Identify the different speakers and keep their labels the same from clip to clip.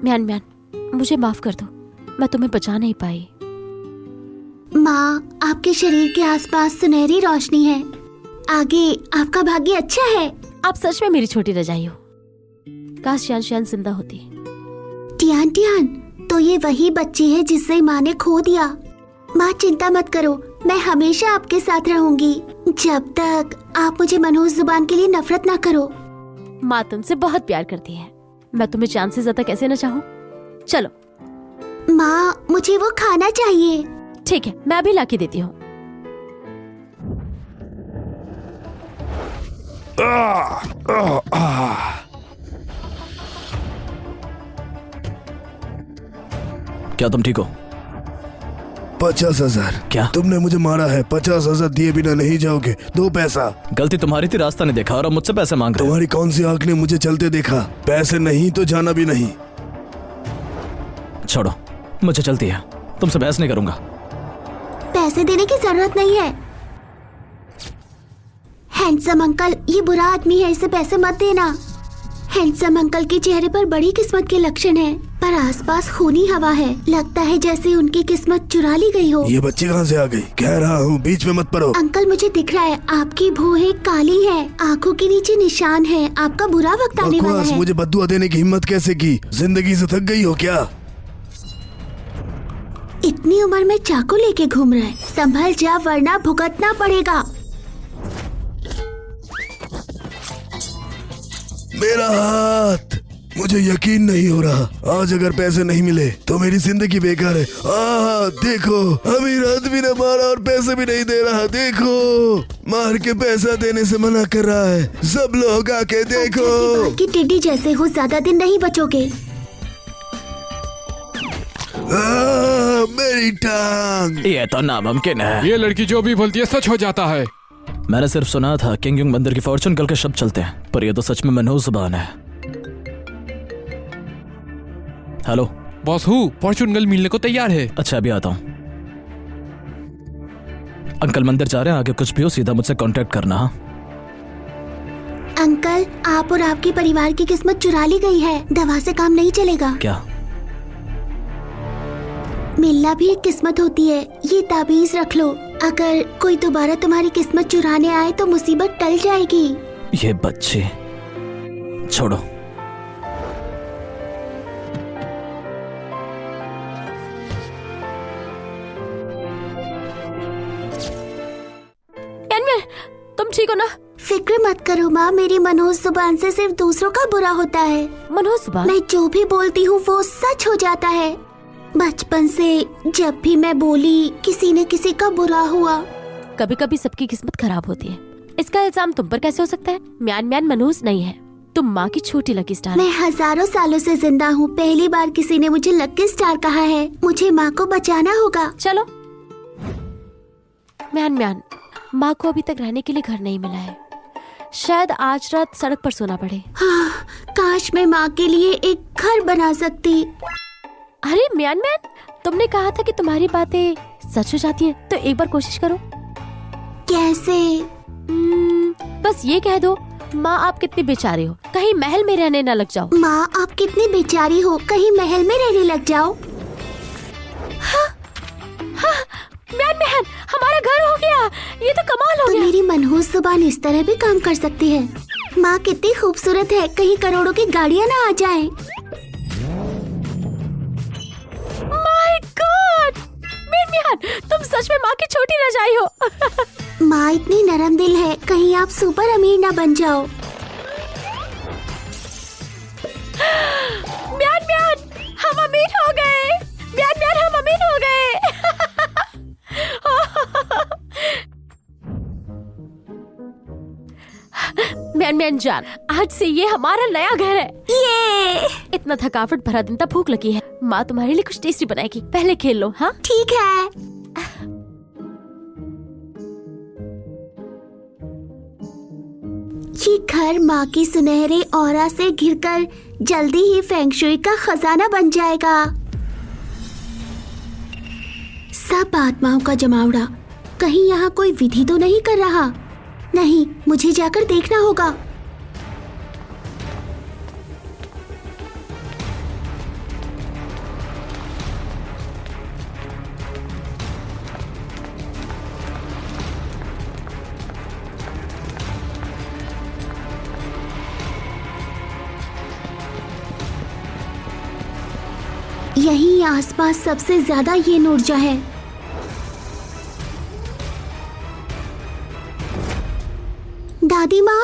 Speaker 1: म्यान म्यान, मुझे माफ कर दो, मैं तुम्हें बचा नहीं पाई।
Speaker 2: माँ, आपके शरीर के आसपास सुनहरी रोशनी है, आगे आपका भाग्य अच्छा है।
Speaker 1: आप सच में मेरी छोटी रजाई हो। काश श्यान श्यान जिंदा होती।
Speaker 2: टियान टियान, तो ये वही बच्ची है जिसे माँ ने खो दिया। माँ चिंता मत करो, मैं हमेशा आपके साथ रहूंगी जब तक आप मुझे मनहूस जुबान के लिए नफरत ना करो।
Speaker 1: माँ तुमसे बहुत प्यार करती है, मैं तुम्हें चांद से ज्यादा कैसे न चाहूँ। चलो।
Speaker 2: माँ, मुझे वो खाना चाहिए।
Speaker 1: ठीक है, मैं अभी लाके देती हूँ।
Speaker 3: क्या तुम ठीक हो?
Speaker 4: 50,000।
Speaker 3: क्या?
Speaker 4: तुमने मुझे मारा है, 50,000 दिए बिना नहीं जाओगे। दो पैसा।
Speaker 3: गलती तुम्हारी थी, रास्ता नहीं देखा और अब मुझसे पैसे मांग रहे हो।
Speaker 4: तुम्हारी कौन सी आंख ने मुझे चलते देखा? पैसे नहीं तो जाना भी नहीं।
Speaker 3: छोड़ो, मुझे चलती है, तुमसे बहस नहीं करूंगा।
Speaker 2: पैसे देने की जरूरत नहीं है। हैंडसम अंकल, ये बुरा आदमी है, इसे पैसे मत देना। हैंडसम अंकल के चेहरे पर बड़ी किस्मत के लक्षण हैं, पर आसपास खूनी हवा है। लगता है जैसे उनकी किस्मत चुरा ली गई हो।
Speaker 4: ये बच्ची कहाँ से आ गई? कह रहा हूँ बीच में मत पड़ो।
Speaker 2: अंकल, मुझे दिख रहा है आपकी भौहें काली है, आँखों के नीचे निशान है, आपका बुरा वक्त आने वाला
Speaker 4: बकवास,
Speaker 2: है।
Speaker 4: मुझे बद्दुआ देने की हिम्मत कैसे की? जिंदगी से थक गई हो क्या?
Speaker 2: इतनी उम्र में चाकू लेके घूम रहा है, संभल जा वरना भुगतना पड़ेगा।
Speaker 4: मेरा हाथ, मुझे यकीन नहीं हो रहा। आज अगर पैसे नहीं मिले तो मेरी जिंदगी बेकार है। देखो, अमीर आदमी ने मारा और पैसे भी नहीं दे रहा। देखो, मार के पैसा देने से मना कर रहा है। सब लोग आके देखो।
Speaker 2: की टिड्डी जैसे हो, ज्यादा दिन नहीं बचोगे।
Speaker 4: मेरी टांग।
Speaker 3: ये तो नामुमकिन है।
Speaker 5: ये लड़की जो भी बोलती है सच हो जाता है।
Speaker 3: मैंने सिर्फ सुना था किंग युंग मंदिर की फॉर्चून कल के शब्द चलते हैं, पर ये तो सच में मनहूस जुबान है। हेलो
Speaker 5: बॉस हूँ, फॉर्चून गर्ल मिलने को तैयार है।
Speaker 3: अच्छा, अभी आता हूँ। अंकल मंदिर जा रहे हैं, आगे कुछ भी हो सीधा मुझसे कांटेक्ट करना। हाँ
Speaker 2: अंकल, आप और आपके परिवार की किस्मत चुरा ली गई है, दवा से काम नहीं चलेगा।
Speaker 3: क्या?
Speaker 2: मिलना भी एक किस्मत होती है। ये ताबीज रख लो, अगर कोई दोबारा तुम्हारी किस्मत चुराने आए तो मुसीबत टल जाएगी।
Speaker 3: ये बच्चे, छोड़ो।
Speaker 1: तुम ठीक हो ना?
Speaker 2: फिक्र मत करो माँ, मेरी मनहूस जुबान से सिर्फ दूसरों का बुरा होता है।
Speaker 1: मनहूस जुबान?
Speaker 2: मैं जो भी बोलती हूँ वो सच हो जाता है। बचपन से जब भी मैं बोली, किसी न किसी का बुरा हुआ।
Speaker 1: कभी कभी सबकी किस्मत खराब होती है, इसका इल्जाम तुम पर कैसे हो सकता है? म्यान म्यान मनहूस नहीं है, तुम माँ की छोटी लकी स्टार।
Speaker 2: मैं हजारों सालों से जिंदा हूँ, पहली बार किसी ने मुझे लकी स्टार कहा है। मुझे माँ को बचाना होगा।
Speaker 1: चलो। म्यान म्यान, माँ को अभी तक रहने के लिए घर नहीं मिला है, शायद आज रात सड़क पर सोना पड़े।
Speaker 2: हाँ, काश मैं माँ के लिए एक घर बना सकती।
Speaker 1: अरे म्यान म्यान, तुमने कहा था कि तुम्हारी बातें सच हो जाती हैं, तो एक बार कोशिश करो।
Speaker 2: कैसे?
Speaker 1: बस ये कह दो, माँ आप कितनी बेचारी हो, कहीं महल में रहने न लग जाओ।
Speaker 2: माँ आप कितनी बेचारी हो, कहीं महल में रहने लग जाओ।
Speaker 1: हाँ, हाँ, म्यान म्यान, हमारा घर हो गया, ये तो कमाल हो
Speaker 2: तो
Speaker 1: गया।
Speaker 2: मेरी मनहूस जुबान इस तरह भी काम कर सकती है। माँ कितनी खूबसूरत है, कहीं करोड़ों की गाड़ियाँ ना आ जाएं।
Speaker 1: माय गॉड, म्यान म्यान, तुम सच में माँ की छोटी रजाई हो।
Speaker 2: माँ इतनी नरम दिल है, कहीं आप सुपर अमीर ना बन जाओ।
Speaker 1: म्यान म्यान, हम अमीर हो गए। म्यान म्यान, हम अमीर हो गए। म्यान म्यान जान, आज से ये हमारा नया घर है।
Speaker 2: ये
Speaker 1: इतना थकावट भरा दिन था, भूख लगी है, माँ तुम्हारे लिए कुछ टेस्टी बनाएगी, पहले खेल लो। हाँ
Speaker 2: ठीक है। ये घर माँ की सुनहरे ऑरा से घिरकर जल्दी ही फेंगशुई का खजाना बन जाएगा। सब आत्माओं का जमावड़ा, कहीं यहाँ कोई विधि तो नहीं कर रहा? नहीं, मुझे जाकर देखना होगा। यहीं आसपास सबसे ज्यादा येन ऊर्जा है। दादी माँ,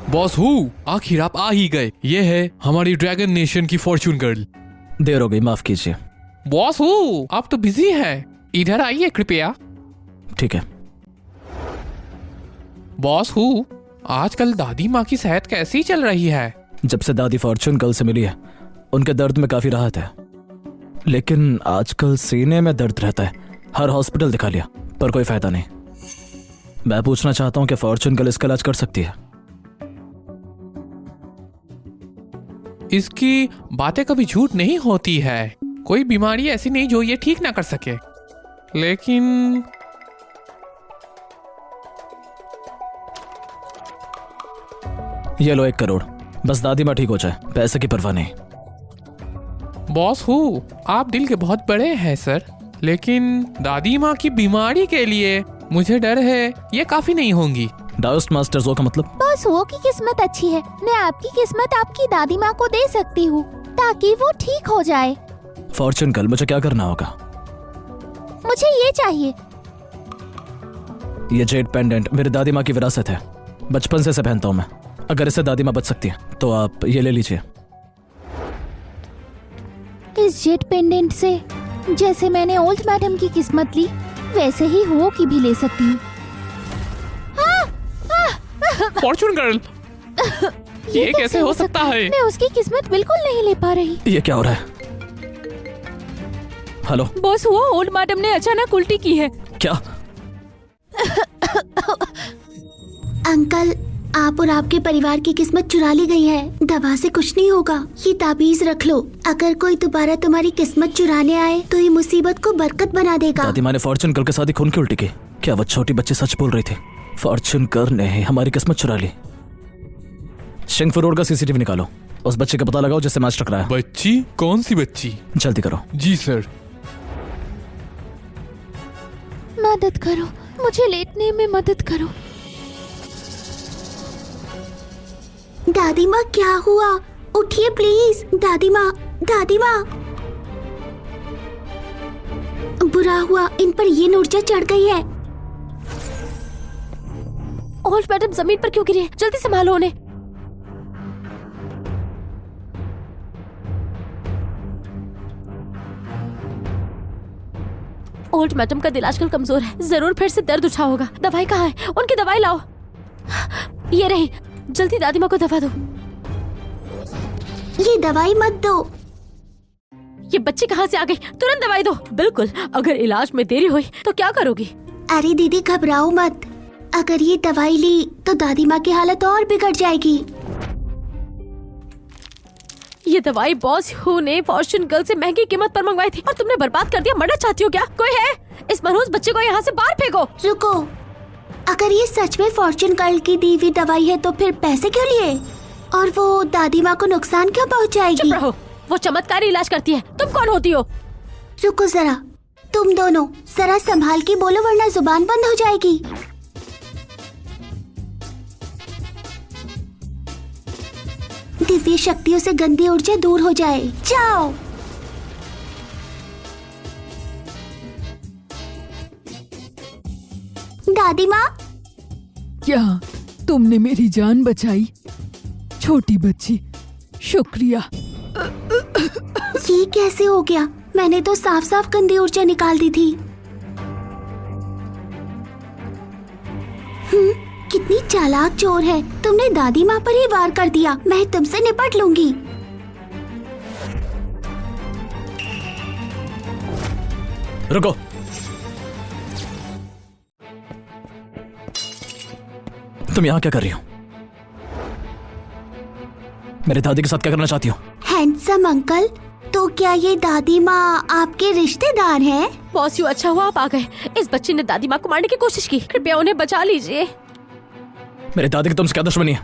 Speaker 5: बॉस हु, आखिर आप आ ही गए। ये है हमारी ड्रैगन नेशन की फॉर्चून गर्ल।
Speaker 3: देर हो गई, माफ कीजिए।
Speaker 5: बॉस हु, आप तो बिजी हैं। इधर आइए कृपया।
Speaker 3: ठीक है।
Speaker 5: बॉस हु, आजकल दादी माँ की सेहत कैसी चल रही है?
Speaker 3: जब से दादी फॉर्चून गर्ल से मिली है, उनके दर्द में काफी राहत है, लेकिन आजकल सीने में दर्द रहता है। हर हॉस्पिटल दिखा लिया पर कोई फायदा नहीं। मैं पूछना चाहता हूँ कि फॉर्चून गर्ल इसका इलाज कर सकती है?
Speaker 5: इसकी बातें कभी झूठ नहीं होती है। कोई बीमारी ऐसी नहीं जो ये ठीक ना कर सके। लेकिन
Speaker 3: ये लो 1 करोड़, बस दादी माँ ठीक हो जाए, पैसे की परवाह नहीं।
Speaker 5: बॉस हु, आप दिल के बहुत बड़े हैं सर, लेकिन दादी माँ की बीमारी के लिए मुझे डर है ये काफी नहीं होंगी।
Speaker 3: डायोस्ट मास्टर जो का मतलब?
Speaker 2: बस वो की किस्मत अच्छी है। मैं आपकी किस्मत आपकी दादी माँ को दे सकती हूँ ताकि वो ठीक हो जाए।
Speaker 3: फॉर्चून गर्ल, मुझे क्या करना होगा?
Speaker 2: मुझे ये चाहिए।
Speaker 3: ये जेड पेंडेंट मेरी दादी माँ की विरासत है, बचपन से इसे पहनता हूँ मैं। अगर इससे दादी माँ बच सकती है तो आप ये ले लीजिए।
Speaker 2: इस जेट पेंडेंट से जैसे मैंने ओल्ड मैडम की किस्मत ली, वैसे ही हो की भी ले सकती हूँ।
Speaker 5: फॉर्चून गर्ल, ये कैसे हो सकता है?
Speaker 2: मैं उसकी किस्मत बिल्कुल नहीं ले पा रही।
Speaker 3: ये क्या हो रहा है? हेलो
Speaker 1: बॉस, वो ओल्ड मैडम ने अचानक उल्टी की है।
Speaker 3: क्या?
Speaker 2: अंकल, आप और आपके परिवार की किस्मत चुरा ली गई है। दवा से कुछ नहीं होगा। ये ताबीज रख लो। अगर कोई दोबारा तुम्हारी किस्मत चुराने आए तो ये मुसीबत को बरकत बना देगा।
Speaker 3: दादी माँ ने फॉर्चून गर्ल के साथ ही खून की उल्टी की। क्या वो छोटी बच्ची सच बोल रही थी? फॉर्चून गर्ल ने हमारी किस्मत चुरा ली। शिंगफू रोड का सीसीटीवी निकालो, उस बच्चे का पता लगाओ जिससे मैच टकराया।
Speaker 5: बच्ची? कौन सी बच्ची?
Speaker 3: जल्दी करो।
Speaker 5: जी सर।
Speaker 2: मदद करो, मुझे लेटने में मदद करो। दादी माँ, क्या हुआ? उठिए प्लीज। दादी माँ, दादी माँ। बुरा हुआ, इन पर ये ऊर्जा चढ़ गई है।
Speaker 1: ओल्ड मैडम जमीन पर क्यों गिरी है? जल्दी संभालो उन्हें। ओल्ड मैडम का दिल आजकल कमजोर है, जरूर फिर से दर्द उठा होगा। दवाई कहाँ है? उनकी दवाई लाओ। ये रही, जल्दी दादी माँ को दवा दो।
Speaker 2: ये दवाई मत दो।
Speaker 1: ये बच्ची कहाँ से आ गई? तुरंत दवाई दो। बिल्कुल, अगर इलाज में देरी हुई तो क्या करोगी?
Speaker 2: अरे दीदी, घबराओ मत। अगर ये दवाई ली तो दादी माँ की हालत और बिगड़ जाएगी।
Speaker 1: ये दवाई बॉस हु ने फॉर्चून गर्ल से महंगी कीमत पर मंगवाई थी और तुमने बर्बाद कर दिया। मरना चाहती हो क्या? कोई है? इस मनहूस बच्चे को यहाँ से बाहर फेंको।
Speaker 2: रुको, अगर ये सच में फॉर्चून गर्ल की दी हुई दवाई है तो फिर पैसे क्यों लिए? और वो दादी माँ को नुकसान क्यों पहुँचाएगी?
Speaker 1: चुप रहो, वो चमत्कारी इलाज करती है। तुम कौन होती हो?
Speaker 2: रुको जरा, तुम दोनों जरा संभाल के बोलो वरना जुबान बंद हो जाएगी। दिव्य शक्तियों से गंदी ऊर्जा दूर हो जाए। जाओ। दादी माँ,
Speaker 6: क्या तुमने मेरी जान बचाई? छोटी बच्ची, शुक्रिया।
Speaker 2: ये कैसे हो गया? मैंने तो साफ साफ गंदी ऊर्जा निकाल दी थी। कितनी चालाक चोर है। तुमने दादी माँ पर ही वार कर दिया। मैं तुमसे निपट लूंगी।
Speaker 3: रुको। तुम यहाँ क्या कर रही हो? मेरे दादी के साथ क्या करना चाहती हो?
Speaker 2: हैंडसम अंकल, तो क्या ये दादी माँ आपके रिश्तेदार हैं?
Speaker 1: बॉस यू, अच्छा हुआ आप आ गए। इस बच्ची ने दादी माँ को मारने की कोशिश की। कृपया उन्हें बचा लीजिए।
Speaker 3: मेरे दादी की तुमसे क्या दुश्मनी है?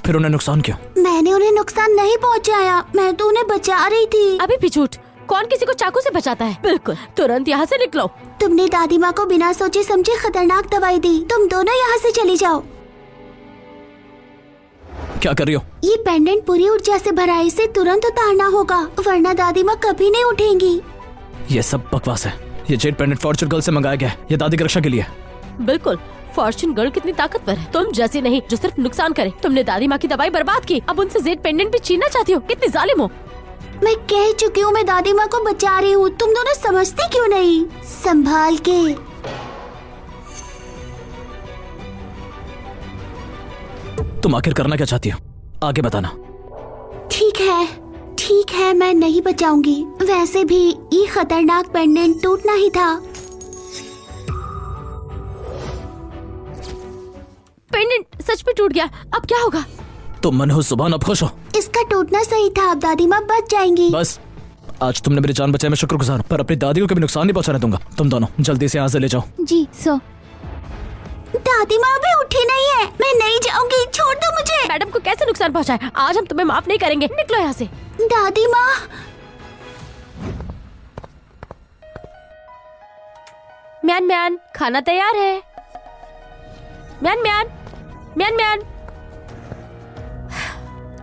Speaker 3: फिर उन्हें नुकसान क्यों?
Speaker 2: मैंने उन्हें नुकसान नहीं पहुंचाया। मैं तो उन्हें बचा रही थी।
Speaker 1: अभी भी झूठ। कौन किसी को चाकू से बचाता है? बिल्कुल, तुरंत यहाँ से निकलो।
Speaker 2: तुमने दादी माँ को बिना सोचे समझे खतरनाक दवाई दी। तुम दोनों यहाँ से चली जाओ।
Speaker 3: क्या कर रही हो?
Speaker 2: ये पेंडेंट पूरी ऊर्जा से भरा है, इसे तुरंत उतारना होगा वरना दादी माँ कभी नहीं उठेंगी।
Speaker 3: ये सब बकवास है। ये जेड पेंडेंट फॉर्चून गर्ल से मंगाया गया है। ये दादी की रक्षा के लिए है।
Speaker 1: बिल्कुल, फॉर्चून गर्ल कितनी ताकतवर है, तुम जैसी नहीं जो सिर्फ नुकसान करे। तुमने दादी माँ की दवाई बर्बाद की, अब उनसे जेड पेंडेंट भी छीनना चाहती हो। कितनी जालिम हो।
Speaker 2: मैं कह चुकी हूँ मैं दादी माँ को बचा रही हूँ, तुम दोनों समझते क्यों नहीं? संभाल के।
Speaker 3: तुम आखिर करना क्या चाहती हो? आगे बताना।
Speaker 2: ठीक है, मैं नहीं बचाऊंगी। वैसे भी ये खतरनाक पेंडेंट टूटना ही था।
Speaker 1: पेंडेंट सच में टूट गया, अब क्या होगा?
Speaker 3: तुम मनहूस जुबान, अब खुश हो?
Speaker 2: इसका टूटना सही था, अब दादी माँ बच जाएंगी।
Speaker 3: बस, आज तुमने मेरी जान बचाई, मैं शुक्रगुजार हूं, पर अपनी दादी को कभी नुकसान नहीं पहुंचाने दूंगा। तुम दोनों जल्दी से यहाँ से ले जाओ।
Speaker 2: जी सर। दादी माँ भी उठी नहीं है, मैं नहीं जाऊंगी, छोड़ दो मुझे।
Speaker 1: मैडम को कैसे नुकसान पहुंचाए? आज हम तुम्हें माफ नहीं करेंगे, निकलो यहाँ से।
Speaker 2: दादी माँ।
Speaker 1: म्यान म्यान, खाना तैयार है। म्यान म्यान, म्यान म्यान।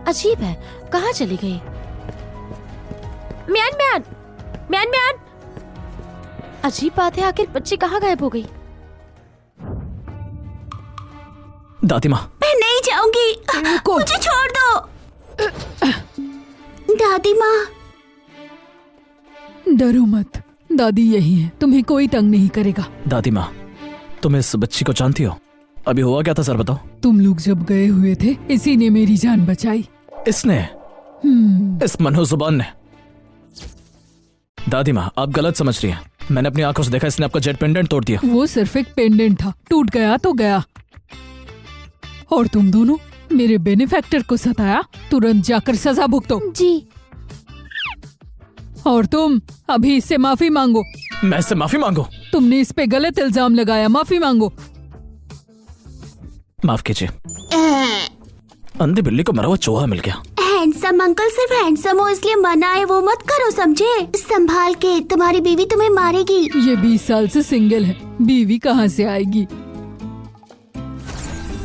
Speaker 1: अजीब है, कहाँ चली गई? म्यान म्यान, म्यान म्यान। अजीब बात है, आखिर बच्ची कहाँ गायब हो गई?
Speaker 3: दादी माँ।
Speaker 2: मैं नहीं जाऊंगी, मुझे छोड़ दो। दादी माँ।
Speaker 6: डरो मत, दादी यही है, तुम्हें कोई तंग नहीं करेगा।
Speaker 3: दादी माँ, तुम इस बच्ची को जानती हो? अभी हुआ क्या था सर बताओ।
Speaker 6: तुम लोग जब गए हुए थे, इसी ने मेरी जान बचाई।
Speaker 3: इसने? इस मनहूस जुबान ने? दादी माँ, आप गलत समझ रही हैं। मैंने अपनी आंखों से देखा, इसने आपका जेट पेंडेंट तोड़ दिया।
Speaker 6: वो सिर्फ एक पेंडेंट था, टूट गया तो गया। और तुम दोनों मेरे बेनिफैक्टर को सताया, तुरंत जाकर सजा भुगतो।
Speaker 1: जी।
Speaker 6: और तुम अभी इससे माफी मांगो।
Speaker 3: मैं इससे माफी मांगू?
Speaker 6: तुमने इस पे गलत इल्जाम लगाया, माफी मांगो।
Speaker 3: माफ कीजिए, अंधी बिल्ली को मरा हुआ चूहा मिल गया।
Speaker 2: हैंडसम अंकल सिर्फ हैंडसम हो इसलिए मना है, वो मत करो, समझे? संभाल के, तुम्हारी बीवी तुम्हें मारेगी।
Speaker 6: ये 20 साल से सिंगल है, बीवी कहाँ से आएगी?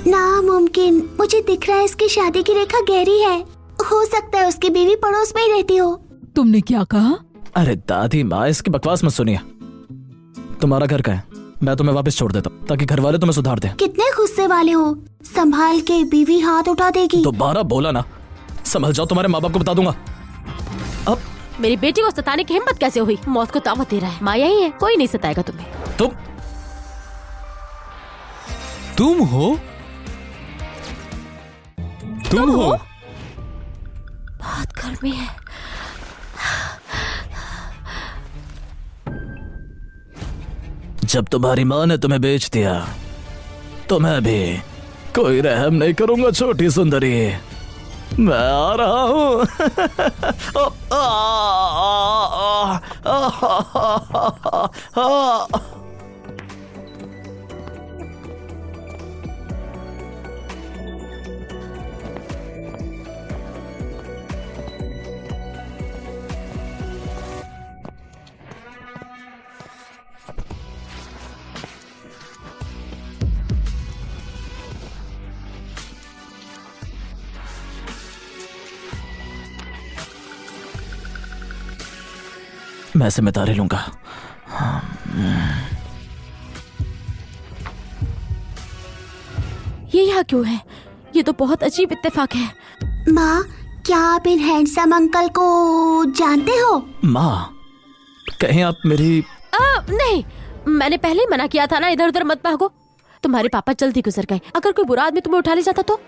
Speaker 2: नामुमकिन, मुझे दिख रहा है इसकी शादी की रेखा गहरी है। हो सकता है उसकी बीवी पड़ोस में ही रहती हो।
Speaker 6: तुमने क्या कहा?
Speaker 3: अरे दादी माँ, इसकी बकवास मत सुनिए। तुम्हारा घर का है, मैं तुम्हें वापस छोड़ देता हूँ ताकि घर वाले तुम्हें सुधार दें।
Speaker 2: कितने गुस्से वाले हो, संभाल के, बीवी हाथ उठा देगी।
Speaker 3: दोबारा बोला ना, संभल जाओ, तुम्हारे माँ बाप को बता दूंगा। अब
Speaker 1: मेरी बेटी को सताने की हिम्मत कैसे हुई? मौत को दावत दे रहा है। माँ यही है, कोई नहीं सताएगा तुम्हें।
Speaker 5: तुम हो? तुम हो?
Speaker 1: बहुत गर्मी है।
Speaker 3: जब तुम्हारी माँ ने तुम्हें बेच दिया तो मैं भी कोई रहम नहीं करूंगा छोटी सुंदरी। मैं आ रहा हूँ। मैं जिम्मेदारी लूंगा।
Speaker 1: ये यहाँ क्यों है? ये तो बहुत अजीब इत्तेफाक है।
Speaker 2: माँ, क्या आप इन हैंडसम अंकल को जानते हो?
Speaker 3: माँ, कहीं आप मेरी...
Speaker 1: नहीं, मैंने पहले ही मना किया था ना, इधर उधर मत भागो। तुम्हारे पापा जल्दी गुजर गए, अगर कोई बुरा आदमी तुम्हें उठा ले जाता तो?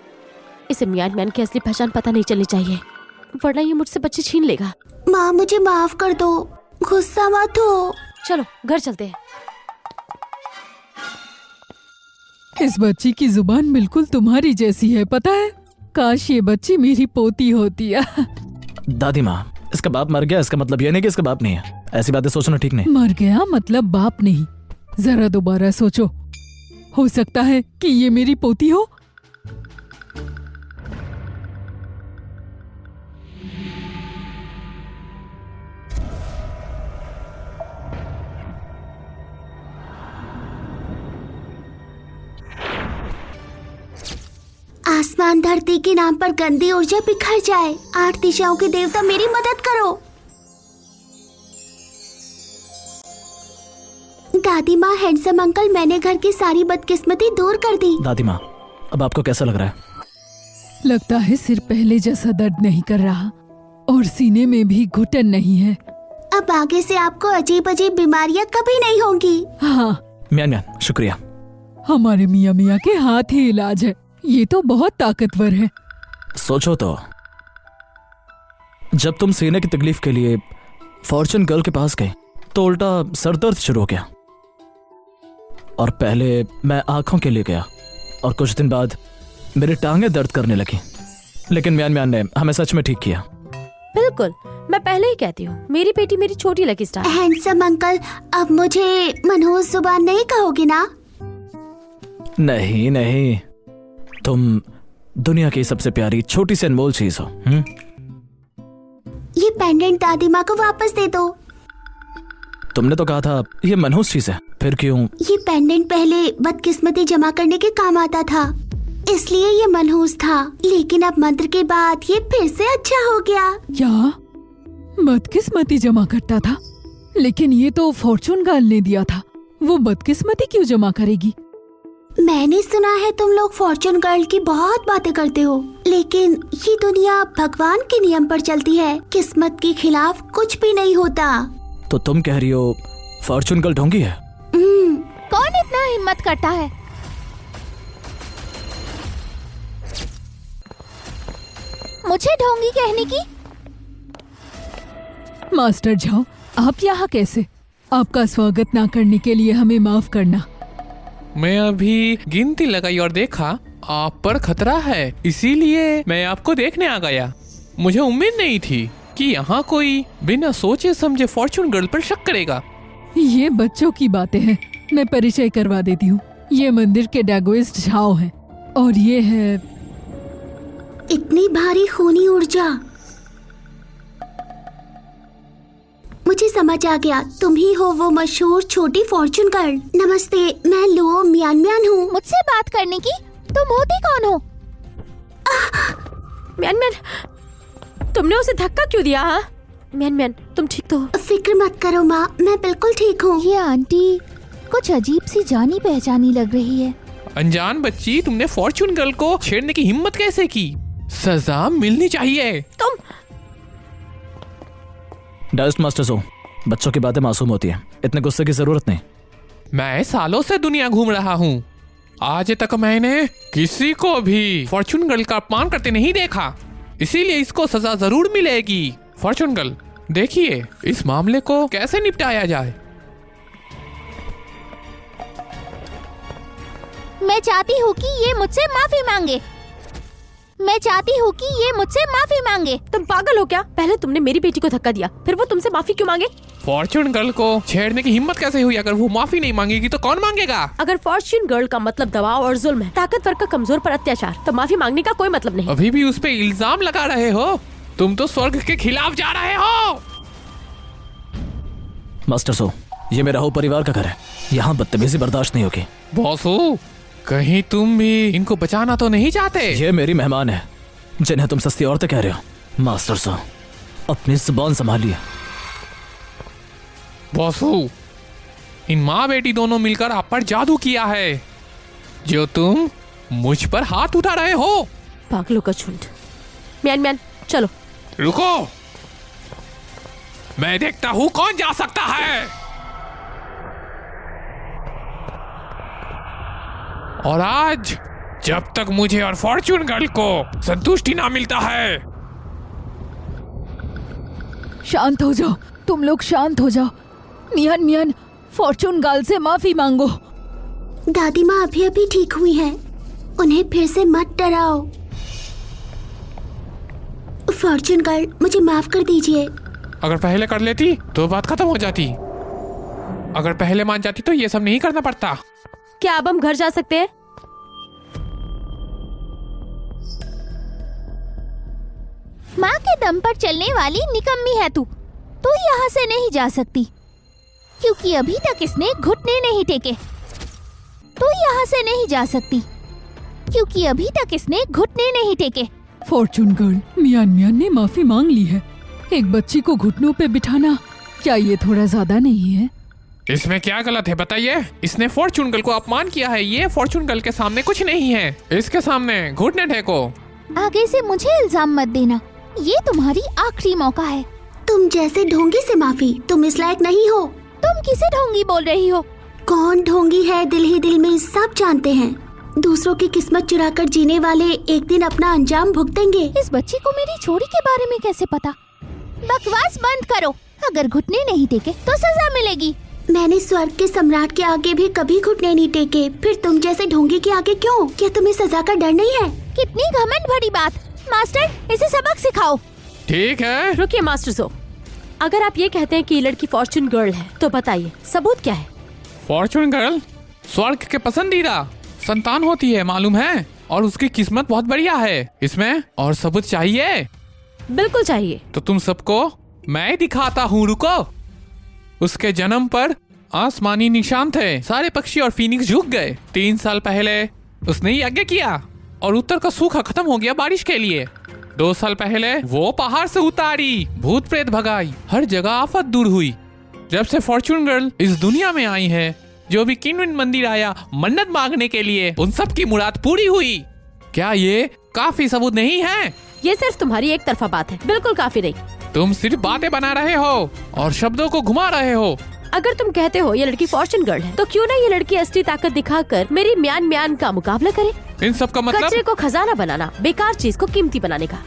Speaker 1: इसे मियान मैन की असली पहचान पता नहीं चलनी चाहिए, वरना ये मुझसे बच्चे छीन लेगा।
Speaker 2: माँ, मुझे माफ कर दो, गुस्सा मत हो।
Speaker 1: चलो घर चलते हैं।
Speaker 6: इस बच्ची की जुबान बिल्कुल तुम्हारी जैसी है, पता है? काश ये बच्ची मेरी पोती होती है।
Speaker 3: दादी माँ, इसका बाप मर गया, इसका मतलब ये नहीं कि इसका बाप नहीं है। ऐसी बातें सोचना ठीक नहीं।
Speaker 6: मर गया मतलब बाप नहीं। जरा दोबारा सोचो, हो सकता है कि ये मेरी पोती हो।
Speaker 2: आसमान धरती के नाम पर गंदी ऊर्जा बिखर जाए। 8 दिशाओं के देवता मेरी मदद करो। दादी माँ, हैंडसम अंकल, मैंने घर की सारी बदकिस्मती दूर कर दी।
Speaker 3: दादी माँ, अब आपको कैसा लग रहा है?
Speaker 6: लगता है सिर पहले जैसा दर्द नहीं कर रहा और सीने में भी घुटन नहीं है।
Speaker 2: अब आगे से आपको अजीब अजीब बीमारियाँ कभी नहीं होंगी।
Speaker 6: हाँ,
Speaker 3: म्यान म्यान, शुक्रिया।
Speaker 6: हमारे मियाँ मियाँ के हाथ ही इलाज है। ये तो बहुत ताकतवर है।
Speaker 3: सोचो तो, जब तुम सीने की तकलीफ के लिए फॉर्चून गर्ल के पास गए तो उल्टा सर दर्द शुरू हो गया। और पहले मैं आंखों के लिए गया और कुछ दिन बाद मेरी टांगें दर्द करने लगी। लेकिन म्यान म्यान ने हमें सच में ठीक किया।
Speaker 1: बिल्कुल, मैं पहले ही कहती हूँ, मेरी बेटी मेरी छोटी लकी स्टार।
Speaker 2: हैंडसम अंकल, अब मुझे मनहूस जुबान नहीं कहोगे ना?
Speaker 3: नहीं नहीं, तुम दुनिया की सबसे प्यारी छोटी सी अनमोल चीज हो।
Speaker 2: ये पेंडेंट दादी माँ को वापस दे दो।
Speaker 3: तुमने तो कहा था ये मनहूस चीज है, फिर क्यों?
Speaker 2: ये पेंडेंट पहले बदकिस्मती जमा करने के काम आता था, इसलिए ये मनहूस था। लेकिन अब मंत्र के बाद ये फिर से अच्छा हो गया।
Speaker 6: क्या बदकिस्मती जमा करता था? लेकिन ये तो फॉर्चून गर्ल ने दिया था। वो बदकिस्मती क्यों जमा करेगी?
Speaker 2: मैंने सुना है तुम लोग फॉर्चून गर्ल की बहुत बातें करते हो, लेकिन ये दुनिया भगवान के नियम पर चलती है। किस्मत के खिलाफ कुछ भी नहीं होता।
Speaker 3: तो तुम कह रही हो फॉर्चून गर्ल ढोंगी है?
Speaker 2: कौन इतना हिम्मत करता है? मुझे ढोंगी कहने की?
Speaker 6: मास्टर झाओ, आप यहाँ कैसे? आपका स्वागत ना करने के लिए हमें माफ करना।
Speaker 5: मैं अभी गिनती लगाई और देखा आप पर खतरा है, इसीलिए मैं आपको देखने आ गया। मुझे उम्मीद नहीं थी कि यहाँ कोई बिना सोचे समझे फॉर्चून गर्ल पर शक करेगा।
Speaker 6: ये बच्चों की बातें हैं। मैं परिचय करवा देती हूँ। ये मंदिर के डागोइस्ट झाओ हैं और ये है।
Speaker 2: इतनी भारी खूनी ऊर्जा, मुझे समझ आ गया। तुम ही हो वो मशहूर छोटी फॉर्चून गर्ल। नमस्ते, मैं लुओ म्यान म्यान हूँ। मुझसे बात करने की? तुम होती कौन हो?
Speaker 1: म्यान म्यान, तुमने उसे धक्का क्यों दिया? हाँ म्यान म्यान, तुम ठीक तो हो?
Speaker 2: फिक्र मत करो माँ, मैं बिल्कुल ठीक हूँ।
Speaker 7: ये आंटी कुछ अजीब सी जानी पहचानी लग रही है।
Speaker 5: अनजान बच्ची, तुमने फॉर्चून गर्ल को छेड़ने की हिम्मत कैसे की? सजा मिलनी चाहिए।
Speaker 1: तुम
Speaker 3: डायस्ट मास्टर्स हो, बच्चों की बातें मासूम होती हैं, इतने गुस्से की जरूरत नहीं।
Speaker 5: मैं सालों से दुनिया घूम रहा हूँ, आज तक मैंने किसी को भी फॉर्चून गर्ल का अपमान करते नहीं देखा, इसीलिए इसको सजा जरूर मिलेगी। फॉर्चून गर्ल, देखिए इस मामले को कैसे निपटाया जाए।
Speaker 7: मैं चाहती हूँ कि ये मुझसे माफी मांगे। मैं चाहती हूँ कि ये मुझसे माफी मांगे।
Speaker 1: तुम पागल हो क्या? पहले तुमने मेरी बेटी को धक्का दिया, फिर वो तुमसे माफी क्यों मांगे?
Speaker 5: फॉर्चून गर्ल को छेड़ने की हिम्मत कैसे हुई? अगर वो माफी नहीं मांगेगी तो कौन मांगेगा?
Speaker 1: अगर फॉर्च्यून गर्ल का मतलब दबाव और जुल्म है, ताकतवर का कमजोर पर अत्याचार, तो माफी मांगने का कोई मतलब नहीं।
Speaker 5: अभी भी उस पे इल्जाम लगा रहे हो? तुम तो स्वर्ग के खिलाफ जा रहे हो।
Speaker 3: मास्टर्स हो, ये मेरा हो परिवार का घर है, यहाँ बदतमीजी बर्दाश्त नहीं होगी।
Speaker 5: बॉसू, कहीं तुम भी इनको बचाना तो नहीं चाहते?
Speaker 3: ये मेरी मेहमान है जिन्हें तुम सस्ती औरतें कह रहे हो। मास्टर्स हो, अपनी जुबान संभालिए।
Speaker 5: बॉसू, इन माँ बेटी दोनों मिलकर आप पर जादू किया है, जो तुम मुझ पर हाथ उठा रहे हो।
Speaker 1: पागलों का झुंड। म्यान म्यान, चलो।
Speaker 5: रुको, मैं देखता हूँ कौन जा सकता है। और आज जब तक मुझे और फॉर्चून गर्ल को संतुष्टि ना मिलता है।
Speaker 6: शांत हो जाओ, तुम लोग शांत हो जाओ। मियान मियान, फॉर्चून गर्ल से माफी मांगो।
Speaker 2: दादी माँ अभी अभी ठीक हुई है, उन्हें फिर से मत डराओ। फॉर्चून गर्ल, मुझे माफ कर दीजिए।
Speaker 5: अगर पहले कर लेती तो बात खत्म हो जाती। अगर पहले मान जाती तो ये सब नहीं करना पड़ता।
Speaker 1: क्या अब हम घर जा सकते हैं?
Speaker 7: माँ के दम पर चलने वाली निकम्मी है तू यहाँ से नहीं जा सकती, क्योंकि अभी तक इसने घुटने नहीं टेके। तू यहाँ से नहीं जा सकती। क्योंकि अभी तक इसने घुटने नहीं टेके।
Speaker 6: फॉर्चून गर्ल, मियान मियान ने माफी मांग ली है। एक बच्ची को घुटनों पे बिठाना, क्या ये थोड़ा ज्यादा नहीं है?
Speaker 5: इसमें क्या गलत है बताइए? इसने फॉर्चून गर्ल को अपमान किया है। ये फॉर्चून गर्ल के सामने कुछ नहीं है। इसके सामने घुटने टेको।
Speaker 7: आगे से मुझे इल्जाम मत देना, ये तुम्हारी आखिरी मौका है।
Speaker 2: तुम जैसे ढोंगी से माफी, तुम इस लायक नहीं हो।
Speaker 7: तुम किसे ढोंगी बोल रही हो?
Speaker 2: कौन ढोंगी है दिल ही दिल में सब जानते हैं। दूसरों की किस्मत चुराकर जीने वाले एक दिन अपना अंजाम भुगतेंगे।
Speaker 7: इस बच्ची को मेरी छोरी के बारे में कैसे पता? बकवास बंद करो। अगर घुटने नहीं टेके तो सजा मिलेगी।
Speaker 2: मैंने स्वर्ग के सम्राट के आगे भी कभी घुटने नहीं टेके, फिर तुम जैसे ढोंगी के आगे क्यों? क्या तुम्हें सजा का डर नहीं है?
Speaker 7: कितनी घमंड भरी बात। मास्टर, इसे सबक सिखाओ।
Speaker 5: ठीक है।
Speaker 1: रुकिए मास्टर सो, अगर आप ये कहते हैं कि ये लड़की फॉर्चून गर्ल है तो बताइए सबूत क्या है?
Speaker 5: फॉर्चून गर्ल स्वर्ग के पसंदीदा संतान होती है, मालूम है, और उसकी किस्मत बहुत बढ़िया है। इसमें और सबूत चाहिए?
Speaker 1: बिल्कुल चाहिए।
Speaker 5: तो तुम सबको मैं दिखाता हूँ, रुको। उसके जन्म पर आसमानी निशान थे। सारे पक्षी और फीनिक्स झुक गए। 3 साल पहले उसने यज्ञ किया और उत्तर का सूखा खत्म हो गया बारिश के लिए। 2 साल पहले वो पहाड़ से उतारी, भूत प्रेत भगाई, हर जगह आफत दूर हुई। जब से फॉर्चून गर्ल इस दुनिया में आई है, जो भी किन्विन मंदिर आया मन्नत मांगने के लिए, उन सब की मुराद पूरी हुई। क्या ये काफी सबूत नहीं है?
Speaker 1: ये सिर्फ तुम्हारी एक तरफा बात है, बिल्कुल काफी नहीं।
Speaker 5: तुम सिर्फ बातें बना रहे हो और शब्दों को घुमा रहे हो।
Speaker 1: अगर तुम कहते हो ये लड़की फॉर्चून गर्ल है, तो क्यों ना ये लड़की असली ताकत दिखाकर मेरी म्यान म्यान का मुकाबला करे?
Speaker 5: इन सब का मतलब?
Speaker 1: कचरे को खजाना बनाना, बेकार चीज को कीमती बनाने का।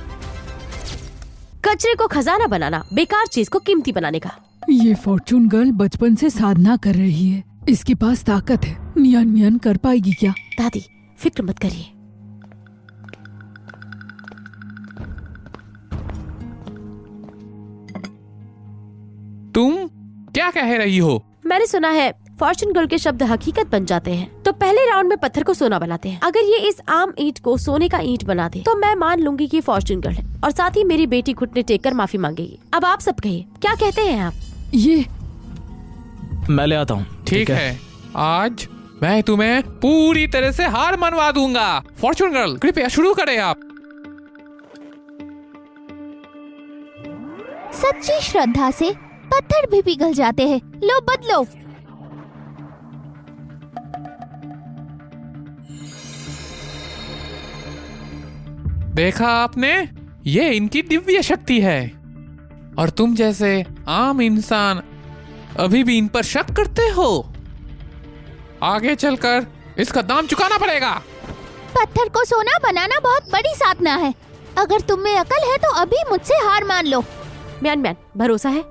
Speaker 1: कचरे को खजाना बनाना, बेकार चीज को कीमती बनाने का।
Speaker 6: ये फॉर्चून गर्ल बचपन से साधना कर रही है, इसके पास ताकत है। मियान मियान कर पाएगी क्या?
Speaker 1: दादी फिक्र मत करिए।
Speaker 5: तुम क्या कह रही हो?
Speaker 1: मैंने सुना है फॉर्चून गर्ल के शब्द हकीकत बन जाते हैं। तो पहले राउंड में पत्थर को सोना बनाते हैं। अगर ये इस आम ईंट को सोने का ईंट बना दे तो मैं मान लूंगी कि फॉर्चून गर्ल है, और साथ ही मेरी बेटी घुटने टेक कर माफी मांगेगी। अब आप सब कहिए, क्या कहते हैं आप?
Speaker 6: ये
Speaker 3: मैं ले आता हूँ।
Speaker 5: ठीक है, आज मैं तुम्हें पूरी तरह से हार मनवा दूंगा। फॉर्चून गर्ल कृपया शुरू करें आप।
Speaker 7: सच्ची श्रद्धा से पत्थर भी पिघल जाते हैं। लो बदलो।
Speaker 5: देखा आपने, ये इनकी दिव्य शक्ति है, और तुम जैसे आम इंसान अभी भी इन पर शक करते हो। आगे चलकर इसका दाम चुकाना पड़ेगा।
Speaker 7: पत्थर को सोना बनाना बहुत बड़ी साधना है। अगर तुम में अकल है तो अभी मुझसे हार मान लो।
Speaker 1: म्यान म्यान, भरोसा है?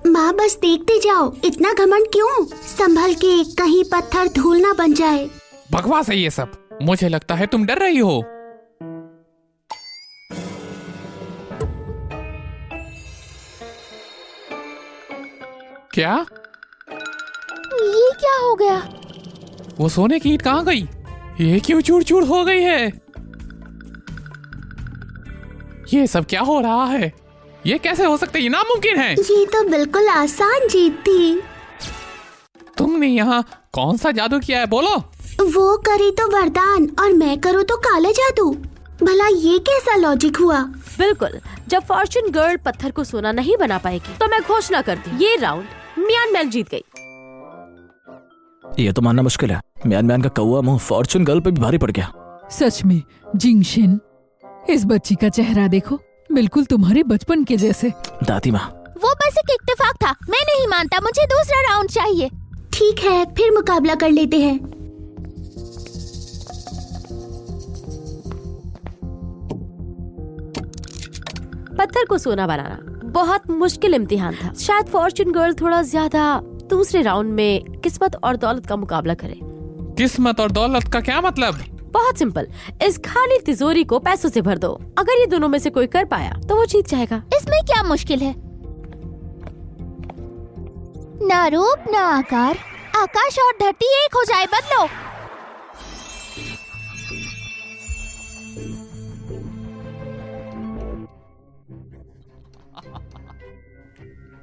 Speaker 2: माँ बस देखते जाओ, इतना घमंड क्यों? संभल के, कहीं पत्थर धूल ना बन जाए।
Speaker 5: बकवास है ये सब। मुझे लगता है तुम डर रही हो। क्या?
Speaker 7: ये क्या हो गया?
Speaker 5: वो सोने की ईंट कहाँ गई? ये क्यों चूर चूर हो गई है? ये सब क्या हो रहा है? ये कैसे हो सकता है? ये नामुमकिन है।
Speaker 2: ये तो बिल्कुल आसान जीत थी।
Speaker 5: तुमने यहाँ कौन सा जादू किया है, बोलो?
Speaker 2: वो करी तो वरदान और मैं करूँ तो काला जादू। भला ये कैसा लॉजिक हुआ?
Speaker 1: बिल्कुल, जब फॉर्चून गर्ल पत्थर को सोना नहीं बना पाएगी तो मैं घोषणा करती, ये राउंड म्यान म्यान जीत गई।
Speaker 3: ये तो मानना मुश्किल है। म्यान म्यान का कौवा मुंह फॉर्चून गर्ल पे भी भारी पड़ गया।
Speaker 6: सच में जिंगशिन, इस बच्ची का चेहरा देखो, बिल्कुल तुम्हारे बचपन के जैसे।
Speaker 3: दादी माँ,
Speaker 7: वो बस एक इत्तेफाक था। मैं नहीं मानता, मुझे दूसरा राउंड चाहिए।
Speaker 2: ठीक है, फिर मुकाबला कर लेते हैं।
Speaker 1: पत्थर को सोना बनाना बहुत मुश्किल इम्तिहान था। शायद फॉर्चून गर्ल थोड़ा ज्यादा दूसरे राउंड में किस्मत और दौलत का मुकाबला करे।
Speaker 5: किस्मत और दौलत का क्या मतलब?
Speaker 1: बहुत सिंपल, इस खाली तिजोरी को पैसों से भर दो। अगर ये दोनों में से कोई कर पाया तो वो जीत जाएगा।
Speaker 7: इसमें क्या मुश्किल है? ना रूप ना आकार, आकाश और धरती एक हो जाए। बदलो।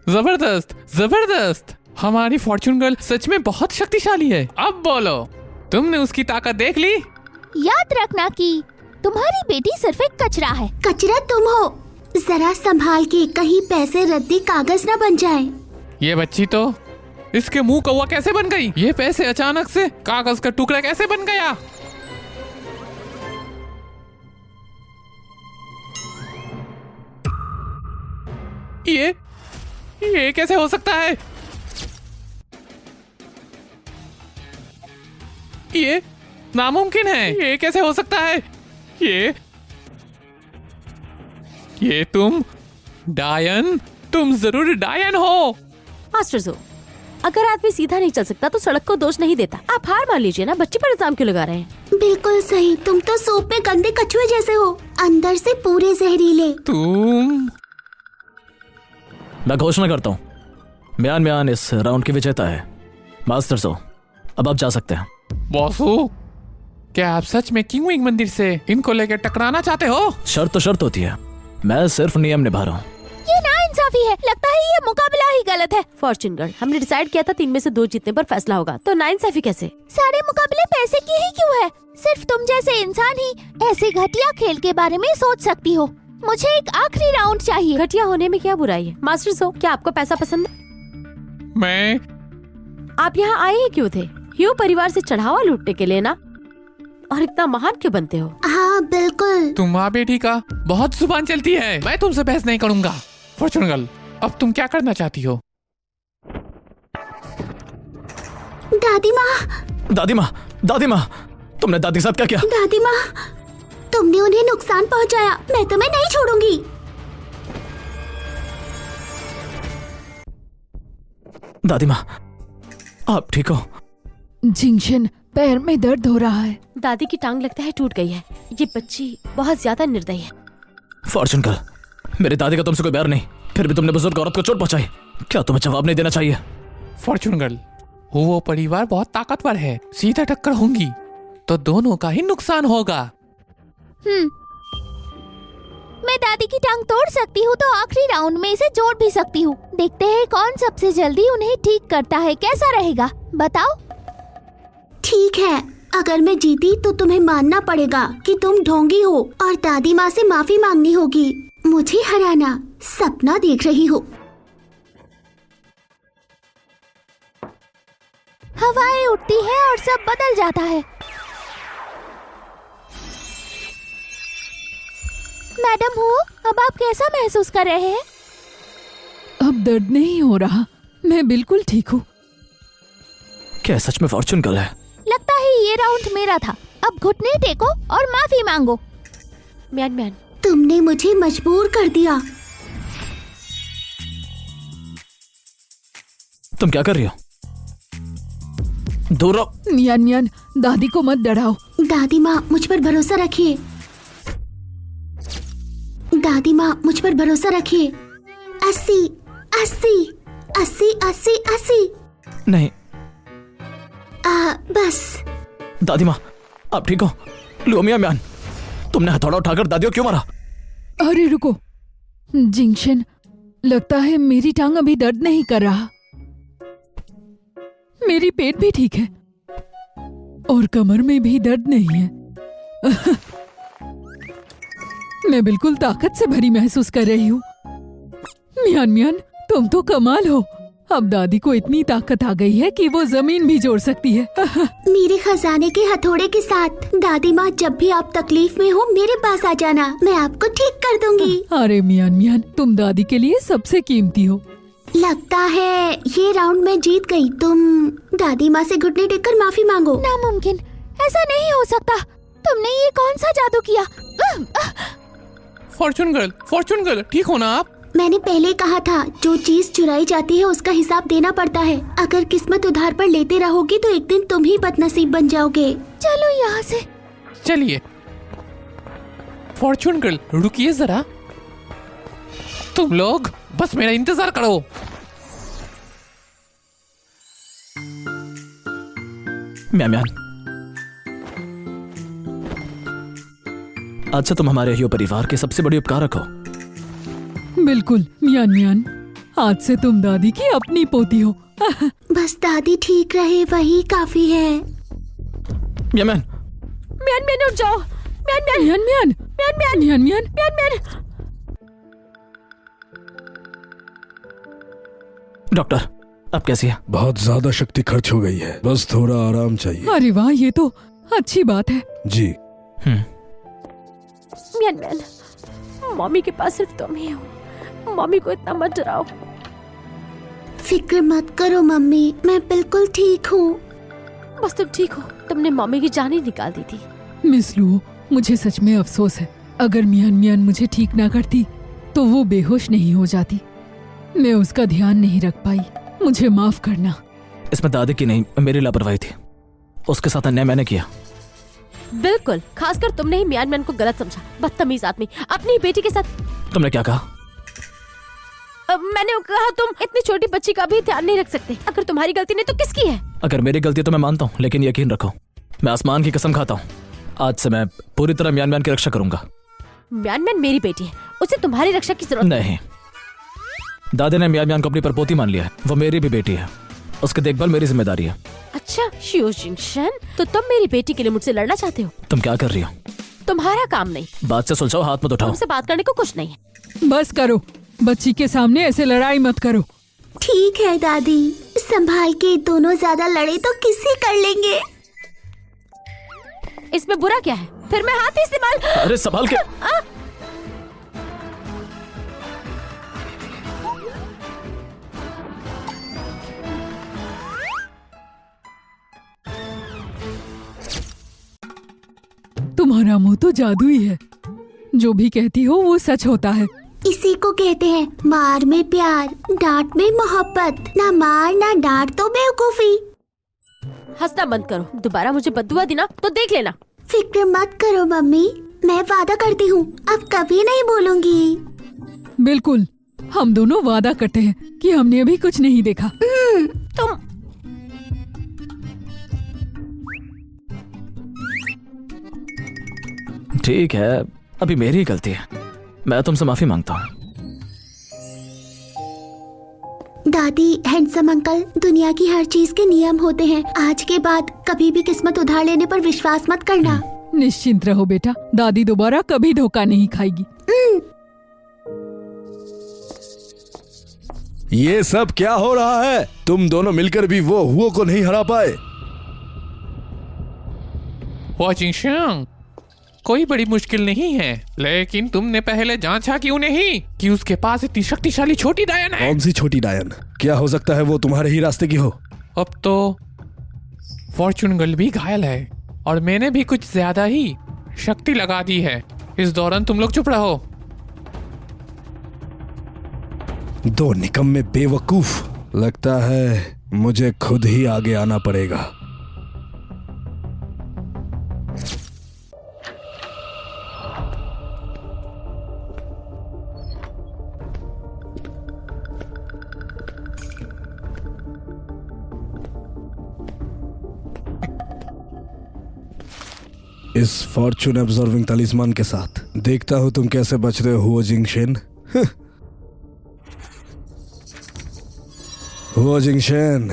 Speaker 5: जबरदस्त जबरदस्त। हमारी फॉर्चून गर्ल सच में बहुत शक्तिशाली है। अब बोलो, तुमने उसकी ताकत देख ली?
Speaker 7: याद रखना कि तुम्हारी बेटी सिर्फ एक कचरा है।
Speaker 2: कचरा तुम हो। जरा संभाल के, कहीं पैसे रद्दी कागज न बन जाए।
Speaker 5: ये बच्ची तो, इसके मुंह कौवा कैसे बन गई? ये पैसे अचानक से कागज का टुकड़ा कैसे बन गया? ये कैसे हो सकता है? ये नामुमकिन है। ये कैसे हो सकता है? ये तुम डायन, तुम जरूर डायन हो।
Speaker 1: मास्टर जो, अगर आदमी सीधा नहीं चल सकता तो सड़क को दोष नहीं देता। आप हार मान लीजिए ना, बच्ची पर इल्जाम क्यों लगा रहे हैं?
Speaker 2: बिल्कुल सही, तुम तो सूप में गंदे कछुए जैसे हो, अंदर से पूरे जहरीले।
Speaker 5: तुम
Speaker 3: मैं घोषणा करता हूँ, म्यान इस राउंड की विजेता है। मास्टर जो, अब आप जा सकते हैं।
Speaker 5: बॉसू, क्या आप सच में किंग विंग मंदिर से इनको लेकर टकराना चाहते हो?
Speaker 3: शर्त तो शर्त होती है, मैं सिर्फ नियम निभा रहा हूँ।
Speaker 7: ये नाइंसाफी है। लगता है ये मुकाबला ही गलत है।
Speaker 1: फॉर्च्यून गर्ल, हमने डिसाइड किया था 3 में से 2 जीतने पर फैसला होगा, तो नाइंसाफी कैसे?
Speaker 7: सारे मुकाबले पैसे की ही क्यों है? सिर्फ तुम जैसे इंसान ही ऐसे घटिया खेल के बारे में सोच सकती हो। मुझे एक आखिरी राउंड चाहिए।
Speaker 1: घटिया होने में क्या बुराई है? मास्टर जो, क्या आपको पैसा पसंद है?
Speaker 5: मैं
Speaker 1: आप यहाँ आए ही क्यों थे? ह्यू परिवार से चढ़ावा लूटने के लिए ना? और इतना महान क्यों बनते हो?
Speaker 2: हाँ बिल्कुल।
Speaker 5: तुम माँ बेटी का बहुत जुबान चलती है। मैं तुमसे बहस नहीं करूंगा। फॉर्च्यून गर्ल, अब तुम क्या करना चाहती हो?
Speaker 2: दादी माँ,
Speaker 3: दादी माँ, तुमने दादी के साथ क्या किया?
Speaker 2: दादी माँ, तुमने उन्हें नुकसान पहुँचाया। मैं तुम्हें नहीं छोड़ूंगी।
Speaker 3: दादी माँ, आप ठीक हो?
Speaker 6: जिंक्शन, पैर में दर्द हो रहा है।
Speaker 1: दादी की टांग लगता है टूट गई है। ये बच्ची बहुत ज्यादा निर्दयी है।
Speaker 3: फॉर्च्यून गर्ल, मेरी दादी का तुमसे कोई बैर नहीं, फिर भी तुमने बुजुर्ग औरत को चोट पहुंचाई। क्या तुम्हें जवाब नहीं देना चाहिए?
Speaker 5: फॉर्च्यून गर्ल, वो परिवार बहुत ताकतवर है। सीधा टक्कर होंगी तो दोनों का ही नुकसान होगा।
Speaker 7: मैं दादी की टांग तोड़ सकती हूँ तो आखिरी राउंड में इसे जोड़ भी सकती हूँ। देखते हैं कौन सबसे जल्दी उन्हें ठीक करता है। कैसा रहेगा बताओ?
Speaker 2: ठीक है, अगर मैं जीती तो तुम्हें मानना पड़ेगा कि तुम ढोंगी हो और दादी माँ से माफी मांगनी होगी। मुझे हराना सपना देख रही हो।
Speaker 7: हवाएं उठती है और सब बदल जाता है। मैडम हूँ, अब आप कैसा महसूस कर रहे हैं?
Speaker 6: अब दर्द नहीं हो रहा, मैं बिल्कुल ठीक हूँ।
Speaker 3: क्या सच में फॉर्च्यून गर्ल है?
Speaker 7: लगता है ये राउंड मेरा था। अब घुटने टेको और माफी मांगो।
Speaker 1: म्यान,
Speaker 2: तुमने मुझे मजबूर कर दिया।
Speaker 3: तुम क्या कर रही हो? दूर रहो।
Speaker 6: मियान, दादी को मत डराओ।
Speaker 2: दादी माँ, मुझ पर भरोसा रखिए। दादी माँ, मुझ पर भरोसा रखिए। 80, 80, 80, 80, 80।
Speaker 3: नहीं
Speaker 2: बस।
Speaker 3: दादी माँ, आप ठीक हो? लुओमिया म्यान, तुमने हथौड़ा उठाकर दादी को क्यों मारा?
Speaker 6: अरे रुको, जिंक्शन, लगता है मेरी टांग अभी दर्द नहीं कर रहा। मेरी पेट भी ठीक है और कमर में भी दर्द नहीं है। मैं बिल्कुल ताकत से भरी महसूस कर रही हूँ। मियान, तुम तो कमाल हो। अब दादी को इतनी ताकत आ गई है कि वो जमीन भी जोड़ सकती है।
Speaker 2: मेरे खजाने के हथौड़े के साथ। दादी माँ, जब भी आप तकलीफ में हो मेरे पास आ जाना, मैं आपको ठीक कर दूंगी।
Speaker 6: अरे मियान, तुम दादी के लिए सबसे कीमती हो।
Speaker 2: लगता है ये राउंड में जीत गई। तुम दादी माँ से घुटने टेककर माफी मांगो।
Speaker 7: नामुमकिन, ऐसा नहीं हो सकता। तुमने ये कौन सा जादू किया?
Speaker 5: फॉर्च्यून गर्ल, ठीक हो ना आप?
Speaker 2: मैंने पहले कहा था, जो चीज चुराई जाती है उसका हिसाब देना पड़ता है। अगर किस्मत उधार पर लेते रहोगे तो एक दिन तुम ही बदनसीब बन जाओगे।
Speaker 7: चलो यहाँ से।
Speaker 5: चलिए। फॉर्च्यून गर्ल, रुकिए जरा। तुम लोग बस मेरा इंतजार करो।
Speaker 3: म्यान, अच्छा तुम हमारे ह्यू परिवार के सबसे बड़ी उपकारक हो।
Speaker 6: बिल्कुल मियान, आज से तुम दादी की अपनी पोती हो।
Speaker 2: बस दादी ठीक रहे वही काफी है।
Speaker 3: म्यान,
Speaker 1: म्यान म्यान उठ जाओ। म्यान म्यान
Speaker 6: मियान मियान
Speaker 1: म्यान म्यान
Speaker 6: मियान मियान
Speaker 1: म्यान म्यान।
Speaker 3: डॉक्टर, अब कैसी है?
Speaker 4: बहुत ज्यादा शक्ति खर्च हो गई है, बस थोड़ा आराम चाहिए।
Speaker 6: अरे वाह, ये तो अच्छी बात है।
Speaker 4: जी।
Speaker 1: म्यान म्यान, मम्मी के पास सिर्फ तुम ही हो। मम्मी को इतना मत डराओ।
Speaker 2: फिक्र मत करो मम्मी, मैं बिल्कुल ठीक हूँ।
Speaker 1: बस तुम ठीक हो। तुमने मम्मी की जान ही निकाल दी थी।
Speaker 6: मिस लू, मुझे सच में अफसोस है। अगर मियान मियान मुझे ठीक ना करती तो वो बेहोश नहीं हो जाती। मैं उसका ध्यान नहीं रख पाई, मुझे माफ करना।
Speaker 3: इसमें दादी की नहीं, मेरी लापरवाही थी। उसके साथ अन्याय मैंने किया।
Speaker 1: बिल्कुल, खासकर तुमने ही म्यान म्यान को गलत समझा। बदतमीज आदमी, अपनी बेटी के साथ।
Speaker 3: तुमने क्या कहा?
Speaker 1: मैंने कहा तुम इतनी छोटी बच्ची का भी ध्यान नहीं रख सकते। अगर तुम्हारी गलती नहीं तो किसकी है?
Speaker 3: अगर मेरी गलती है तो मैं मानता हूँ, लेकिन यकीन रखो, मैं आसमान की कसम खाता हूँ, आज से मैं पूरी तरह म्यान म्यान की रक्षा करूंगा।
Speaker 1: म्यान म्यान मेरी बेटी है, उसे तुम्हारी रक्षा की जरूरत
Speaker 3: नहीं। दादी ने म्यान म्यान को अपनी परपोती मान लिया है। वो मेरी भी बेटी है, उसकी देखभाल मेरी जिम्मेदारी है।
Speaker 1: अच्छा शियो जिंगशन, तो तुम मेरी बेटी के लिए मुझसे लड़ना चाहते हो?
Speaker 3: तुम क्या कर रही हो?
Speaker 1: तुम्हारा काम नहीं।
Speaker 3: बात से सुलझाओ, हाथ मत उठाओ।
Speaker 1: तुमसे बात करने को कुछ नहीं है।
Speaker 6: बस करो, बच्ची के सामने ऐसे लड़ाई मत करो।
Speaker 2: ठीक है दादी, संभाल के। दोनों ज्यादा लड़े तो किसी कर लेंगे।
Speaker 1: इसमें बुरा क्या है? फिर मैं हाथ ही इस्तेमाल।
Speaker 3: अरे संभाल के।
Speaker 6: तुम्हारा मुंह तो जादुई है, जो भी कहती हो वो सच होता है।
Speaker 2: इसी को कहते हैं मार में प्यार, डांट में मोहब्बत। ना मार ना डांट तो बेवकूफी।
Speaker 1: हंसना बंद करो। दोबारा मुझे बद्दुआ देना तो देख लेना।
Speaker 2: फिक्र मत करो मम्मी, मैं वादा करती हूँ अब कभी नहीं बोलूंगी।
Speaker 6: बिल्कुल, हम दोनों वादा करते हैं कि हमने अभी कुछ नहीं देखा।
Speaker 1: तुम
Speaker 3: ठीक है, अभी मेरी ही गलती है, मैं तुमसे माफी मांगता हूँ।
Speaker 2: दादी, हैंडसम अंकल, दुनिया की हर चीज के नियम होते हैं। आज के बाद कभी भी किस्मत उधार लेने पर विश्वास मत करना।
Speaker 6: निश्चिंत रहो बेटा, दादी दोबारा कभी धोखा नहीं खाएगी।
Speaker 4: ये सब क्या हो रहा है? तुम दोनों मिलकर भी वो हुओ को नहीं हरा पाए।
Speaker 5: वो जिंगशन, कोई बड़ी मुश्किल नहीं है, लेकिन तुमने पहले जांचा क्यों नहीं कि उसके पास इतनी शक्तिशाली छोटी डायन है?
Speaker 4: कौन सी छोटी डायन? क्या हो सकता है वो तुम्हारे ही रास्ते की हो?
Speaker 5: अब तो फॉर्चून गर्ल भी घायल है और मैंने भी कुछ ज्यादा ही शक्ति लगा दी है। इस दौरान तुम लोग चुप रहो।
Speaker 4: दो निकम्मे बेवकूफ। लगता है मुझे खुद ही आगे आना पड़ेगा। इस फॉर्चून एब्जॉर्विंग तलिस्मान के साथ देखता हूं तुम कैसे बच रहे हो जिंगशन। हुओ जिंगशन,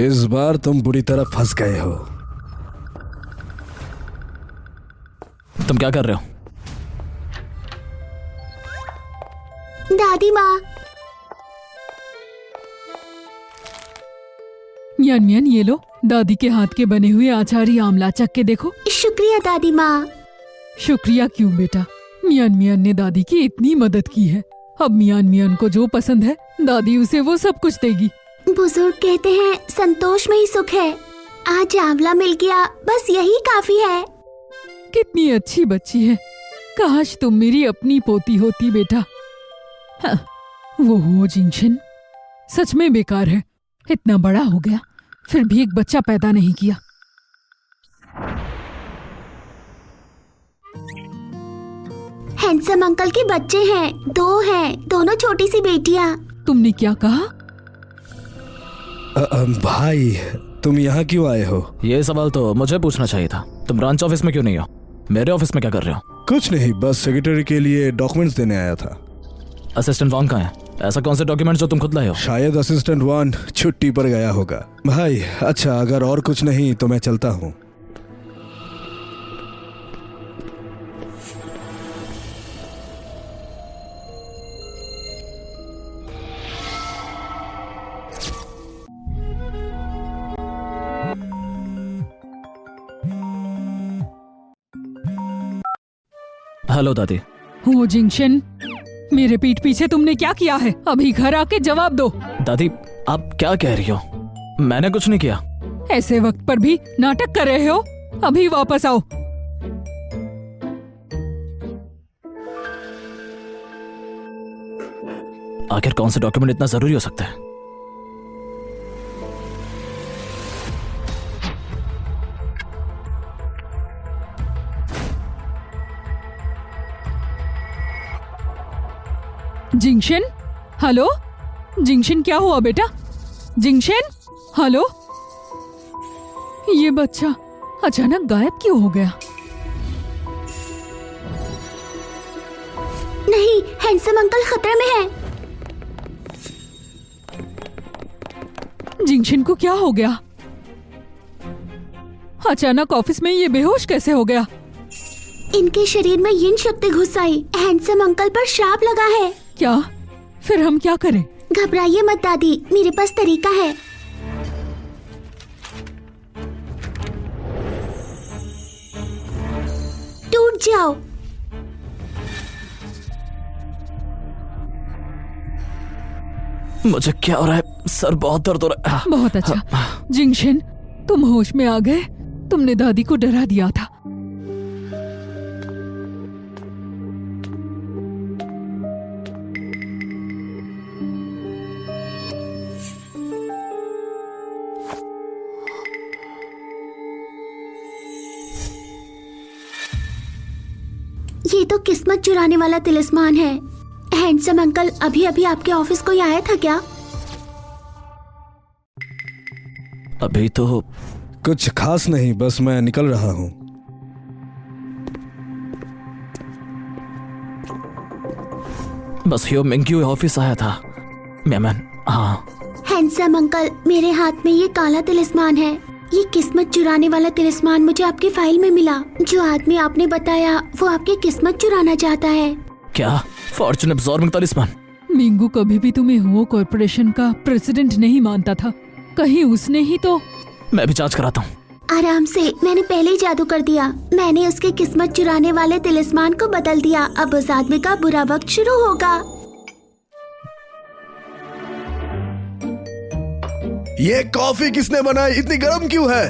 Speaker 4: इस बार तुम बुरी तरह फंस गए हो।
Speaker 3: तुम क्या कर रहे हो?
Speaker 2: दादी माँ।
Speaker 6: मियान मियान, ये लो, दादी के हाथ के बने हुए आचारी आमला चख के देखो।
Speaker 2: शुक्रिया दादी माँ।
Speaker 6: शुक्रिया क्यों बेटा, मियान मियान ने दादी की इतनी मदद की है। अब मियान मियान को जो पसंद है दादी उसे वो सब कुछ देगी।
Speaker 2: बुजुर्ग कहते हैं संतोष में ही सुख है। आज आंवला मिल गया, बस यही काफी है।
Speaker 6: कितनी अच्छी बच्ची है, काश तुम मेरी अपनी पोती होती बेटा। हाँ, वो हुओ जिंगशन सच में बेकार है। इतना बड़ा हो गया फिर भी एक बच्चा पैदा नहीं किया।
Speaker 2: हैंडसम अंकल के बच्चे हैं, दो हैं, दोनों छोटी सी बेटियां।
Speaker 6: तुमने क्या कहा?
Speaker 4: भाई, तुम यहाँ क्यों आए हो?
Speaker 3: ये सवाल तो मुझे पूछना चाहिए था। तुम ब्रांच ऑफिस में क्यों नहीं हो? मेरे ऑफिस में क्या कर रहे हो?
Speaker 4: कुछ नहीं, बस सेक्रेटरी के लिए डॉक्यूमेंट्स देने आया था।
Speaker 3: असिस्टेंट वांग कहाँ है? ऐसा कौन से डॉक्यूमेंट जो तुम खुद लाए हो?
Speaker 4: शायद असिस्टेंट वन छुट्टी पर गया होगा। भाई अच्छा, अगर और कुछ नहीं तो मैं चलता हूँ।
Speaker 3: हेलो दादी।
Speaker 6: हो जिंगशन, मेरे पीठ पीछे तुमने क्या किया है? अभी घर आके जवाब दो।
Speaker 3: दादी आप क्या कह रही हो? मैंने कुछ नहीं किया।
Speaker 6: ऐसे वक्त पर भी नाटक कर रहे हो? अभी वापस आओ।
Speaker 3: आखिर कौन सा डॉक्यूमेंट इतना जरूरी हो सकता है?
Speaker 6: जिंगशन, हेलो जिंगशन, क्या हुआ बेटा? जिंगशन, हेलो। ये बच्चा अचानक गायब क्यों हो गया?
Speaker 2: नहीं, हैंडसम अंकल खतरे में है।
Speaker 6: जिंगशन को क्या हो गया? अचानक ऑफिस में ये बेहोश कैसे हो गया?
Speaker 2: इनके शरीर में यिन शक्ति घुस आई। हैंडसम अंकल पर श्राप लगा है।
Speaker 6: क्या? फिर हम क्या करें?
Speaker 2: घबराइए मत दादी, मेरे पास तरीका है। टूट जाओ।
Speaker 3: मुझे क्या हो रहा है? सर बहुत दर्द हो रहा है।
Speaker 6: बहुत अच्छा जिंगशन, तुम होश में आ गए। तुमने दादी को डरा दिया था।
Speaker 2: ये तो किस्मत चुराने वाला तिलिस्मान है। हैंडसम अंकल अभी अभी आपके ऑफिस को आया था क्या?
Speaker 3: अभी तो
Speaker 4: कुछ खास नहीं, बस मैं निकल रहा हूँ।
Speaker 3: बस ह्यो मिंग्यू ऑफिस आया था। मैमन, हाँ।
Speaker 2: हैंडसम अंकल, मेरे हाथ में ये काला तिलिस्मान है। ये किस्मत चुराने वाला तिलिस्मान मुझे आपकी फाइल में मिला। जो आदमी आपने बताया वो आपकी किस्मत चुराना चाहता है।
Speaker 3: क्या? Fortune absorbing तलिस्मान?
Speaker 6: मिंगू कभी भी तुम्हें हो कॉर्पोरेशन का प्रेसिडेंट नहीं मानता था। कहीं उसने ही तो।
Speaker 3: मैं भी जांच कराता हूँ।
Speaker 2: आराम से, मैंने पहले ही जादू कर दिया। मैंने उसके किस्मत चुराने वाले तिलिस्मान को बदल दिया। अब उस आदमी का बुरा वक्त शुरू होगा।
Speaker 4: ये कॉफी किसने बनाई? इतनी गर्म क्यों है?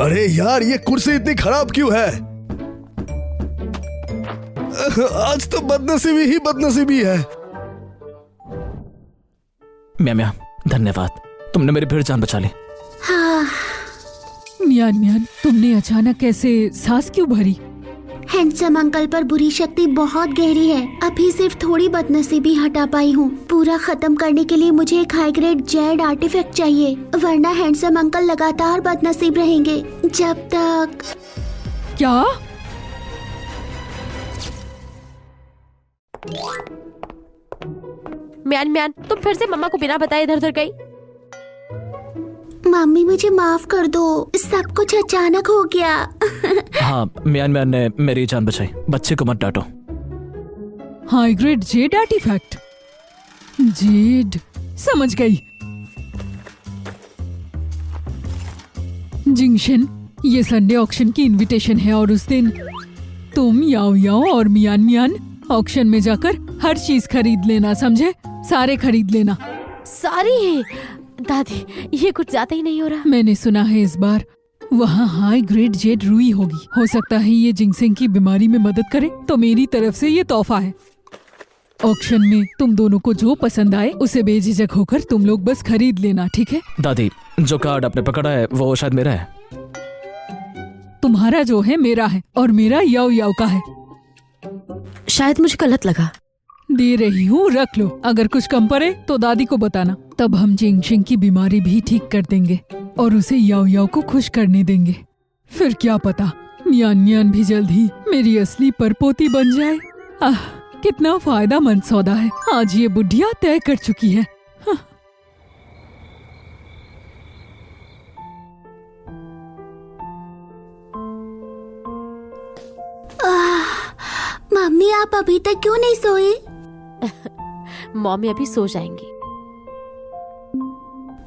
Speaker 4: अरे यार, ये कुर्सी इतनी खराब क्यों है? आज तो बदनसीबी ही बदनसीबी है।
Speaker 3: म्या धन्यवाद, तुमने मेरी फिर जान बचा ली।
Speaker 2: हाँ।
Speaker 6: मियान, तुमने अचानक कैसे सांस क्यों भरी?
Speaker 2: हैंडसम अंकल पर बुरी शक्ति बहुत गहरी है। अभी सिर्फ थोड़ी बदनसीबी हटा पाई हूँ। पूरा खत्म करने के लिए मुझे एक हाई ग्रेड जेड आर्टिफैक्ट चाहिए, वरना हैंडसम अंकल लगातार बदनसीब रहेंगे जब तक।
Speaker 6: क्या?
Speaker 1: म्यान, तुम फिर से मम्मा को बिना बताए इधर उधर गई।
Speaker 2: मम्मी मुझे माफ कर दो, सब कुछ अचानक हो गया।
Speaker 3: हाँ, म्यान ने मेरी जान बचाई। बच्चे को मत डांटो।
Speaker 6: High grade jade artifact? Jade, समझ गई। जिंगशन, ये संडे ऑक्शन की इनविटेशन है और उस दिन तुम याओ और मियान ऑक्शन में जाकर हर चीज खरीद लेना, समझे? सारे खरीद लेना।
Speaker 1: सारी? दादी, ये कुछ ज्यादा ही नहीं हो रहा?
Speaker 6: मैंने सुना है इस बार वहाँ हाई ग्रेड जेड रुई होगी। हो सकता है ये जिंगसिंग की बीमारी में मदद करे, तो मेरी तरफ से ये तोहफा है। ऑक्शन में तुम दोनों को जो पसंद आए उसे बेझिझक होकर तुम लोग बस खरीद लेना, ठीक है?
Speaker 3: दादी, जो कार्ड आपने पकड़ा है वो शायद मेरा है।
Speaker 6: तुम्हारा जो है मेरा है और मेरा याओ का है।
Speaker 1: शायद मुझे गलत लगा।
Speaker 6: दे रही हूँ, रख लो। अगर कुछ कम पड़े तो दादी को बताना, तब हम जिंगशिंग की बीमारी भी ठीक कर देंगे और उसे याओ को खुश करने देंगे। फिर क्या पता मियान भी जल्द ही मेरी असली परपोती बन जाए। कितना फायदामंद सौदा है। आज ये बुढ़िया तय कर चुकी है।
Speaker 2: मम्मी, आप अभी तक क्यों नहीं सोए?
Speaker 1: मम्मी अभी सो जाएंगी।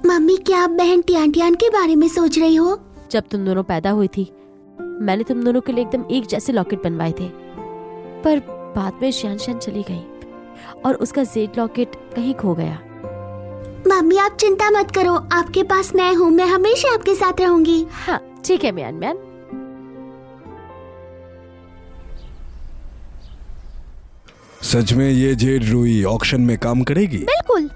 Speaker 2: मम्मी, क्या आप बहन टियान के बारे में सोच रही हो?
Speaker 1: जब तुम दोनों पैदा हुई थी मैंने तुम दोनों के लिए एकदम एक जैसे लॉकेट बनवाए थे, पर बाद में शान चली गई और उसका जेड लॉकेट कहीं खो गया।
Speaker 2: मम्मी आप चिंता मत करो, आपके पास मैं हूँ, मैं हमेशा आपके साथ रहूंगी।
Speaker 1: हाँ ठीक है म्यान म्यान।
Speaker 4: सच में ये जेड रूई ऑक्शन में काम करेगी?
Speaker 7: बिल्कुल,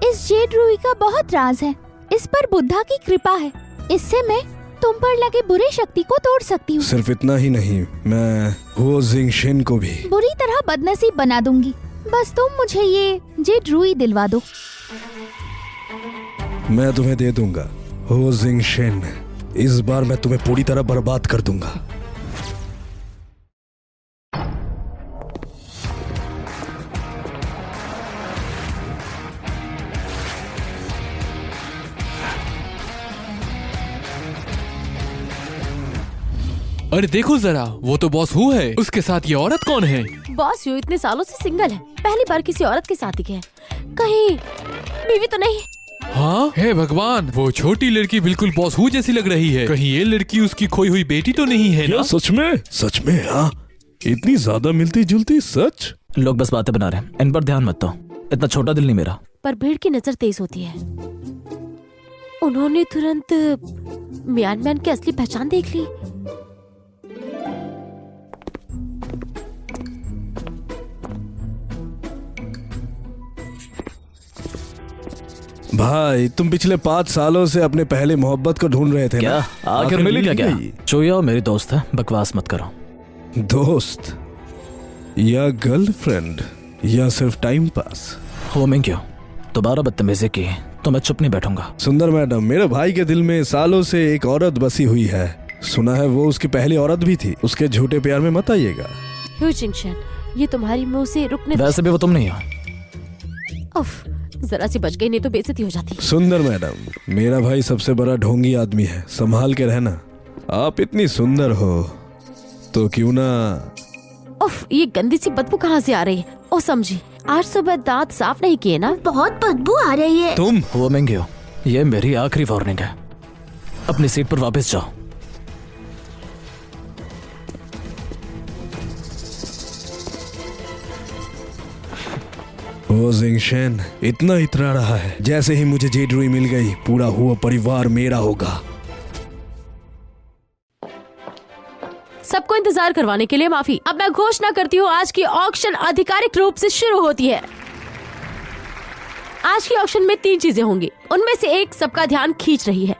Speaker 7: इस जेड रूई का बहुत राज है। इस पर बुद्धा की कृपा है। इससे मैं तुम पर लगे बुरे शक्ति को तोड़ सकती हूँ।
Speaker 4: सिर्फ इतना ही नहीं, मैं हो जिंगशेन को भी
Speaker 7: बुरी तरह बदनसीब बना दूंगी। बस तुम मुझे ये जेड रूई दिलवा दो।
Speaker 4: मैं तुम्हें दे दूंगा हो जिंगशेन। इस बार मैं तुम्हें पूरी तरह बर्बाद कर दूंगा।
Speaker 5: अरे देखो जरा, वो तो बॉस हु है। उसके साथ ये औरत कौन है?
Speaker 1: बॉस यू इतने सालों से सिंगल है, पहली बार किसी औरत के साथ ही गया। कहीं बीवी तो नहीं?
Speaker 5: हाँ, हे भगवान, वो छोटी लड़की बिल्कुल बॉस हु जैसी लग रही है। कहीं ये लड़की उसकी खोई हुई बेटी तो नहीं है ना?
Speaker 4: सच में? सच में? हाँ, इतनी ज्यादा मिलती जुलती? सच?
Speaker 3: लोग बस बातें बना रहे हैं, इन पर ध्यान मत दो। इतना छोटा दिल नहीं मेरा।
Speaker 1: पर भीड़ की नजर तेज होती है। उन्होंने तुरंत म्यान म्यान की असली पहचान देख ली।
Speaker 4: भाई तुम पिछले 5 सालों से अपने पहले मोहब्बत को ढूंढ रहे थे
Speaker 3: क्या
Speaker 4: ना?
Speaker 3: आखिर मिली क्या?
Speaker 4: गई?
Speaker 3: चोया मेरी दोस्त है, बकवास मत करो।
Speaker 4: दोस्त या गर्लफ्रेंड या सिर्फ टाइम पास?
Speaker 3: वो मैं क्यों दोबारा बदतमीजी की तो मैं चुप नहीं बैठूंगा।
Speaker 4: सुंदर मैडम, मेरे भाई के दिल में सालों से एक औरत बसी हुई है। सुना है वो उसकी पहली औरत भी थी। उसके झूठे प्यार में मत आइएगा।
Speaker 1: ह्यू जिंगशन, ये तुम्हारी मुंह से रुकने।
Speaker 3: वैसे भी वो तुम नहीं हो।
Speaker 1: उफ, जरा सी बच गई, नहीं तो बेइज्जती हो जाती।
Speaker 4: सुंदर मैडम, मेरा भाई सबसे बड़ा ढोंगी आदमी है, संभाल के रहना। आप इतनी सुंदर हो तो क्यों ना।
Speaker 1: उफ, ये गंदी सी बदबू कहाँ से आ रही है? ओ समझी, आज सुबह दांत साफ नहीं किए ना?
Speaker 2: बहुत बदबू आ रही है।
Speaker 3: तुम वो महंगे हो। ये मेरी आखिरी वार्निंग है, अपनी सीट पर वापस जाओ।
Speaker 4: वो जिंगशेन इतना इतरा रहा है, जैसे ही मुझे जेड रूई मिल गई पूरा हुआ परिवार मेरा होगा।
Speaker 1: सबको इंतजार करवाने के लिए माफी। अब मैं घोषणा करती हूँ, आज की ऑक्शन आधिकारिक रूप से शुरू होती है। आज की ऑक्शन में 3 चीजें होंगी, उनमें से एक सबका ध्यान खींच रही है,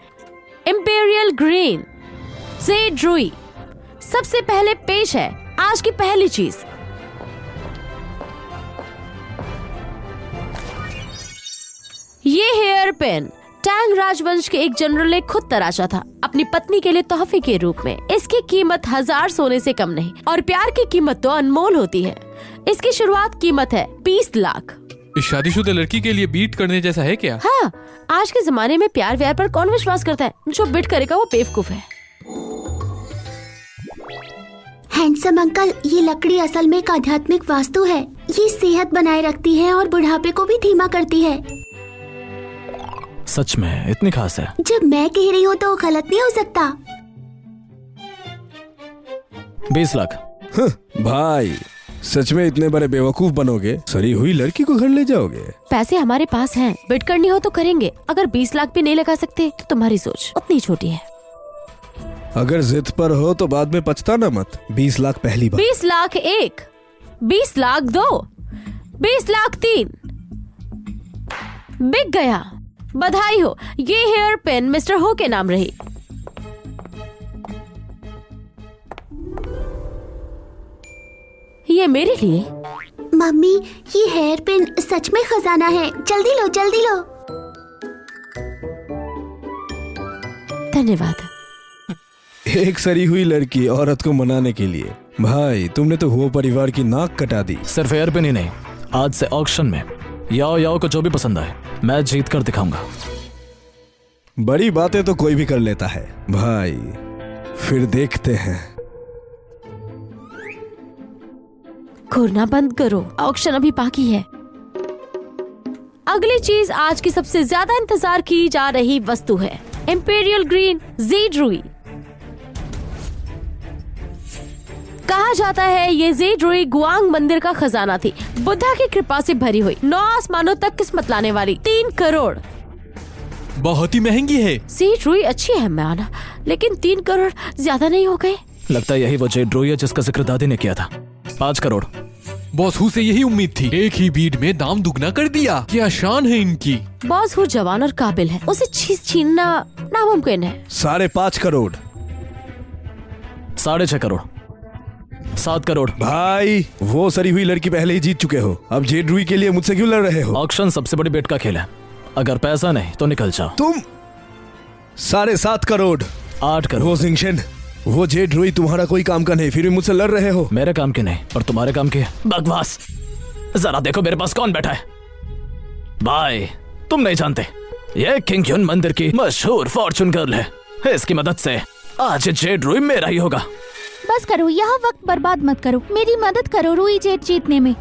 Speaker 1: इंपीरियल ग्रीन जेड रूई। सबसे पहले पेश है आज की पहली चीज, ये हेयर पेन टैंग राजवंश के एक जनरल ने खुद तराशा था अपनी पत्नी के लिए तोहफे के रूप में। इसकी कीमत 1000 सोने से कम नहीं, और प्यार की कीमत तो अनमोल होती है। इसकी शुरुआत कीमत है 20 लाख।
Speaker 5: इस शादीशुदा लड़की के लिए बीट करने जैसा है क्या?
Speaker 1: हाँ, आज के जमाने में प्यार व्यार पर कौन विश्वास करता है? जो बिट करेगा वो बेवकूफ है।
Speaker 2: हैंडसम अंकल, ये लकड़ी असल में एक आध्यात्मिक वास्तु है। ये सेहत बनाए रखती है और बुढ़ापे को भी धीमा करती है।
Speaker 3: सच में इतनी खास है?
Speaker 2: जब मैं कह रही हूँ तो गलत नहीं हो सकता।
Speaker 3: 20 लाख।
Speaker 4: भाई सच में इतने बड़े बेवकूफ बनोगे? सरी हुई लड़की को घर ले जाओगे?
Speaker 1: पैसे हमारे पास हैं, बिट करनी हो तो करेंगे। अगर 20 लाख भी नहीं लगा सकते तो तुम्हारी सोच उतनी छोटी है।
Speaker 4: अगर जिद पर हो तो बाद में पछताना मत। 20 लाख पहली बार।
Speaker 1: 20 लाख 1, 20 लाख 2, 20 लाख 3। बिक गया। बधाई हो, ये हेयर पेन मिस्टर हो के नाम रही। ये मेरे लिए।
Speaker 2: मम्मी, ये हेयर पिन सच में खजाना है। जल्दी लो, जल्दी लो।
Speaker 1: धन्यवाद।
Speaker 4: एक सरी हुई लड़की औरत को मनाने के लिए। भाई तुमने तो वो परिवार की नाक कटा दी।
Speaker 3: सिर्फ हेयर पिन ही नहीं, आज से ऑक्शन में याओ याओ को जो भी पसंद आए मैं जीत कर दिखाऊंगा।
Speaker 4: बड़ी बातें तो कोई भी कर लेता है भाई, फिर देखते हैं।
Speaker 1: घूरना बंद करो, ऑक्शन अभी बाकी है। अगली चीज आज की सबसे ज्यादा इंतजार की जा रही वस्तु है, इंपीरियल ग्रीन जेड रूई। कहा जाता है ये जेड रुई गुआंग मंदिर का खजाना थी, बुद्धा की कृपा से भरी हुई, 9 आसमानों तक किस्मत लाने वाली, 3 करोड़।
Speaker 8: बहुत ही महंगी है।
Speaker 1: जेड रुई अच्छी है माना, लेकिन 3 करोड़ ज्यादा नहीं हो गए?
Speaker 3: लगता है यही वो जेड रुई है जिसका जिक्र दादी ने किया था। 5 करोड़।
Speaker 8: बॉस हु से यही उम्मीद थी, एक ही बीट में दाम दुगना कर दिया। क्या शान है इनकी।
Speaker 1: बॉस हु जवान और काबिल है, उसे चीज छीनना नामुमकिन है।
Speaker 4: 5.5 करोड़।
Speaker 3: 6.5 करोड़। 7 करोड़।
Speaker 4: भाई वो सरी हुई लड़की पहले ही जीत चुके हो, अब जेड रुई के लिए मुझसे क्यों लड़ रहे हो?
Speaker 3: ऑक्शन सबसे बड़ी बेट का खेल है, अगर पैसा नहीं तो निकल जाओ।
Speaker 4: तुम 7.5 करोड़।
Speaker 3: 8 करोड़।
Speaker 4: वो जिंगशन, वो जेड रुई तुम्हारा कोई काम का नहीं, फिर भी मुझसे लड़ रहे हो।
Speaker 3: मेरे काम की नहीं और तुम्हारे काम की है। बकवास। जरा देखो मेरे पास कौन बैठा है। भाई तुम नहीं जानते, ये किंग ह्यून मंदिर की मशहूर फॉर्चून गर्ल है। इसकी मदद से आज जेड रुई मेरा ही होगा।
Speaker 7: बस करो, यहाँ वक्त बर्बाद मत करो, मेरी मदद करो रुई जेट जीतने में।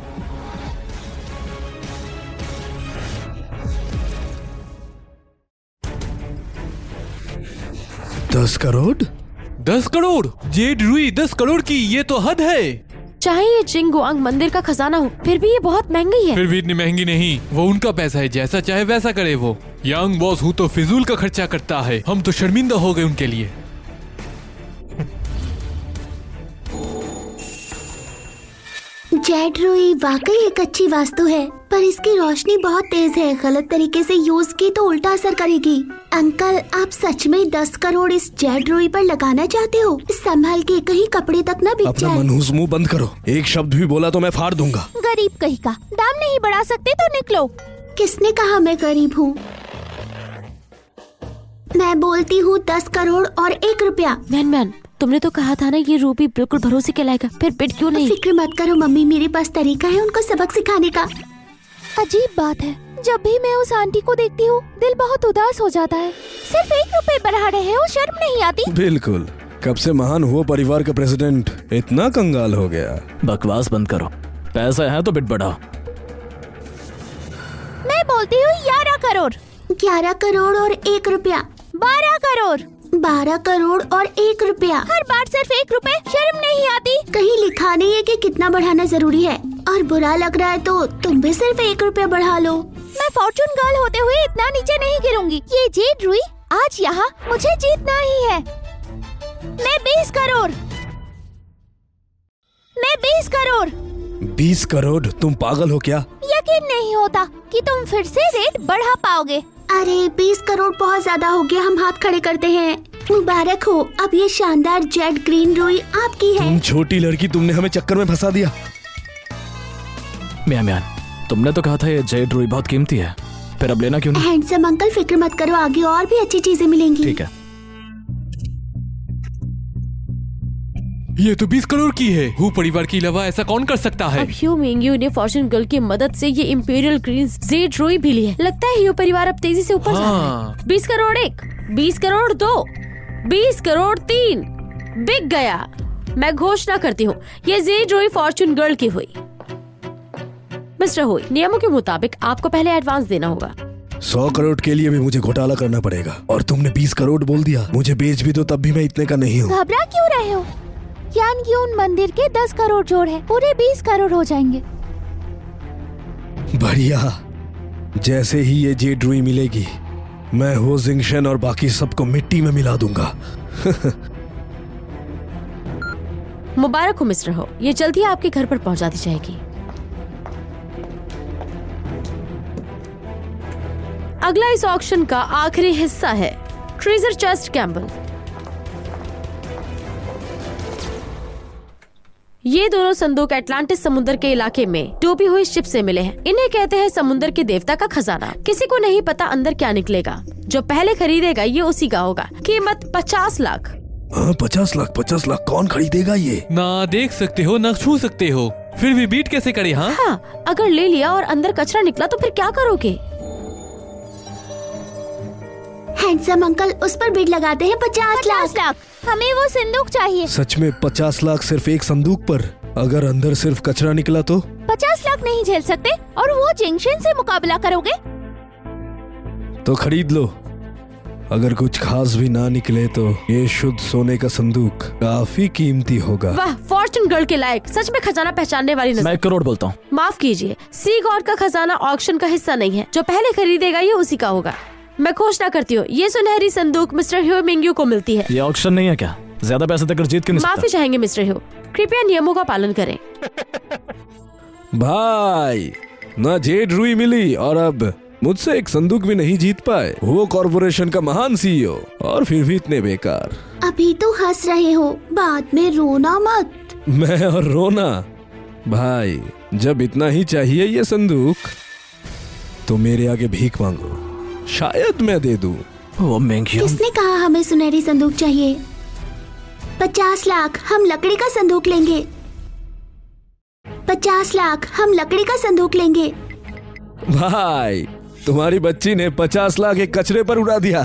Speaker 4: दस करोड़।
Speaker 8: 10 करोड़। जेड रुई 10 करोड़ की, ये तो हद है।
Speaker 1: चाहे ये चिंगुआंग मंदिर का खजाना हो, फिर भी ये बहुत महंगी है।
Speaker 8: फिर भी इतनी महंगी नहीं, वो उनका पैसा है, जैसा चाहे वैसा करे वो। यंग बॉस हूँ तो फिजूल का खर्चा करता है, हम तो शर्मिंदा हो गए उनके लिए।
Speaker 2: जेड रुई वाकई एक अच्छी वास्तु है, पर इसकी रोशनी बहुत तेज है, गलत तरीके से यूज की तो उल्टा असर करेगी। अंकल, आप सच में 10 करोड़ इस जेड रुई पर लगाना चाहते हो? संभाल के, कहीं कपड़े तक न बिक
Speaker 4: अपना
Speaker 2: जाए।
Speaker 4: मनहूस मुंह बंद करो, एक शब्द भी बोला तो मैं फाड़ दूंगा।
Speaker 7: गरीब कहीं का, दाम नहीं बढ़ा सकते तो निकलो।
Speaker 2: किसने कहा मैं गरीब हूँ? मैं बोलती हूँ 10 करोड़ और 1 रुपया।
Speaker 1: मैन, तुमने तो कहा था ना ये रूबी बिल्कुल भरोसे के लायक है, फिर बिट क्यों नहीं?
Speaker 2: फिक्र मत करो मम्मी, मेरे पास तरीका है उनको सबक सिखाने का।
Speaker 7: अजीब बात है, जब भी मैं उस आंटी को देखती हूँ दिल बहुत उदास हो जाता है। सिर्फ 1 रुपए बढ़ा रहे हो, शर्म नहीं आती?
Speaker 4: बिल्कुल, कब से महान हुआ परिवार का प्रेसिडेंट इतना कंगाल हो गया।
Speaker 3: बकवास बंद करो, पैसा है तो बिट बढ़ाओ।
Speaker 7: मैं बोलती हूँ 11 करोड़।
Speaker 2: 11 करोड़ और 1 रुपया।
Speaker 7: 12 करोड़।
Speaker 2: 12 करोड़ और 1 रुपया।
Speaker 7: हर बार सिर्फ 1 रुपए, शर्म नहीं आती?
Speaker 2: कहीं लिखा नहीं है कि कितना बढ़ाना जरूरी है, और बुरा लग रहा है तो तुम भी सिर्फ 1 रुपया बढ़ा लो।
Speaker 7: मैं फॉर्चून गर्ल होते हुए इतना नीचे नहीं गिरूंगी। ये जेड रुई आज यहाँ मुझे जीतना ही है। मैं 20 करोड़। मैं 20 करोड़।
Speaker 4: 20 करोड़? तुम पागल हो क्या?
Speaker 7: यकीन नहीं होता कि तुम फिर से रेट बढ़ा पाओगे।
Speaker 2: अरे 20 करोड़ बहुत ज्यादा हो गया, हम हाथ खड़े करते हैं। मुबारक हो, अब ये शानदार जेड ग्रीन रुई आपकी है।
Speaker 4: तुम छोटी लड़की, तुमने हमें चक्कर में फंसा दिया।
Speaker 3: म्यान, तुमने तो कहा था ये जेड रुई बहुत कीमती है, फिर अब लेना क्यों नहीं?
Speaker 2: हैंडसम अंकल, फिक्र मत करो, आगे और भी अच्छी चीजें मिलेंगी।
Speaker 3: ठीक है।
Speaker 8: ये तो 20 करोड़ की है। हु परिवार के अलावा ऐसा कौन कर सकता है?
Speaker 1: अब ह्यू मिंगयू ने फॉर्चून गर्ल की मदद से ये इंपीरियल ग्रीन जेड रुई भी ली है। लगता है ह्यू परिवार अब तेजी से ऊपर जा रहा है। 20 करोड़ 1, 20 करोड़ 2, 20 करोड़ 3, बिक गया। मैं घोषणा करती हूँ ये जेड रुई फॉर्चून गर्ल की हुई। मिस्टर हुई, नियमों के मुताबिक आपको पहले एडवांस देना होगा।
Speaker 4: 100 करोड़ के लिए भी मुझे घोटाला करना पड़ेगा, और तुमने 20 करोड़ बोल दिया। मुझे बेच भी दो तब भी मैं इतने का नहीं हूँ।
Speaker 7: घबरा क्यों रहे हो? यानग्यून मंदिर के 10 करोड़ जोड़ है, पूरे 20 करोड़ हो जाएंगे।
Speaker 4: बढ़िया, जैसे ही ये जेड रुई मिलेगी मैं हो जिंगशन और बाकी सबको मिट्टी में मिला दूंगा।
Speaker 1: मुबारक हो मिस्टर हो, ये जल्द ही आपके घर पर पहुंचा दी जाएगी। अगला इस ऑक्शन का आखिरी हिस्सा है ट्रेजर चेस्ट गैम्बल। ये दोनों संदूक अटलांटिस समुद्र के इलाके में डूबी हुई शिप से मिले हैं। इन्हें कहते हैं समुद्र के देवता का खजाना। किसी को नहीं पता अंदर क्या निकलेगा, जो पहले खरीदेगा ये उसी का होगा। कीमत 50 लाख।
Speaker 4: हाँ 50 लाख, 50 लाख कौन खरीदेगा ये?
Speaker 8: ना देख सकते हो ना छू सकते हो, फिर भी बीट कैसे करे? हाँ,
Speaker 1: अगर ले लिया और अंदर कचरा निकला तो फिर क्या करोगे?
Speaker 2: हैंडसम अंकल, उस पर बिड लगाते हैं 50 लाख।
Speaker 7: हमें वो संदूक चाहिए।
Speaker 4: सच में 50 लाख सिर्फ एक संदूक पर? अगर अंदर सिर्फ कचरा निकला तो?
Speaker 7: 50 लाख नहीं झेल सकते और वो जंक्शन से मुकाबला करोगे?
Speaker 4: तो खरीद लो। अगर कुछ खास भी ना निकले तो ये शुद्ध सोने का संदूक काफी कीमती होगा।
Speaker 1: वाह, फॉर्चून फॉर्च्यून गर्ल के लायक, सच में खजाना पहचानने वाली नजर।
Speaker 3: मैं 1 करोड़ बोलता हूँ।
Speaker 1: माफ कीजिए, सी गॉड का खजाना ऑक्शन का हिस्सा नहीं है। जो पहले खरीदेगा ये उसी का होगा। मैं घोषणा करती हूँ, ये सुनहरी संदूक मिस्टर ह्यू मिंग्यू को मिलती है।
Speaker 3: ये ऑक्शन नहीं है क्या? ज्यादा पैसे देकर जीत क्यों नहीं
Speaker 1: माफी
Speaker 3: सकता?
Speaker 1: चाहेंगे मिस्टर ह्यू, कृपया नियमों का पालन करें।
Speaker 4: भाई, ना जेड रुई मिली और अब मुझसे एक संदूक भी नहीं जीत पाए। वो कॉर्पोरेशन का महान सीईओ और फिर भी इतने बेकार।
Speaker 2: अभी तो हंस रहे हो, बाद में रोना मत।
Speaker 4: मैं और रोना? भाई, जब इतना ही चाहिए ये संदूक तो मेरे आगे भीख मांगो, शायद मैं दे दूं।
Speaker 3: वो महंगी।
Speaker 2: किसने कहा हमें सुनहरी संदूक चाहिए? 50 लाख, हम लकड़ी का संदूक लेंगे। 50 लाख, हम लकड़ी का संदूक लेंगे।
Speaker 4: भाई, तुम्हारी बच्ची ने 50 लाख एक कचरे पर उड़ा दिया।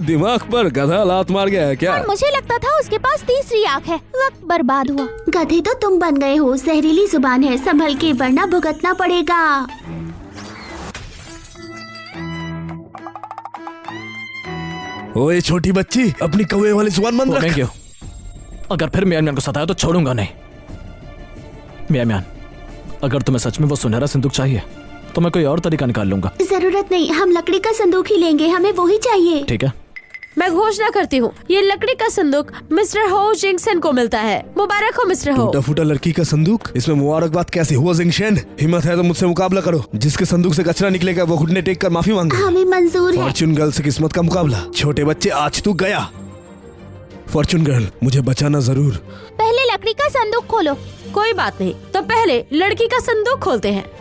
Speaker 4: दिमाग पर गधा लात मार गया है क्या?
Speaker 7: और मुझे लगता था उसके पास तीसरी आंख है। वक्त बर्बाद हुआ।
Speaker 2: गधे तो तुम बन गए हो। जहरीली जुबान है, संभल के वरना भुगतना पड़ेगा।
Speaker 4: ओए छोटी बच्ची, अपनी कौवे वाली जुबान बंद रख।
Speaker 3: क्यों? अगर फिर मियान मियान को सताया तो छोड़ूंगा नहीं। मियान मियान, अगर तुम्हें सच में वो सुनहरा संदूक चाहिए तो मैं कोई और तरीका निकाल लूंगा।
Speaker 2: जरूरत नहीं, हम लकड़ी का संदूक ही लेंगे, हमें वो ही चाहिए।
Speaker 3: ठीक है।
Speaker 1: मैं घोषणा करती हूँ, ये लकड़ी का संदूक मिस्टर हो जिंगसन को मिलता है। मुबारक हो मिस्टर हो।
Speaker 4: टूटा फूटा लड़की का संदूक, इसमें मुबारकबाद कैसे हुआ जिंगशन? हिम्मत है तो मुझसे मुकाबला करो। जिसके संदूक से कचरा निकलेगा वो घुटने टेक कर माफी मांगे।
Speaker 2: हमें मंजूर है।
Speaker 4: फॉर्च्यून गर्ल से किस्मत का मुकाबला। छोटे बच्चे, आज तू गया। फॉर्च्यून गर्ल, मुझे बचाना जरूर।
Speaker 7: पहले लकड़ी का संदूक खोलो।
Speaker 1: कोई बात नहीं, तो पहले लड़की का संदूक खोलते हैं।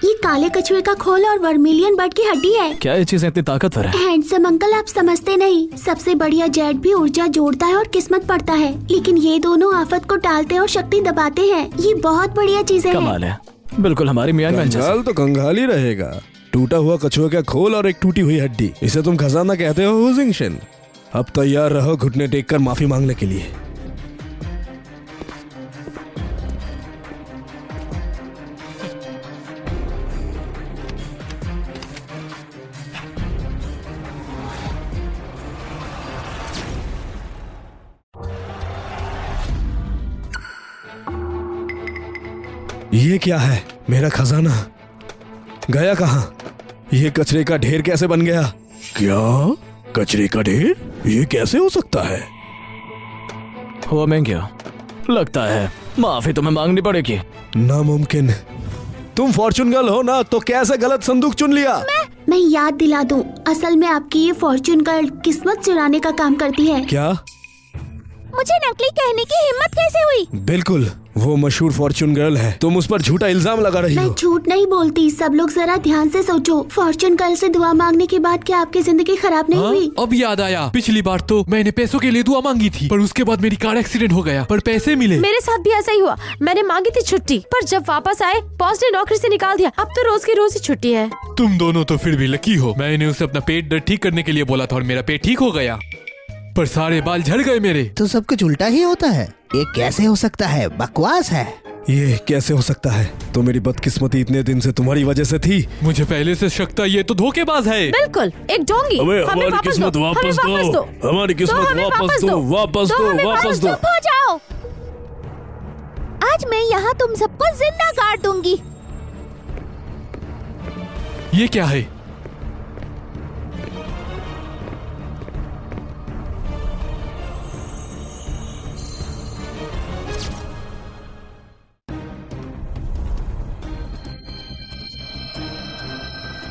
Speaker 2: ये काले कछुए का खोल और वर्मिलियन बर्ड की हड्डी है।
Speaker 3: क्या ये चीजें इतनी ताकतवर है?
Speaker 2: हैंडसम अंकल, आप समझते नहीं। सबसे बढ़िया जेट भी ऊर्जा जोड़ता है और किस्मत पड़ता है, लेकिन ये दोनों आफत को टालते और शक्ति दबाते हैं। ये बहुत बढ़िया चीजें हैं।
Speaker 3: कमाल है, बिल्कुल हमारी मियान मियान जैसा।
Speaker 4: कंगाल तो कंगाल ही रहेगा। टूटा हुआ कछुए का खोल और एक टूटी हुई हड्डी, इसे तुम खजाना कहते हो जिंगशन? अब तैयार रहो घुटने टेक कर माफी मांगने के लिए। ये क्या है? मेरा खजाना गया कहाँ? ये कचरे का ढेर कैसे बन गया? क्या कचरे का ढेर? ये कैसे हो सकता है?
Speaker 3: हुआ महंगी, लगता है माफी तुम्हें मांगनी पड़ेगी।
Speaker 4: नामुमकिन। तुम फॉर्च्यून गर्ल हो ना, तो कैसे गलत संदूक चुन लिया?
Speaker 2: मैं याद दिला दूं, असल में आपकी ये फॉर्च्यून गर्ल किस्मत चुराने का काम करती है।
Speaker 4: क्या?
Speaker 7: मुझे नकली कहने की हिम्मत कैसे हुई?
Speaker 4: बिल्कुल, वो मशहूर फॉर्च्यून गर्ल है। तुम उस पर झूठा इल्जाम लगा रही
Speaker 2: मैं
Speaker 4: हो।
Speaker 2: झूठ नहीं बोलती। सब लोग जरा ध्यान से सोचो। फॉर्च्यून गर्ल से दुआ मांगने के बाद क्या आपकी जिंदगी खराब नहीं हुई?
Speaker 8: अब याद आया, पिछली बार तो मैंने पैसों के लिए दुआ मांगी थी, पर उसके बाद मेरी कार एक्सीडेंट हो गया, पर पैसे मिले।
Speaker 1: मेरे साथ भी ऐसा ही हुआ। मैंने मांगी थी छुट्टी, पर जब वापस आए बॉस ने नौकरी से निकाल दिया। अब तो रोज की रोज ही छुट्टी है।
Speaker 8: तुम दोनों तो फिर भी लकी हो। मैंने उसे अपना पेट दर्द ठीक करने के लिए बोला था और मेरा पेट ठीक हो गया, पर सारे बाल झड़ गए मेरे।
Speaker 9: तो सब कुछ उल्टा ही होता है। ये कैसे हो सकता है? बकवास है।
Speaker 4: ये कैसे हो सकता है? तो मेरी बदकिस्मती इतने दिन से तुम्हारी वजह से थी।
Speaker 8: मुझे पहले से शक था, ये तो धोखेबाज है।
Speaker 1: बिल्कुल, एक डोंगी। हमें वापस दो,
Speaker 4: वापस दो, हमारी किस्मत
Speaker 1: हमें
Speaker 4: वापस दो, वापस दो, वापस दो।
Speaker 7: चुप हो जाओ। आज मैं यहाँ तुम सबको जिंदा काट दूंगी।
Speaker 8: ये क्या है?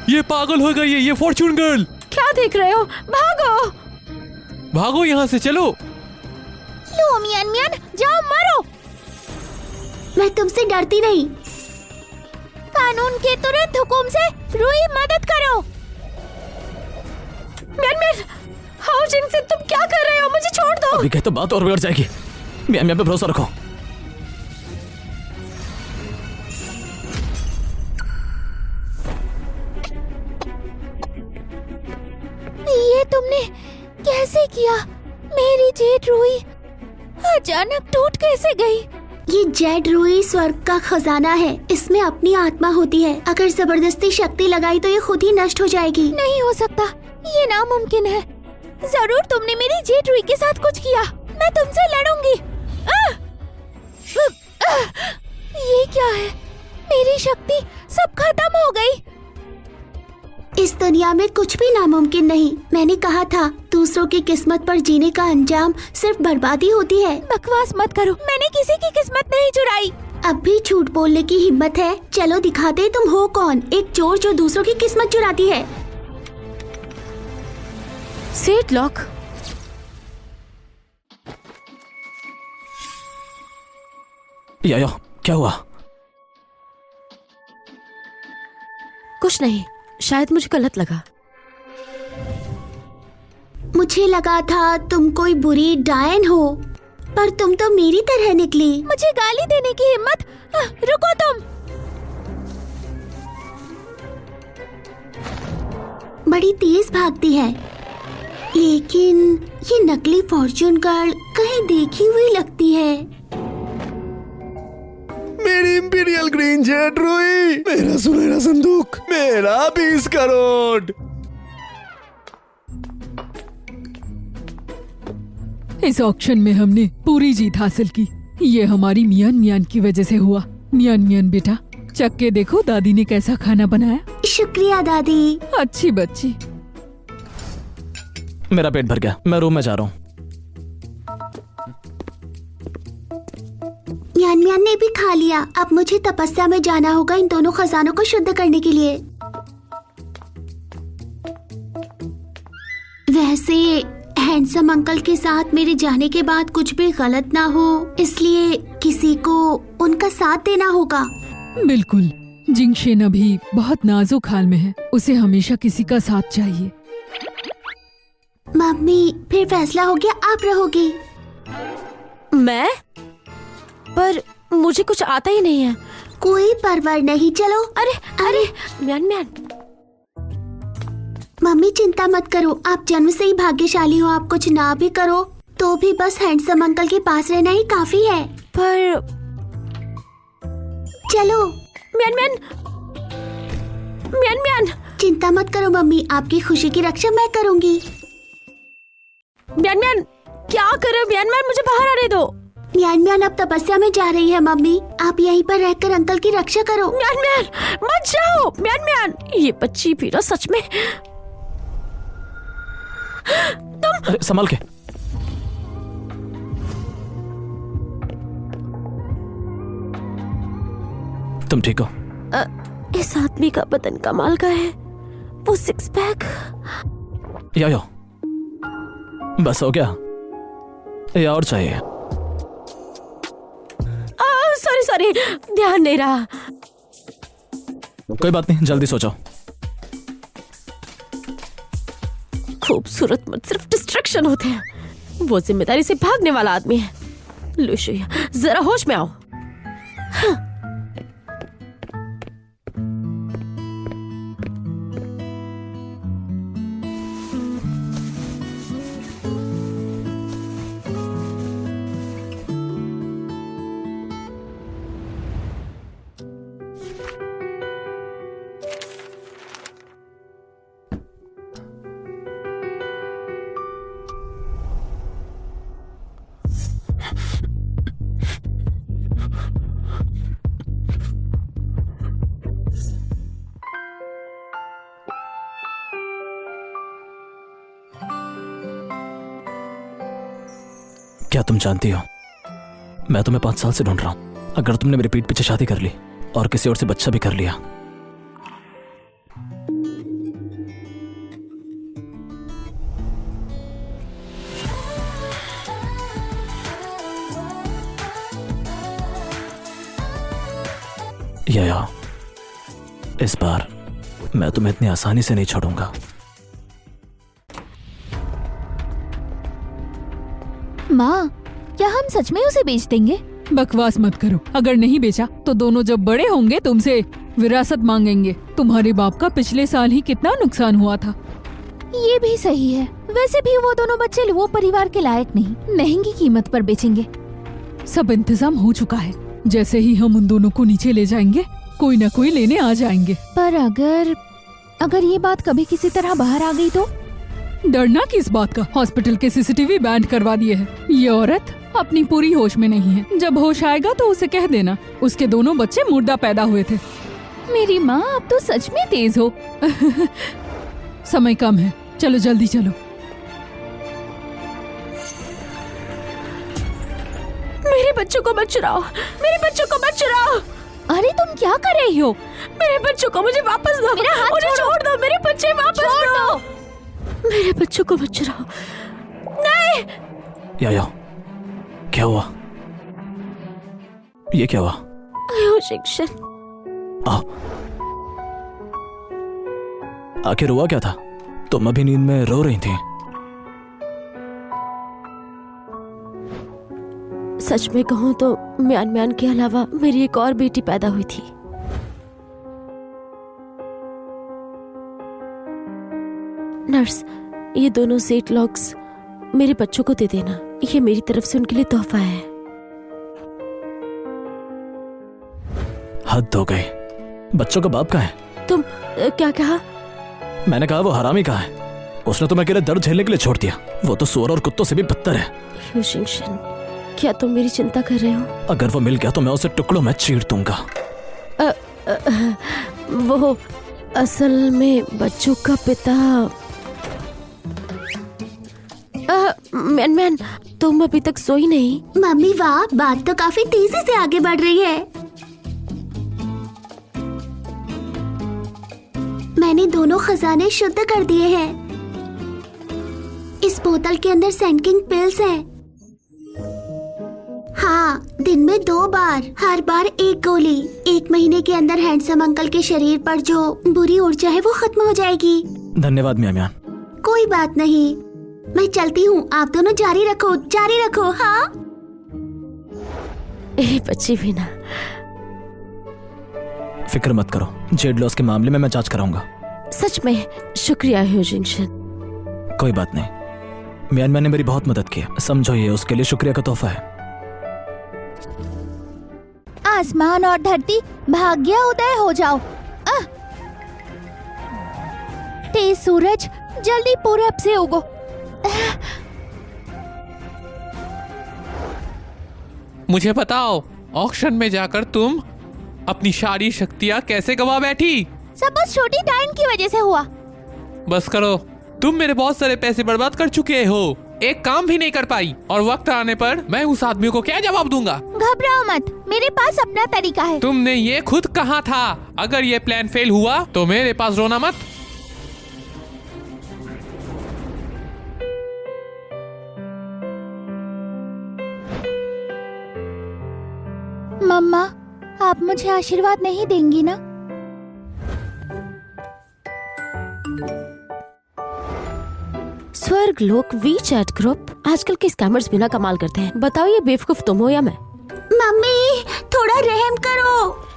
Speaker 8: ये पागल हो गई है, ये फॉर्च्यून गर्ल।
Speaker 1: क्या देख रहे हो? भागो
Speaker 8: भागो यहाँ से, चलो।
Speaker 7: लो मियान मियान, जाओ मरो।
Speaker 2: मैं तुमसे डरती नहीं।
Speaker 7: कानून के तुरंत हुकुम से रूही मदद करो।
Speaker 1: मियान हाउ जिंगसन, तुम क्या कर रहे हो? मुझे छोड़ दो।
Speaker 3: अभी कहते बात और बिगड़ जाएगी। मियान मियान पे भरोसा रखो।
Speaker 7: ये तुमने कैसे किया? मेरी जेट रूही अचानक टूट कैसे गई?
Speaker 2: ये जेड रूई स्वर्ग का खजाना है। इसमें अपनी आत्मा होती है। अगर जबरदस्ती शक्ति लगाई तो ये खुद ही नष्ट हो जाएगी।
Speaker 7: नहीं हो सकता, ये नामुमकिन है। जरूर तुमने मेरी जेड रूई के साथ कुछ किया। मैं तुमसे लड़ूंगी। ये क्या है? मेरी शक्ति सब खत्म हो गई।
Speaker 2: इस दुनिया में कुछ भी नामुमकिन नहीं। मैंने कहा था, दूसरों की किस्मत पर जीने का अंजाम सिर्फ बर्बादी होती है।
Speaker 7: बकवास मत करो, मैंने किसी की किस्मत नहीं चुराई।
Speaker 2: अब भी झूठ बोलने की हिम्मत है? चलो दिखाते तुम हो कौन, एक चोर जो दूसरों की किस्मत चुराती है।
Speaker 1: Set lock.
Speaker 3: या क्या हुआ?
Speaker 1: कुछ नहीं, शायद मुझे गलत लगा।
Speaker 2: मुझे लगा था तुम कोई बुरी डायन हो, पर तुम तो मेरी तरह निकली।
Speaker 7: मुझे गाली देने की हिम्मत? रुको तुम।
Speaker 2: बड़ी तेज भागती है, लेकिन ये नकली फॉर्च्यून गर्ल कहीं देखी हुई लगती है।
Speaker 4: मेरी इंपीरियल ग्रीन जेड रूई, मेरा सुनहरा संदूक, मेरा 20 करोड़।
Speaker 6: इस ऑक्शन में हमने पूरी जीत हासिल की। ये हमारी मियान मियान की वजह से हुआ। मियान मियान बेटा, चख के देखो दादी ने कैसा खाना बनाया।
Speaker 2: शुक्रिया दादी।
Speaker 6: अच्छी बच्ची।
Speaker 3: मेरा पेट भर गया, मैं रूम में जा रहा हूँ।
Speaker 2: मियान मियान ने भी खा लिया। अब मुझे तपस्या में जाना होगा इन दोनों खजानों को शुद्ध करने के लिए। वैसे हैंडसम अंकल के साथ मेरे जाने के बाद कुछ भी गलत ना हो, इसलिए किसी को उनका साथ देना होगा।
Speaker 6: बिल्कुल। जिंगशेन अभी बहुत नाजुक हाल में है, उसे हमेशा किसी का साथ चाहिए।
Speaker 2: मम्मी, फिर फैसला हो गया, आप रहोगी।
Speaker 1: मैं? पर मुझे कुछ आता ही नहीं है।
Speaker 2: कोई परवाह नहीं, चलो।
Speaker 1: अरे म्यान म्यान।
Speaker 2: मम्मी चिंता मत करो, आप जन्म से ही भाग्यशाली हो। आप कुछ ना भी करो तो भी बस हैंडसम अंकल के पास रहना ही काफी है।
Speaker 1: पर
Speaker 2: चलो।
Speaker 1: म्यान म्यान म्यान म्यान।
Speaker 2: चिंता मत करो मम्मी, आपकी खुशी की रक्षा मैं करूंगी।
Speaker 1: म्यान म्यान, क्या कर रहे हो म्यान म्यान? मुझे बाहर आने दो।
Speaker 2: म्यान म्यान अब तपस्या में जा रही है मम्मी, आप यहीं पर रहकर अंकल की रक्षा करो।
Speaker 1: म्यान म्यान मत जाओ। म्यान म्यान, ये बच्ची भी ना सच में।
Speaker 3: अरे संभल के। तुम ठीक हो?
Speaker 1: इस आदमी का बदन कमाल का है, वो सिक्स पैक।
Speaker 3: यो बस हो गया या और चाहिए?
Speaker 1: सॉरी, ध्यान नहीं रहा।
Speaker 3: कोई बात नहीं, जल्दी सो जाओ।
Speaker 1: खूबसूरत मत सिर्फ डिस्ट्रैक्शन होते हैं। वो जिम्मेदारी से भागने वाला आदमी है। लुशिया, जरा होश में आओ। हाँ।
Speaker 3: क्या तुम जानती हो, मैं तुम्हें 5 साल से ढूंढ रहा हूं। अगर तुमने मेरे पीठ पीछे शादी कर ली और किसी और से बच्चा भी कर लिया, या इस बार मैं तुम्हें इतनी आसानी से नहीं छोड़ूंगा।
Speaker 7: माँ, क्या हम सच में उसे बेच देंगे?
Speaker 6: बकवास मत करो। अगर नहीं बेचा तो दोनों जब बड़े होंगे तुमसे विरासत मांगेंगे। तुम्हारे बाप का पिछले साल ही कितना नुकसान हुआ था।
Speaker 7: ये भी सही है। वैसे भी वो दोनों बच्चे वो परिवार के लायक नहीं। महंगी कीमत पर बेचेंगे।
Speaker 6: सब इंतजाम हो चुका है। जैसे ही हम उन दोनों को नीचे ले जाएंगे, कोई ना कोई लेने आ जाएंगे।
Speaker 7: पर अगर ये बात कभी किसी तरह बाहर आ गई तो?
Speaker 6: डरना किस बात का? हॉस्पिटल के सीसीटीवी बैंड करवा दिए हैं। ये औरत अपनी पूरी होश में नहीं है। जब होश आएगा तो उसे कह देना उसके दोनों बच्चे मुर्दा पैदा हुए थे।
Speaker 7: मेरी माँ अब तो सच में तेज हो।
Speaker 6: समय कम है, चलो जल्दी चलो।
Speaker 1: मेरे बच्चों को मत चुराओ, मेरे बच्चों को मत चुराओ।
Speaker 7: अरे तुम क्या कर रही हो?
Speaker 1: मेरे बच्चों को मुझे वापस दो।
Speaker 7: मेरा हाथ
Speaker 1: मुझे
Speaker 7: छोड़ो।
Speaker 1: छोड़ दो, मेरे बच्चे वापस दो। मेरे बच्चों को मत चुराओ। नहीं।
Speaker 3: या क्या हुआ? ये क्या हुआ?
Speaker 1: शिक्षण,
Speaker 3: आखिर हुआ क्या था? तुम अभी नींद में रो रही थी।
Speaker 1: सच में कहूँ तो म्यान के अलावा मेरी एक और बेटी पैदा हुई थी। नर्स, ये दोनों सेट लॉक्स मेरे बच्चों को दे देना। ये मेरी तरफ से उनके लिए तोहफा है।
Speaker 3: हद हो गई। बच्चों का बाप कहाँ है?
Speaker 1: तुम क्या कहा?
Speaker 3: मैंने कहा वो हरामी कहाँ है? उसने तुम्हें अकेले दर्द झेलने के लिए छोड़ दिया। वो तो सुअर और कुत्तों से भी बदतर है।
Speaker 1: ह्यू शिंगशन, क्या तुम मेरी चिंता कर रहे हो?
Speaker 3: अगर वो मिल गया तो मैं उसे टुकड़ों में चीर दूंगा।
Speaker 1: वो असल में बच्चों का पिता। मैन, तुम अभी तक सोई नहीं?
Speaker 2: मम्मी वाह, बात तो काफी तेजी से आगे बढ़ रही है। मैंने दोनों खजाने शुद्ध कर दिए हैं। इस बोतल के अंदर सैंकिंग पिल्स हैं। हाँ, दिन में 2 बार, हर बार 1 गोली। 1 महीने के अंदर हैंडसम अंकल के शरीर पर जो बुरी ऊर्जा है वो खत्म हो जाएगी।
Speaker 3: धन्यवाद म्यान।
Speaker 2: कोई बात नहीं, मैं चलती हूँ। आप दोनों जारी रखो। हाँ
Speaker 1: बच्ची भी ना।
Speaker 3: फिक्र मत करो, जेड लॉस के मामले में मैं जांच कराऊंगा।
Speaker 1: सच में शुक्रिया ह्यू शिंगशन।
Speaker 3: कोई बात नहीं, म्यान ने मेरी बहुत मदद की। समझो ये उसके लिए शुक्रिया का तोहफा है।
Speaker 7: आसमान और धरती भाग्य उदय हो जाओ। तेज सूरज जल्दी पूरब से उगो।
Speaker 5: मुझे बताओ, ऑक्शन में जाकर तुम अपनी सारी शक्तियाँ कैसे गवा बैठी?
Speaker 7: सब उस छोटी डायन की वजह से हुआ।
Speaker 5: बस करो, तुम मेरे बहुत सारे पैसे बर्बाद कर चुके हो। एक काम भी नहीं कर पाई, और वक्त आने पर मैं उस आदमी को क्या जवाब दूंगा?
Speaker 7: घबराओ मत, मेरे पास अपना तरीका है।
Speaker 5: तुमने ये खुद कहा था। अगर ये प्लान फेल हुआ तो मेरे पास रोना मत।
Speaker 7: मम्मा, आप मुझे आशीर्वाद नहीं देंगी ना?
Speaker 1: स्वर्ग लोक वी चैट ग्रुप। आजकल के स्कैमर्स बिना कमाल करते हैं। बताओ ये बेवकूफ तुम हो या मैं?
Speaker 2: मम्मी, थोड़ा रहम करो।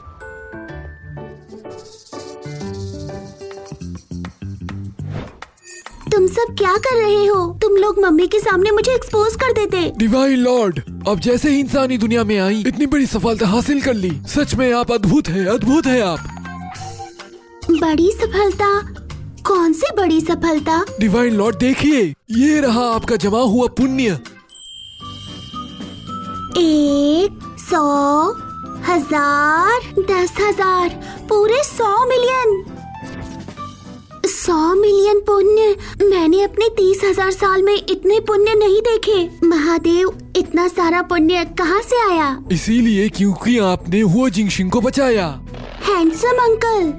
Speaker 2: तुम सब क्या कर रहे हो? तुम लोग मम्मी के सामने मुझे एक्सपोज कर देते।
Speaker 8: डिवाइन लॉर्ड, अब जैसे ही इंसानी दुनिया में आई, इतनी बड़ी सफलता हासिल कर ली। सच में आप अद्भुत है आप।
Speaker 2: बड़ी सफलता? कौन सी बड़ी सफलता?
Speaker 8: डिवाइन लॉर्ड देखिए, ये रहा आपका जमा हुआ पुण्य।
Speaker 2: 1, 100, 1000, 10,000, पूरे 100 मिलियन। 100 मिलियन पुण्य। मैंने अपने 30,000 साल में इतने पुण्य नहीं देखे। महादेव, इतना सारा पुण्य कहाँ से आया?
Speaker 8: इसीलिए क्योंकि आपने हुओ जिंगशिंग को बचाया।
Speaker 2: Handsome uncle.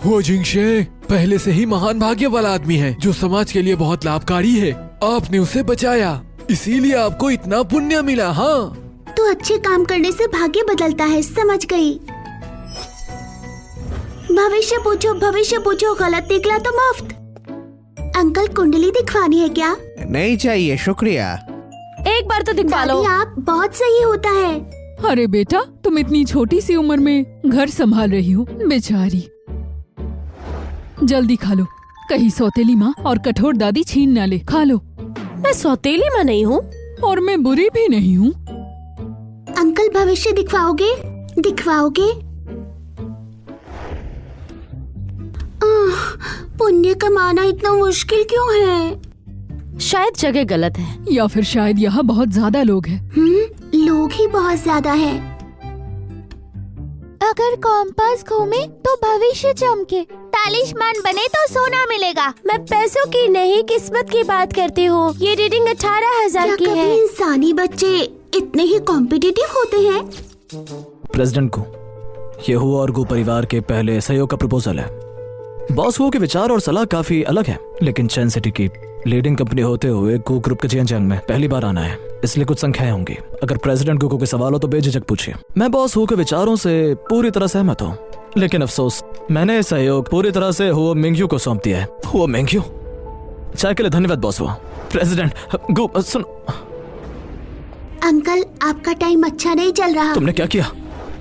Speaker 8: हुओ जिंगशे पहले से ही महान भाग्य वाला आदमी है, जो समाज के लिए बहुत लाभकारी है। आपने उसे बचाया, इसीलिए आपको इतना पुण्य मिला। हाँ,
Speaker 2: तो अच्छे काम करने से भाग्य बदलता है, समझ गई। भविष्य पूछो, गलत निकला तो मुफ्त। अंकल, कुंडली दिखवानी है क्या?
Speaker 9: नहीं चाहिए, शुक्रिया।
Speaker 1: एक बार तो दिखवा लो।
Speaker 2: दादी, आप बहुत सही होता है।
Speaker 6: अरे बेटा, तुम इतनी छोटी सी उम्र में घर संभाल रही हो, बेचारी। जल्दी खा लो, कहीं सौतेली माँ और कठोर दादी छीन ना ले। खा लो।
Speaker 1: मैं सौतेली माँ नहीं हूँ,
Speaker 6: और मैं बुरी भी नहीं हूँ।
Speaker 2: अंकल भविष्य दिखवाओगे? दिखवाओगे? पुण्य कमाना इतना मुश्किल क्यों है?
Speaker 1: शायद जगह गलत है,
Speaker 6: या फिर शायद यहाँ बहुत ज्यादा लोग हैं।
Speaker 2: लोग ही बहुत ज्यादा है।
Speaker 7: अगर कॉम्पास घूमे तो भविष्य चमके, तालिस्मान बने तो सोना मिलेगा।
Speaker 1: मैं पैसों की नहीं किस्मत की बात करती हूँ। ये रीडिंग 18,000
Speaker 2: क्या
Speaker 1: की
Speaker 2: कभी
Speaker 1: है।
Speaker 2: इंसानी बच्चे इतने ही कॉम्पिटिटिव होते हैं?
Speaker 3: प्रेसिडेंट को ये हुआ और गो परिवार के पहले सहयोग का प्रपोजल है। बॉस हुआ के विचार और सलाह काफी अलग है, लेकिन चैन सिटी की लीडिंग कंपनी होते हुए गो ग्रुप के जियांजियांग में पहली बार आना है, इसलिए कुछ संख्याएं होंगी। अगर प्रेसिडेंट को कोई सवाल हो तो बेझिझक पूछिए। मैं बॉस हु के विचारों से पूरी तरह सहमत हूँ, लेकिन अफसोस मैंने सहयोग पूरी तरह से हुआ मिंग्यू को सौंप दिया है। हुआ मिंग्यू, चाय के लिए धन्यवाद बॉस हुआ। प्रेसिडेंट गो सुन।
Speaker 2: अंकल आपका टाइम अच्छा नहीं चल रहा।
Speaker 3: तुमने क्या किया?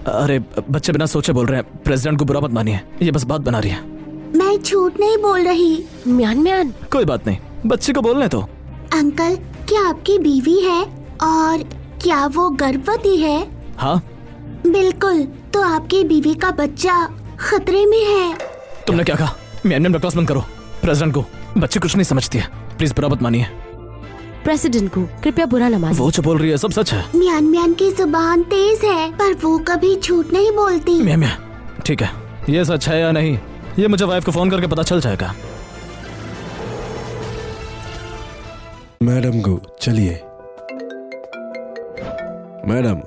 Speaker 3: अरे बच्चे बिना सोचे बोल रहे हैं, प्रेसिडेंट को बुरा मत मानिए, ये बस बात बना रही है।
Speaker 2: मैं झूठ नहीं बोल रही।
Speaker 1: म्यान म्यान,
Speaker 3: कोई बात नहीं, बच्चे को बोलने तो।
Speaker 2: अंकल क्या आपकी बीवी है और क्या वो गर्भवती है?
Speaker 3: हाँ
Speaker 2: बिल्कुल, तो आपकी बीवी का बच्चा खतरे में है।
Speaker 3: तुमने क्या कहा? म्यान बकवास बंद करो। प्रेसिडेंट को बच्चे कुछ नहीं समझती है, प्लीज बुरा मत मानिए।
Speaker 1: प्रेसिडेंट को कृपया बुरा न मानिए।
Speaker 3: वो जो बोल रही है सब सच है।
Speaker 2: म्यान म्यान की जुबान तेज है, पर वो कभी झूठ नहीं बोलती।
Speaker 3: म्यान म्यान, ठीक है, ये सच है या नहीं ये मुझे वाइफ को फोन करके पता चल जाएगा।
Speaker 4: मैडम गो चलिए। मैडम,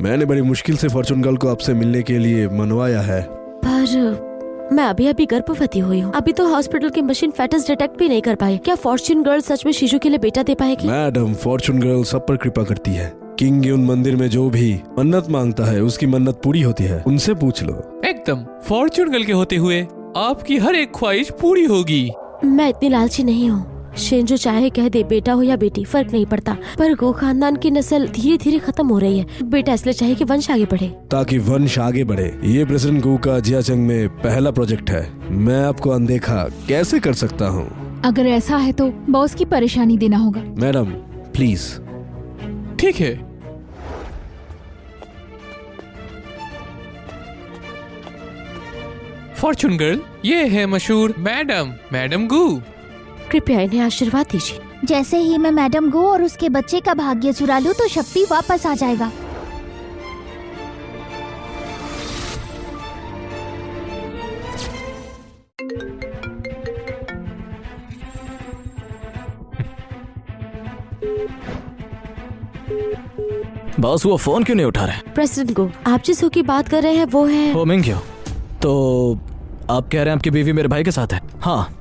Speaker 4: मैंने बड़ी मुश्किल से फॉर्चून गर्ल को आपसे मिलने के लिए मनवाया है।
Speaker 1: पर मैं अभी गर्भवती हुई हूँ। अभी तो हॉस्पिटल की मशीन फेटस डिटेक्ट भी नहीं कर पाई। क्या फॉर्च्यून गर्ल सच में शिशु के लिए बेटा दे पाएगी?
Speaker 4: मैडम, फॉर्चून गर्ल सब पर कृपा करती है। किंग यून मंदिर में जो भी मन्नत मांगता है उसकी मन्नत पूरी होती है, उनसे पूछ लो।
Speaker 5: एकदम फॉर्चून गर्ल के होते हुए आपकी हर एक ख्वाहिश पूरी होगी।
Speaker 1: मैं इतनी लालची नहीं हूँ। शेन जो चाहे कह दे, बेटा हो या बेटी फर्क नहीं पड़ता, पर गो खानदान की नस्ल धीरे धीरे खत्म हो रही है। बेटा इसलिए चाहिए कि वंश आगे बढ़े।
Speaker 4: ताकि वंश आगे बढ़े। ये प्रेसिडेंट गो का जियाचंग में पहला प्रोजेक्ट है। मैं आपको अनदेखा कैसे कर सकता हूँ?
Speaker 6: अगर ऐसा है तो बॉस की परेशानी देना होगा।
Speaker 4: Madam please.
Speaker 5: ठीक है, फॉर्चून गर्ल, ये है मशहूर मैडम गू।
Speaker 1: कृपया इन्हें आशीर्वाद दीजिए।
Speaker 7: जैसे ही मैं मैडम गो और उसके बच्चे का भाग्य चुरा लूं तो शक्ति वापस आ जाएगा।
Speaker 3: बॉस वो फोन क्यों नहीं उठा रहे?
Speaker 1: प्रेसिडेंट को आप जिस हो की बात कर रहे हैं वो है
Speaker 3: हो मिंग्यू। तो आप कह रहे हैं आपकी बीवी मेरे भाई के साथ है? हाँ,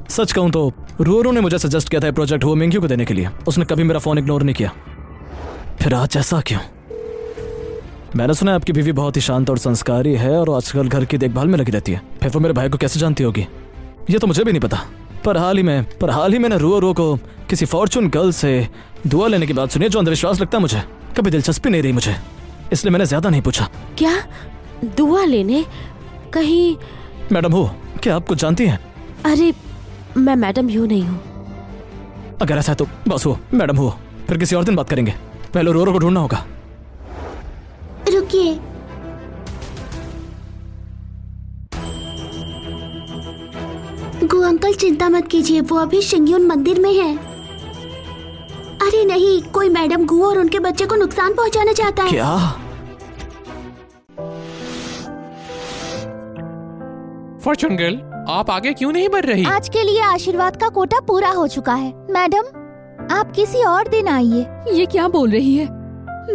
Speaker 3: सच कहूँ तो रूरो ने मुझे सजेस्ट किया था प्रोजेक्ट वो मिंग्यू को देने के लिए। उसने कभी मेरा फोन इग्नोर नहीं किया। फिर आज ऐसा क्यों? मैंने सुना है आपकी बीवी बहुत ही शांत और संस्कारी है और आजकल घर की देखभाल में लगी रहती है। फिर वो मेरे भाई को कैसे जानती होगी ये तो मुझे भी नहीं पता। पर हाल ही मैंने रूरो को किसी फॉर्चून गर्ल से दुआ लेने की बात सुनी जो अंधविश्वास लगता है मुझे। कभी दिलचस्पी नहीं रही मुझे, इसलिए मैंने ज्यादा नहीं पूछा।
Speaker 1: क्या दुआ लेने? कहीं
Speaker 3: मैडम हो क्या आपको जानती हैं?
Speaker 1: अरे मैं मैडम ह्यू नहीं हूँ।
Speaker 3: अगर ऐसा है तो बस हो मैडम हो, फिर किसी और दिन बात करेंगे। पहले रोरो को ढूंढना होगा।
Speaker 2: रुकिए, गो अंकल चिंता मत कीजिए, वो अभी शिंग्यून मंदिर में है। अरे नहीं, कोई मैडम गु और उनके बच्चे को नुकसान पहुंचाना चाहता है।
Speaker 3: क्या?
Speaker 5: फॉर्चून गर्ल, आप आगे क्यों नहीं बढ़ रही?
Speaker 7: आज के लिए आशीर्वाद का कोटा पूरा हो चुका है। मैडम आप किसी और दिन आइए।
Speaker 6: ये क्या बोल रही है?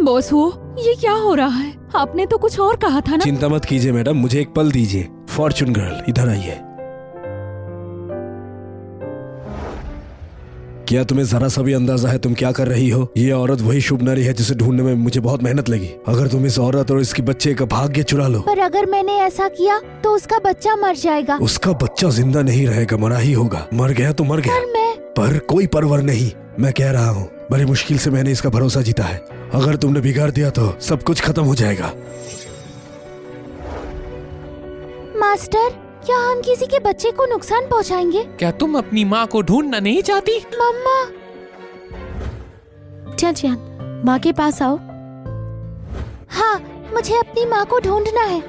Speaker 6: बॉस वो ये क्या हो रहा है? आपने तो कुछ और कहा था ना।
Speaker 4: चिंता मत कीजिए मैडम, मुझे एक पल दीजिए। फॉर्चून गर्ल इधर आइए। क्या तुम्हें जरा सा भी अंदाजा है तुम क्या कर रही हो? ये औरत वही शुभ नारी है जिसे ढूंढने में मुझे बहुत मेहनत लगी। अगर तुम इस औरत और इसके बच्चे का भाग्य चुरा लो।
Speaker 7: पर अगर मैंने ऐसा किया तो उसका बच्चा मर जाएगा।
Speaker 4: उसका बच्चा जिंदा नहीं रहेगा, मरा ही होगा। मर गया तो मर गया, पर कोई परवर नहीं। मैं कह रहा हूँ बड़ी मुश्किल से मैंने इसका भरोसा जीता है। अगर तुमने बिगाड़ दिया तो सब कुछ खत्म हो जाएगा।
Speaker 7: मास्टर, क्या हम किसी के बच्चे को नुकसान पहुंचाएंगे?
Speaker 5: क्या तुम अपनी माँ को ढूंढना नहीं चाहती?
Speaker 7: मम्मा।
Speaker 1: चियान, माँ के पास आओ।
Speaker 7: हाँ, मुझे अपनी माँ को ढूंढना है।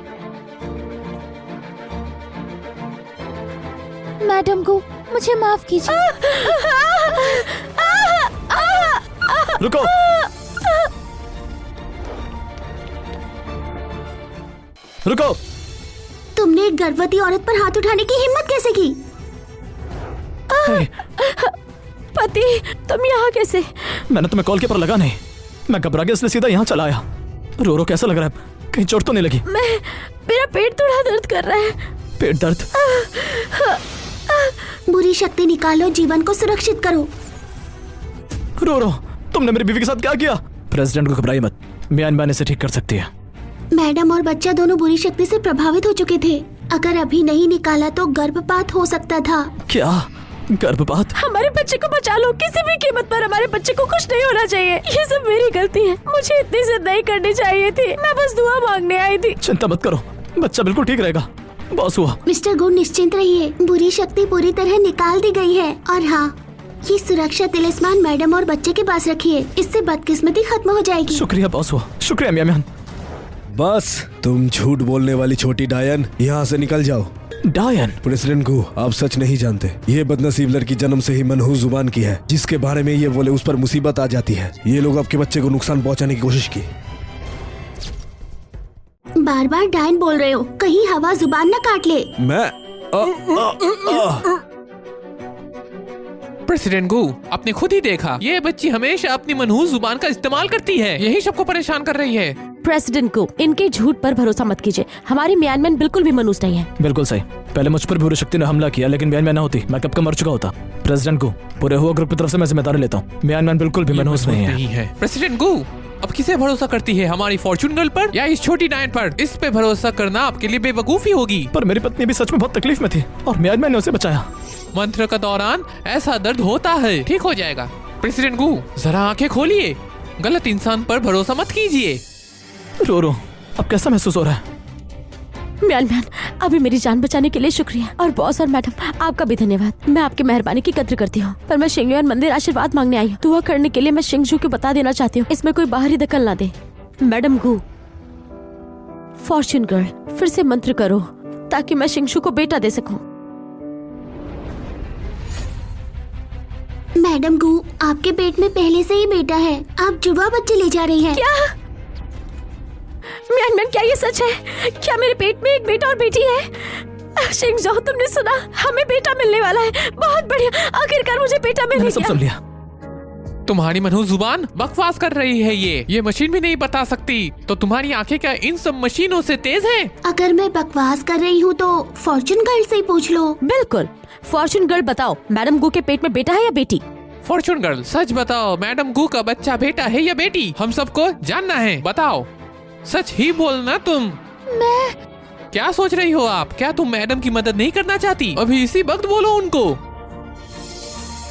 Speaker 7: मैडम गु, मुझे माफ कीजिए।
Speaker 3: रुको। रुको।
Speaker 2: तुमने एक गर्भवती औरत पर हाथ उठाने की हिम्मत कैसे की?
Speaker 1: पति, तुम यहाँ कैसे?
Speaker 3: मैंने तुम्हें कॉल किया पर लगा नहीं। मैं घबरा गया इसलिए सीधा यहाँ चला आया। रो रो कैसा लग रहा है? कहीं चोट तो नहीं लगी?
Speaker 1: मेरा पेट थोड़ा दर्द कर रहा है।
Speaker 3: पेट दर्द?
Speaker 2: बुरी शक्ति निकालो, जीवन को सुरक्षित करो।
Speaker 3: रो रो, तुमने मेरी बीवी के साथ क्या किया? प्रेसिडेंट को घबराई मत, म्यांमार इसे ठीक कर सकती है।
Speaker 2: मैडम और बच्चा दोनों बुरी शक्ति से प्रभावित हो चुके थे। अगर अभी नहीं निकाला तो गर्भपात हो सकता था।
Speaker 3: क्या गर्भपात?
Speaker 1: हमारे बच्चे को बचा लो, किसी भी कीमत पर हमारे बच्चे को कुछ नहीं होना चाहिए। ये सब मेरी गलती है, मुझे इतनी जिद नहीं करनी चाहिए थी। मैं बस दुआ मांगने आई थी।
Speaker 3: चिंता मत करो, बच्चा बिल्कुल ठीक रहेगा। बॉस हुआ।
Speaker 2: मिस्टर गुड, निश्चिंत रहिए, बुरी शक्ति पूरी तरह निकाल दी गई है। और हाँ, ये सुरक्षा तिलिस्मान मैडम और बच्चे के पास रखिए, इससे बदकिस्मती खत्म हो जाएगी।
Speaker 3: शुक्रिया बॉस हुआ, शुक्रिया म्यान।
Speaker 4: बस तुम झूठ बोलने वाली छोटी डायन, यहाँ से निकल जाओ।
Speaker 3: डायन?
Speaker 4: प्रेसिडेंट को आप सच नहीं जानते। ये बदनसीब लड़की जन्म से ही मनहूस जुबान की है। जिसके बारे में ये बोले उस पर मुसीबत आ जाती है। ये लोग आपके बच्चे को नुकसान पहुंचाने की कोशिश की।
Speaker 2: बार बार डायन बोल रहे हो, कहीं हवा जुबान न काट ले।
Speaker 4: मैं
Speaker 5: प्रेसिडेंट गु, आपने खुद ही देखा, ये बच्ची हमेशा अपनी मनहूस जुबान का इस्तेमाल करती है। यही सबको परेशान कर रही है।
Speaker 1: प्रेसिडेंट को इनके झूठ पर भरोसा मत कीजिए। हमारी म्यांमार बिल्कुल भी मनहूस नहीं है।
Speaker 3: बिल्कुल सही। पहले मुझ पर बुरी शक्ति ने हमला किया, लेकिन म्यांमार न होती मैं कब का मर चुका होता। प्रेसिडेंट को पूरे हुआ ग्रुप की तरफ से मैं जिम्मेदारी लेता हूँ। म्यांमार बिल्कुल भी मनहूस नहीं है।
Speaker 5: प्रेसिडेंट गु, अब किसे भरोसा करती है, हमारी फॉर्चून गर्ल पर या इस छोटी डायन पर? इस पे भरोसा करना आपके लिए बेवकूफी होगी।
Speaker 3: पर मेरी पत्नी भी सच में बहुत तकलीफ में थी और म्यांमार ने उसे बचाया।
Speaker 5: मंत्र का दौरान ऐसा दर्द होता है, ठीक हो जाएगा। प्रेसिडेंट गु, जरा आंखें खोलिए, गलत इंसान पर भरोसा मत कीजिए।
Speaker 3: रो रो, अब कैसा महसूस हो रहा है?
Speaker 1: म्यांमार, अभी मेरी जान बचाने के लिए शुक्रिया। और बॉस और मैडम, आपका भी धन्यवाद। मैं आपकी मेहरबानी की कद्र करती हूँ। पर मैं शिंगयुआन मंदिर आशीर्वाद मांगने आई हूँ। दुआ करने के लिए मैं शिंगजू को बता देना चाहती हूँ, इसमें कोई बाहरी दखल ना दे। मैडम गु, फॉर्च्यून गर्ल, फिर से मंत्र करो ताकि मैं शिंगजू को बेटा दे सकूं।
Speaker 2: मैडम गु, आपके पेट में पहले से ही बेटा है। आप जुड़वा बच्चे ले जा रही हैं।
Speaker 1: क्या? म्यांमार, क्या ये सच है? क्या मेरे पेट में एक बेटा और बेटी है? शिंगजो, तुमने सुना, हमें बेटा मिलने वाला है। बहुत बढ़िया, आखिरकार मुझे बेटा मिल
Speaker 3: मैंने सब सुन लिया।
Speaker 5: तुम्हारी मनहूस जुबान बकवास कर रही है। ये मशीन भी नहीं बता सकती, तो तुम्हारी आंखें क्या इन सब मशीनों से तेज हैं?
Speaker 2: अगर मैं बकवास कर रही हूँ तो फॉर्चून गर्ल से ही पूछ लो।
Speaker 1: बिल्कुल। फॉर्च्यून गर्ल, बताओ, मैडम गु के पेट में बेटा है या बेटी?
Speaker 5: फॉर्चून गर्ल, सच बताओ, मैडम गु का बच्चा बेटा है या बेटी? हम सबको जानना है, बताओ, सच ही बोलना। तुम क्या सोच रही हो आप? क्या तुम मैडम की मदद नहीं करना चाहती? अभी इसी वक्त बोलो उनको।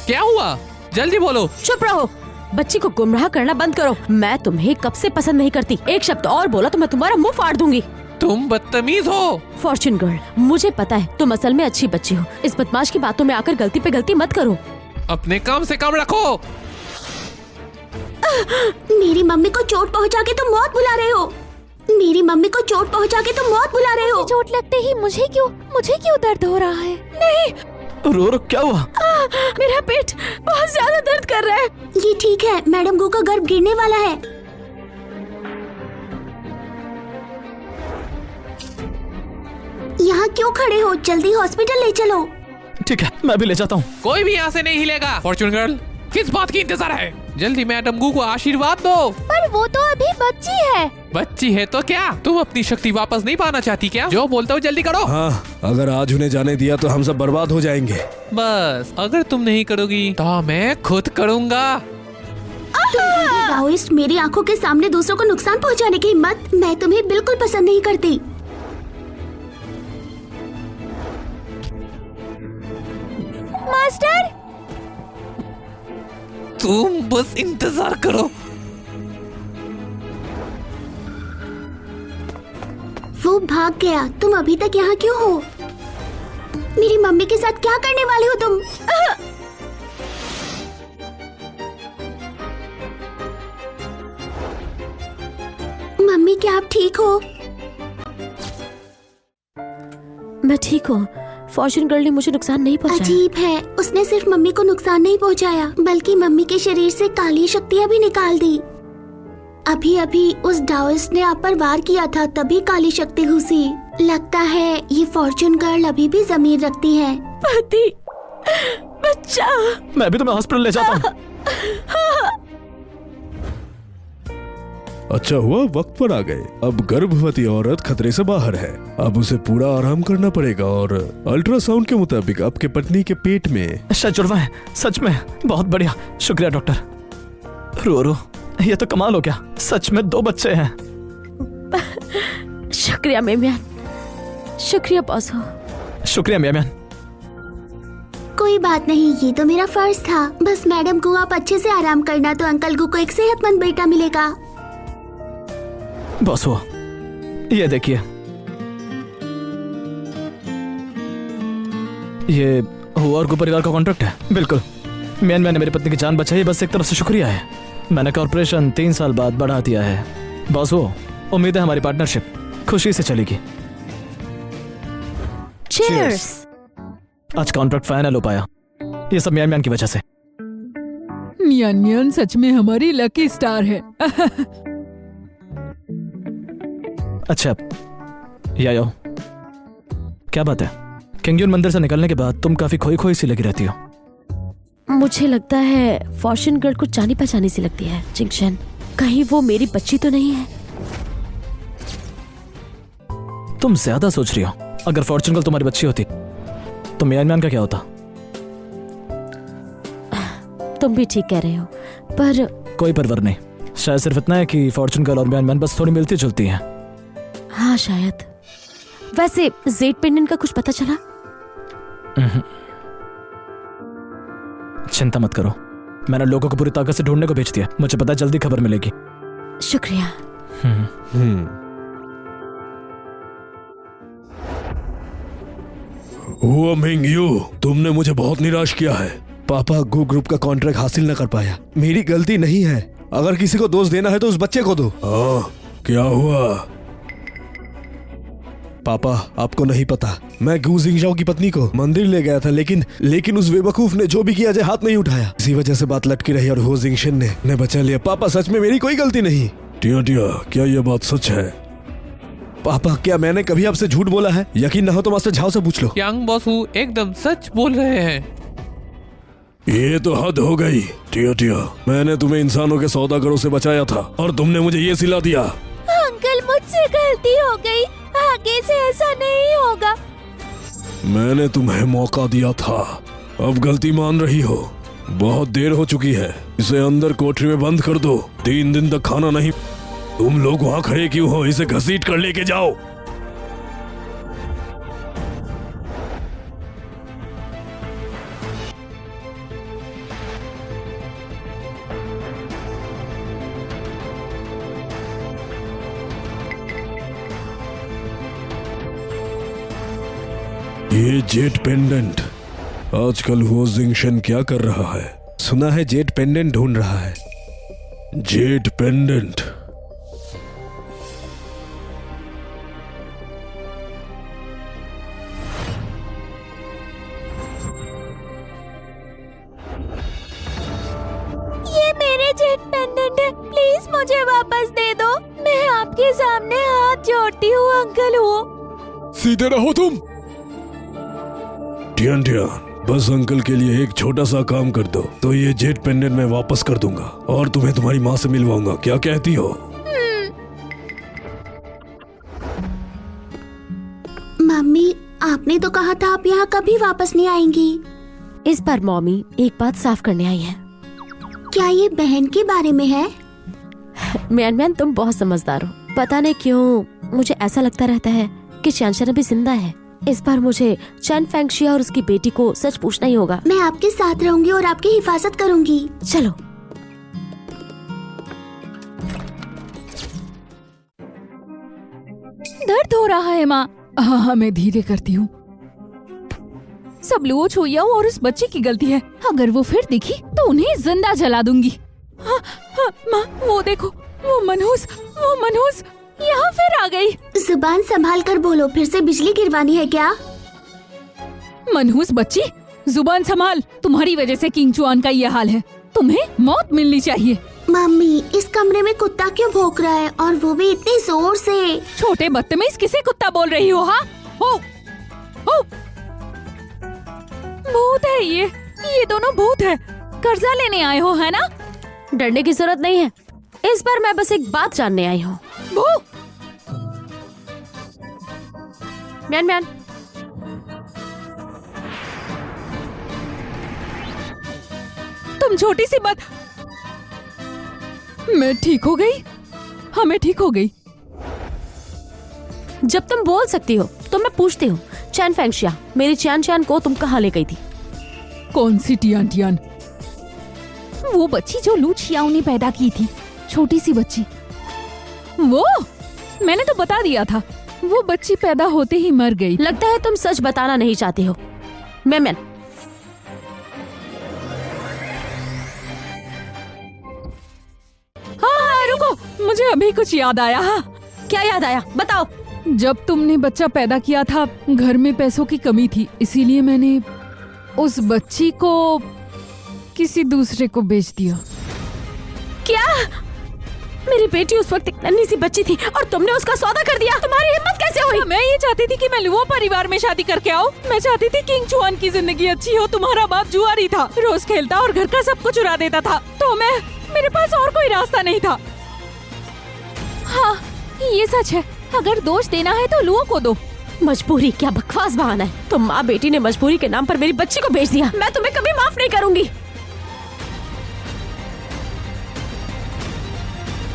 Speaker 5: क्या हुआ? जल्दी बोलो।
Speaker 1: चुप रहो, बच्ची को गुमराह करना बंद करो। मैं तुम्हें कब से पसंद नहीं करती। एक शब्द और बोला तो मैं तुम्हारा मुंह फाड़ दूंगी।
Speaker 5: तुम बदतमीज हो।
Speaker 1: फॉर्च्यून गर्ल, मुझे पता है तुम असल में अच्छी बच्ची हो। इस बदमाश की बातों में आकर गलती पे गलती मत करो।
Speaker 5: अपने काम से काम रखो।
Speaker 2: मेरी मम्मी को चोट पहुंचा के तुम मौत बुला रहे हो। मेरी मम्मी को चोट पहुंचा के तुम मौत बुला रहे हो।
Speaker 7: चोट लगते ही मुझे क्यों दर्द हो रहा है?
Speaker 1: नहीं।
Speaker 3: रो रो, क्या हुआ?
Speaker 1: मेरा पेट बहुत ज्यादा दर्द कर रहा है।
Speaker 2: ये ठीक है, मैडम गु का गर्भ गिरने वाला है। यहाँ क्यों खड़े हो? जल्दी हॉस्पिटल ले चलो।
Speaker 3: ठीक है, मैं भी ले जाता हूँ।
Speaker 5: कोई भी यहाँ से नहीं हिलेगा। फॉर्चून गर्ल, किस बात की इंतजार है? जल्दी मैडम गु को आशीर्वाद दो।
Speaker 7: पर वो तो अभी बच्ची है।
Speaker 5: बच्ची है तो क्या? तुम अपनी शक्ति वापस नहीं पाना चाहती क्या? जो बोलते हो जल्दी करो।
Speaker 4: हाँ, अगर आज उन्हें जाने दिया तो हम सब बर्बाद हो जाएंगे।
Speaker 5: बस अगर तुम नहीं करोगी तो मैं खुद करूँगा।
Speaker 2: ताओइस्ट, मेरी आंखों के सामने दूसरों को नुकसान पहुंचाने की हिम्मत, मैं तुम्हें बिल्कुल पसंद नहीं करती।
Speaker 7: मास्टर,
Speaker 5: तुम बस इंतजार करो।
Speaker 2: वो भाग गया। तुम अभी तक यहाँ क्यों हो? मेरी मम्मी के साथ क्या करने वाले हो तुम? मम्मी क्या आप ठीक हो?
Speaker 1: मैं ठीक हूँ। फॉर्च्यून गर्ल ने मुझे नुकसान नहीं पहुंचाया।
Speaker 2: अजीब है, उसने सिर्फ मम्मी को नुकसान नहीं पहुंचाया बल्कि मम्मी के शरीर से काली शक्तियाँ भी निकाल दी। अभी अभी उस डाओइस्ट ने आप पर वार किया था, तभी काली शक्ति घुसी। लगता है ये फॉर्च्यून गर्ल अभी भी जमीन रखती है।
Speaker 1: पति, बच्चा।
Speaker 3: मैं भी तुम्हें हॉस्पिटल ले जाता हूँ।
Speaker 4: अच्छा हुआ वक्त पर आ गए। अब गर्भवती औरत खतरे से बाहर है। अब उसे पूरा आराम करना पड़ेगा और अल्ट्रासाउंड के मुताबिक आपके पत्नी के पेट में
Speaker 3: शायद जुड़वा है। सच में बहुत बढ़िया, शुक्रिया डॉक्टर। रो ये तो कमाल हो गया, सच में 2 बच्चे हैं।
Speaker 1: शुक्रिया मेमियान, शुक्रिया बॉस हो।
Speaker 3: शुक्रिया मेमियान।
Speaker 2: कोई बात नहीं, ये तो मेरा फर्ज था। बस मैडम को आप अच्छे से आराम करना तो अंकल को एक सेहतमंद बेटा मिलेगा।
Speaker 3: बॉस वो ये देखिए, ये हुआ और गो परिवार का कॉन्ट्रैक्ट है। बिल्कुल, मैंने मेरी पत्नी की जान बचाई, बस एक तरफ से शुक्रिया है। मैंने कॉर्पोरेशन 3 साल बाद बढ़ा दिया है। बॉस वो उम्मीद है हमारी पार्टनरशिप खुशी से चलेगी।
Speaker 1: चीयर्स।
Speaker 3: आज कॉन्ट्रैक्ट फाइनल हो पाया, ये सब मियान की वजह से।
Speaker 6: मियान सच में हमारी लकी स्टार है।
Speaker 3: अच्छा यायो, क्या बात है? किंगयून मंदिर से निकलने के बाद तुम काफी खोई खोई सी लगी रहती हो।
Speaker 1: मुझे लगता है फॉर्च्यून गर्ल को जानी पहचानी सी लगती है। जिंगशन, कहीं वो मेरी बच्ची तो नहीं है?
Speaker 3: तुम ज्यादा सोच रही हो। अगर फॉर्च्यून गर्ल तुम्हारी बच्ची होती तो मियान का क्या होता?
Speaker 1: तुम भी ठीक कह रहे हो, पर
Speaker 3: कोई परवर नहीं। शायद सिर्फ इतना है कि फॉर्च्यून गर्ल और मियान बस थोड़ी मिलती जुलती हैं।
Speaker 1: हाँ शायद। वैसे जेड पेंडेंट का कुछ पता चला?
Speaker 3: चिंता मत करो, मैंने लोगों को पूरी ताकत से ढूंढने को भेज दिया। मुझे पता है जल्दी खबर मिलेगी।
Speaker 1: शुक्रिया।
Speaker 4: हुआ मिंगयू, तुमने मुझे बहुत निराश किया है। पापा गो ग्रुप का कॉन्ट्रैक्ट हासिल न कर पाया, मेरी गलती नहीं है। अगर किसी को दोष देना है तो उस बच्चे को दो। क्या हुआ? पापा आपको नहीं पता, मैं गू जिंगजाओ की पत्नी को मंदिर ले गया था, लेकिन उस बेवकूफ ने जो भी किया जाए हाथ नहीं उठाया। इसी वजह से बात लटकी रही और हो जिंगशन ने बचा लिया। पापा सच में मेरी कोई गलती नहीं। टिया टिया, क्या ये बात सच है? पापा क्या मैंने कभी आपसे झूठ बोला है? यकीन ना हो तो मास्टर झाओ से पूछ लो।
Speaker 5: यांग बॉसू एकदम सच बोल रहे हैं।
Speaker 4: ये तो हद हो गई। टिया टिया, मैंने तुम्हें इंसानों के सौदागरों से बचाया था और तुमने मुझे ये सिला दिया।
Speaker 7: अंकल मुझसे गलती हो गई, आगे से ऐसा नहीं होगा।
Speaker 4: मैंने तुम्हें मौका दिया था, अब गलती मान रही हो। बहुत देर हो चुकी है, इसे अंदर कोठरी में बंद कर दो। 3 दिन तक खाना नहीं। तुम लोग वहाँ खड़े क्यों हो? इसे घसीट कर लेके जाओ। ये जेट पेंडेंट, आजकल वो जिंगशन क्या कर रहा है? सुना है जेट पेंडेंट ढूंढ रहा है। Jet pendant.
Speaker 7: ये मेरे जेट पेंडेंट है, प्लीज मुझे वापस दे दो। मैं आपके सामने हाथ जोड़ती हूँ अंकल। वो
Speaker 8: सीधे रहो तुम।
Speaker 4: टियान टियान, बस अंकल के लिए एक छोटा सा काम कर दो तो ये जेट पेंडेंट मैं वापस कर दूंगा और तुम्हें तुम्हारी माँ से मिलवाऊंगा। क्या कहती हो?
Speaker 2: मम्मी आपने तो कहा था आप यहाँ कभी वापस नहीं आएंगी।
Speaker 1: इस बार मॉमी एक बात साफ करने आई है।
Speaker 2: क्या ये बहन के बारे में है?
Speaker 1: मियान तुम बहुत समझदार हो। पता नहीं क्यों मुझे ऐसा लगता रहता है कि चैनशन अभी जिंदा है। इस बार मुझे चैन फेंगशिया और उसकी बेटी को सच पूछना ही होगा।
Speaker 2: मैं आपके साथ रहूंगी और आपकी हिफाजत करूंगी।
Speaker 1: चलो।
Speaker 6: दर्द हो रहा है माँ। हाँ, मैं धीरे करती हूँ। सब लोच हो या और उस बच्चे की गलती है। अगर वो फिर दिखी तो उन्हें जिंदा जला दूंगी। हाँ, माँ वो देखो, वो मनहूस यहाँ फिर आ गई।
Speaker 2: जुबान संभाल कर बोलो, फिर से बिजली गिरवानी है क्या?
Speaker 6: मनहूस बच्ची, जुबान संभाल। तुम्हारी वजह से किंग चुआन का ये हाल है। तुम्हें मौत मिलनी चाहिए।
Speaker 2: मम्मी, इस कमरे में कुत्ता क्यों भौंक रहा है, और वो भी इतनी जोर से?
Speaker 6: छोटे बदतमीज, किसे कुत्ता बोल रही हो? हाँ, हो। भूत है ये दोनों भूत है। कर्जा लेने आए हो, है ना?
Speaker 1: डरने की जरूरत नहीं है। इस बार मैं बस एक बात जानने आई हूँ। म्यान म्यान,
Speaker 6: तुम छोटी सी बात। मैं ठीक हो गई। हाँ, मैं ठीक हो गई।
Speaker 1: जब तुम बोल सकती हो तो मैं पूछती हूँ, चैन फेंगशिया, मेरी चियान चियान को तुम कहाँ ले गई थी?
Speaker 6: कौन सी टियान टियान? वो बच्ची जो लू छियाओ ने पैदा की थी, छोटी सी बच्ची। वो मैंने तो बता दिया था, वो बच्ची पैदा होते ही मर गई।
Speaker 1: लगता है तुम सच बताना नहीं चाहती हो। मैन,
Speaker 6: हाँ, रुको, मुझे अभी कुछ याद आया। हाँ,
Speaker 1: क्या याद आया? बताओ।
Speaker 6: जब तुमने बच्चा पैदा किया था, घर में पैसों की कमी थी, इसीलिए मैंने उस बच्ची को किसी दूसरे को बेच दिया।
Speaker 1: क्या? मेरी बेटी उस वक्त एक नन्ही सी बच्ची थी और तुमने उसका सौदा कर दिया? तुम्हारी हिम्मत कैसे हुई?
Speaker 6: मैं ये चाहती थी कि मैं लुओ परिवार में शादी करके आऊँ। मैं चाहती थी किंग चुआन की जिंदगी अच्छी हो। तुम्हारा बाप जुआरी था, रोज खेलता और घर का सब कुछ चुरा देता था, तो मेरे पास और कोई रास्ता नहीं था। हाँ, ये सच है। अगर दोष देना है तो लुओ को दो।
Speaker 1: मजबूरी? क्या बकवास बहाना है। तुम माँ बेटी ने मजबूरी के नाम पर मेरी बच्ची को बेच दिया। मैं तुम्हें कभी माफ नहीं करूंगी।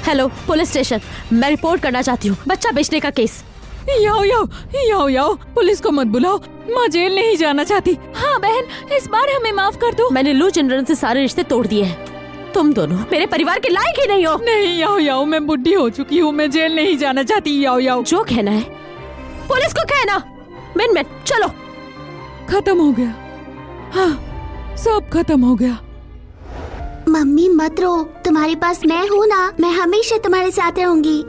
Speaker 1: हेलो पुलिस स्टेशन, मैं रिपोर्ट करना चाहती हूँ बच्चा बेचने का केस।
Speaker 6: याओ, पुलिस को मत बुलाओ। माँ जेल नहीं जाना चाहती। हाँ बहन, इस बार हमें माफ कर दो।
Speaker 1: मैंने लू जनरल से सारे रिश्ते तोड़ दिए हैं। तुम दोनों मेरे परिवार के लायक ही नहीं हो।
Speaker 6: नहीं याओ, मैं बुढ़ी हो चुकी हूँ, मैं जेल नहीं जाना चाहती। याओ,
Speaker 1: जो कहना है पुलिस को कहना। मैन, चलो।
Speaker 6: खत्म हो गया। हाँ, सब खत्म हो गया।
Speaker 2: मम्मी मत रो, तुम्हारे पास मैं हूँ ना, मैं हमेशा तुम्हारे साथ रहूंगी।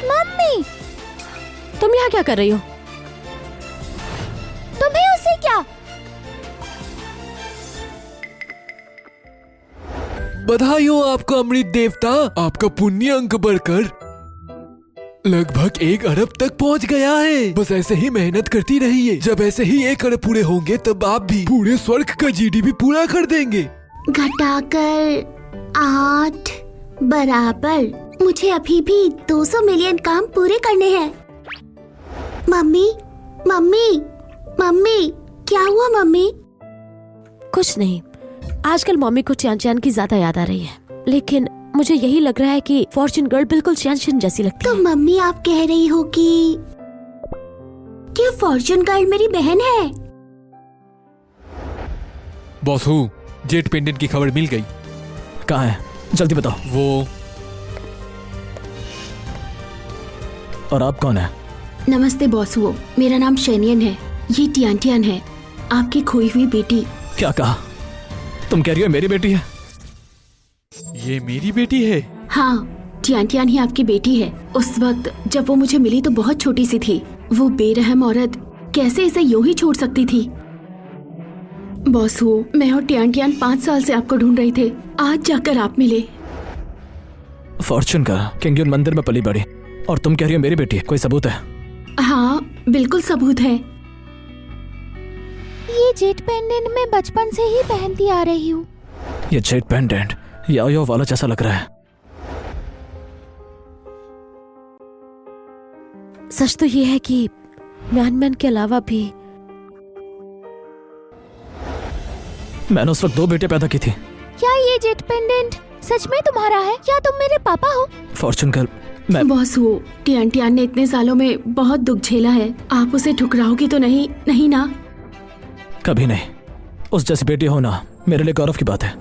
Speaker 7: मम्मी,
Speaker 1: तुम यहाँ क्या कर रही हो?
Speaker 7: तुम्हें उससे क्या?
Speaker 8: बधाई हो आपको अमृत देवता। आपका पुण्य अंक बढ़कर लगभग 1 अरब तक पहुंच गया है। बस ऐसे ही मेहनत करती रहिए। जब ऐसे ही 1 अरब पूरे होंगे तब आप भी पूरे स्वर्ग का जीडीपी पूरा कर देंगे।
Speaker 2: घटाकर 8 बराबर। मुझे अभी भी 200 मिलियन काम पूरे करने हैं। मम्मी, क्या हुआ मम्मी?
Speaker 1: कुछ नहीं, आजकल मम्मी को चियान चियान की ज्यादा याद आ रही है, लेकिन मुझे यही लग रहा है कि फॉर्च्यून गर्ल बिल्कुल चियान चियान जैसी लगती
Speaker 2: तो
Speaker 1: है।
Speaker 2: मम्मी, आप कह रही हो कि क्या फॉर्च्यून गर्ल मेरी बहन है?
Speaker 8: बॉस हूँ, जेट पेंडेंट की खबर मिल गई।
Speaker 3: कहाँ है? जल्दी बताओ।
Speaker 8: वो।
Speaker 3: और आप कौन है?
Speaker 2: नमस्ते बॉस, वो मेरा नाम शेनियन है। ये टियान टियान है, आपकी खोई हुई बेटी।
Speaker 3: क्या कहा? तुम कह रही हो मेरी बेटी है?
Speaker 8: ये मेरी बेटी है?
Speaker 2: हाँ, टियान टियान ही आपकी बेटी है। उस वक्त जब वो मुझे मिली तो बहुत छोटी सी थी। वो बेरहम औरत कैसे इसे यूं ही छोड़ सकती थी? बॉस वो, मैं और टियान टियान 5 साल से आपको ढूंढ रहे थे। आज जाकर आप मिले।
Speaker 3: फॉर्च्यून का किंग मंदिर में पली बड़ी, और तुम कह रही हो मेरी बेटी है? कोई सबूत है?
Speaker 2: हाँ, बिल्कुल सबूत है।
Speaker 7: ये जेट पेंडेंट मैं बचपन से ही पहनती आ रही हूँ।
Speaker 3: ये जेट पेंडेंट याओ वाला जैसा लग रहा है।
Speaker 1: सच तो ये है कि म्यान के अलावा भी
Speaker 3: मैंने उस वक्त 2 बेटे पैदा की थी।
Speaker 7: क्या ये जेट पेंडेंट सच में तुम्हारा है? क्या तुम मेरे पापा हो?
Speaker 3: फॉर्च्यून गर्ल, मैं
Speaker 2: बॉस वो, टियान टियान ने इतने सालों में बहुत दुख झेला है। आप उसे ठुकराओगी तो नहीं ना?
Speaker 3: कभी नहीं। उस जैसी बेटी होना मेरे लिए गौरव की बात है।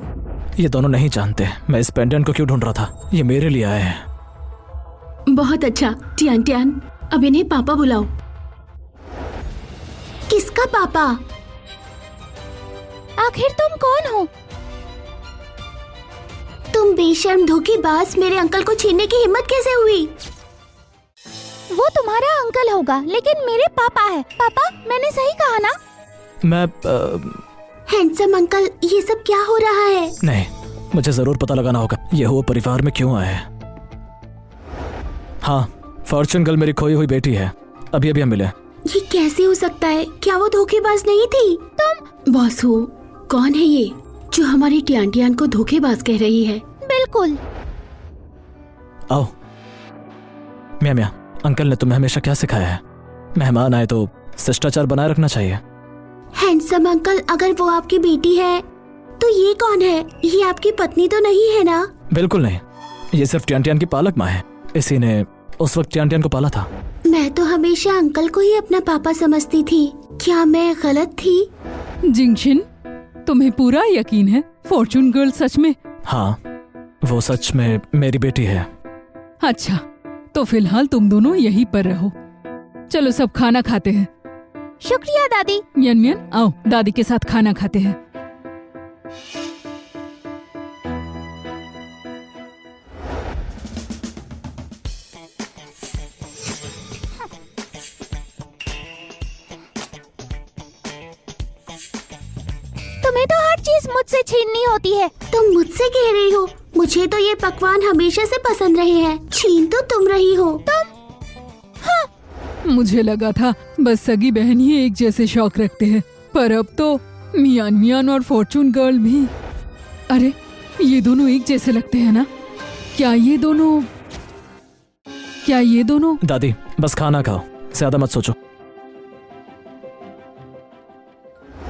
Speaker 3: ये दोनों नहीं जानते मैं इस पेंडेंट को क्यों ढूंढ रहा था। ये मेरे लिए आए हैं।
Speaker 2: बहुत अच्छा टियान टियान, अब इन्हें पापा बुलाओ। किसका पापा?
Speaker 7: आखिर तुम कौन हो?
Speaker 2: तुम बेशर्म धोखेबाज, मेरे अंकल को छीनने की हिम्मत कैसे हुई?
Speaker 7: वो तुम्हारा अंकल होगा लेकिन मेरे पापा है। पापा, मैंने सही कहा ना?
Speaker 3: मैं
Speaker 2: हैंडसम अंकल, ये सब क्या हो रहा है?
Speaker 3: नहीं, मुझे जरूर पता लगाना होगा ये वो परिवार में क्यों आए हैं। हाँ, फॉर्चून गर्ल मेरी खोई हुई बेटी है। अभी अभी हम मिले।
Speaker 2: ये कैसे हो सकता है? क्या वो धोखेबाज नहीं थी? तुम बॉस हो? कौन है ये जो हमारी टियान को धोखेबाज कह रही है?
Speaker 7: बिल्कुल।
Speaker 3: आओ। मियाँ मियाँ, अंकल ने तुम्हें हमेशा क्या सिखाया है? मेहमान आए तो शिष्टाचार बनाए रखना चाहिए।
Speaker 2: हैंडसम अंकल, अगर वो आपकी बेटी है तो ये कौन है? ये आपकी पत्नी तो नहीं है ना?
Speaker 3: बिल्कुल नहीं, ये सिर्फ टियान की पालक माँ है। इसी ने उस वक्त टियान को पाला था।
Speaker 2: मैं तो हमेशा अंकल को ही अपना पापा समझती थी। क्या मैं गलत थी?
Speaker 6: जिंगशन, तुम्हें पूरा यकीन है फॉर्चून गर्ल सच में?
Speaker 3: हाँ, वो सच में मेरी बेटी है।
Speaker 6: अच्छा, तो फिलहाल तुम दोनों यहीं पर रहो। चलो सब खाना खाते हैं।
Speaker 7: शुक्रिया दादी।
Speaker 6: मियन मियन, आओ दादी के साथ खाना खाते हैं।
Speaker 7: तुम्हें तो हर चीज मुझसे छीननी होती है।
Speaker 2: तुम मुझसे कह रही हो? मुझे तो ये पकवान हमेशा से पसंद रहे हैं। छीन तो तुम रही हो।
Speaker 6: मुझे लगा था बस सगी बहन ही एक जैसे शौक रखते हैं, पर अब तो मियान मियान और फॉर्चून गर्ल भी। अरे, ये दोनों एक जैसे लगते हैं ना? क्या ये दोनों?
Speaker 3: दादी, बस खाना खाओ, ज्यादा मत सोचो।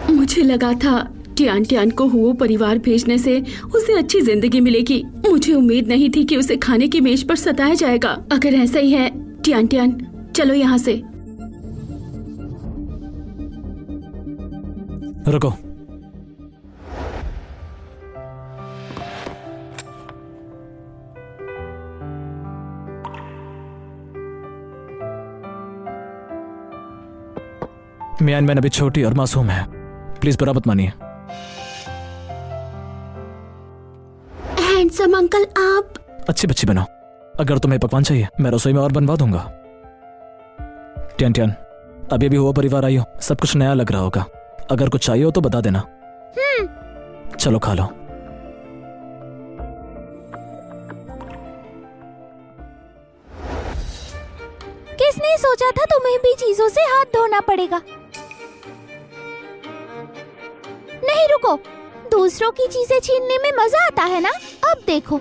Speaker 10: मुझे लगा था टियान को हुओ परिवार भेजने से उसे अच्छी जिंदगी मिलेगी। मुझे उम्मीद नहीं थी कि उसे खाने की मेज पर सताया जाएगा। अगर ऐसा ही है, टियान चलो यहाँ से।
Speaker 3: रुको। मियान मैन अभी छोटी और मासूम है, प्लीज बुरा मत मानिए।
Speaker 2: हैंडसम अंकल, आप
Speaker 3: अच्छी बच्ची बनो। अगर तुम्हें पकवान चाहिए मैं रसोई में और बनवा दूंगा। टियान, अभी अभी वो परिवार आई हो, सब कुछ नया लग रहा होगा। अगर कुछ चाहिए हो तो बता देना। चलो खा लो।
Speaker 7: किसने सोचा था तुम्हें भी चीजों से हाथ धोना पड़ेगा? नहीं रुको, दूसरों की चीजें छीनने में मजा आता है ना? अब देखो।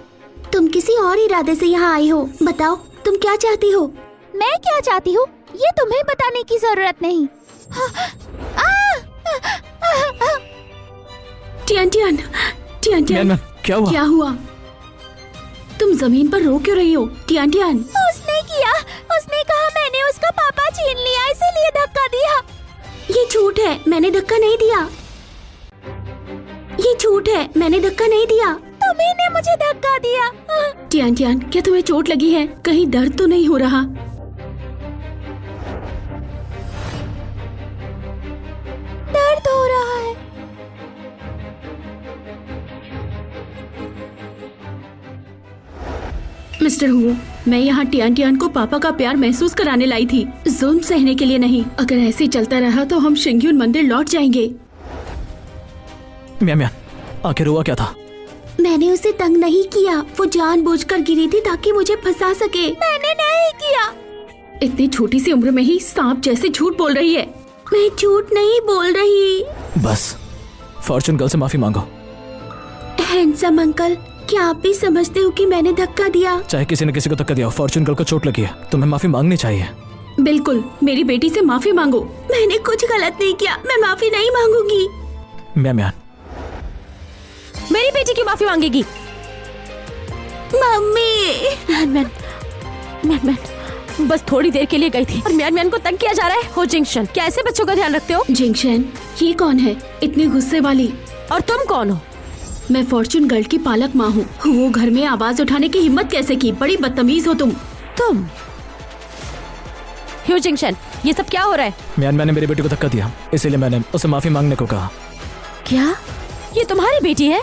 Speaker 2: तुम किसी और इरादे से यहाँ आई हो। बताओ, तुम क्या चाहती हो?
Speaker 7: मैं क्या चाहती हूँ ये तुम्हें बताने की जरूरत नहीं।
Speaker 10: टियान
Speaker 3: मियान, क्या हुआ?
Speaker 10: क्या हुआ? तुम जमीन पर रो क्यों रही हो? टियान
Speaker 7: उसने कहा मैंने उसका पापा छीन लिया, इसीलिए धक्का दिया।
Speaker 2: ये झूठ है, मैंने धक्का नहीं दिया। ये झूठ है, मैंने धक्का नहीं दिया।
Speaker 7: तुम्ही ने मुझे धक्का दिया।
Speaker 10: टियान, क्या तुम्हें चोट लगी है? कहीं दर्द तो नहीं हो रहा?
Speaker 7: दर्द हो रहा है।
Speaker 10: मिस्टर हुओ, मैं यहाँ टियान को पापा का प्यार महसूस कराने लाई थी, जुल्म सहने के लिए नहीं। अगर ऐसे चलता रहा तो हम शिंग्यून मंदिर लौट जाएंगे।
Speaker 3: मियान, आखिर हुआ क्या था?
Speaker 2: मैंने उसे तंग नहीं किया। वो जानबूझकर गिरी थी ताकि मुझे फंसा सके।
Speaker 7: मैंने नहीं किया।
Speaker 10: इतनी छोटी सी उम्र में ही सांप जैसे झूठ बोल रही है।
Speaker 2: मैं झूठ नहीं बोल रही।
Speaker 3: बस फॉर्चून गर्ल से माफी मांगो।
Speaker 2: हैंडसम अंकल, क्या आप भी समझते हो कि मैंने धक्का दिया?
Speaker 3: चाहे किसी ने किसी को धक्का दिया, फॉर्चून गर्ल को चोट लगी है, तुम्हें माफी मांगनी चाहिए।
Speaker 10: बिल्कुल, मेरी बेटी से माफी मांगो।
Speaker 2: मैंने कुछ गलत नहीं किया, मैं माफी नहीं मांगूंगी।
Speaker 3: मियान,
Speaker 1: मेरी बेटी की माफी मांगेगी?
Speaker 2: मम्मी।
Speaker 1: मैन, बस थोड़ी देर के लिए गई थी और म्यान को तंग किया जा रहा है। हो जिंगशन, क्या ऐसे बच्चों का ध्यान रखते हो?
Speaker 10: जिंगशन, ये कौन है इतनी गुस्से वाली?
Speaker 1: और तुम कौन हो?
Speaker 10: मैं फॉर्चून गर्ल की पालक माँ हूँ। वो घर में आवाज उठाने की हिम्मत कैसे की? बड़ी बदतमीज हो तुम।
Speaker 1: ह्यू जिंगशन, ये सब क्या हो रहा है?
Speaker 3: म्यान मैंने मेरी बेटी को धक्का दिया, इसीलिए मैंने उसे माफी मांगने को कहा।
Speaker 1: क्या ये तुम्हारी बेटी है?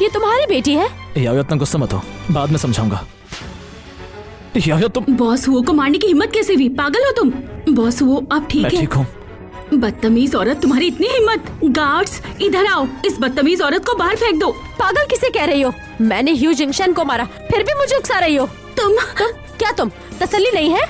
Speaker 1: ये तुम्हारी बेटी है?
Speaker 3: यायो इतना गुस्सा मत हो, बाद में समझाऊंगा। यायो तुम।
Speaker 10: बॉस हुओ को मारने की हिम्मत कैसे हुई? पागल हो तुम? बॉस हुओ आप ठीक
Speaker 3: मैं
Speaker 10: है?
Speaker 3: ठीक हूँ।
Speaker 10: बदतमीज औरत, तुम्हारी इतनी हिम्मत! गार्ड्स इधर आओ, इस बदतमीज औरत को बाहर फेंक दो।
Speaker 1: पागल किसे कह रही हो? मैंने ह्यू जिंगशन को मारा, फिर भी मुझे उकसा रही हो।
Speaker 10: तुम
Speaker 1: क्या तुम तसल्ली नहीं है?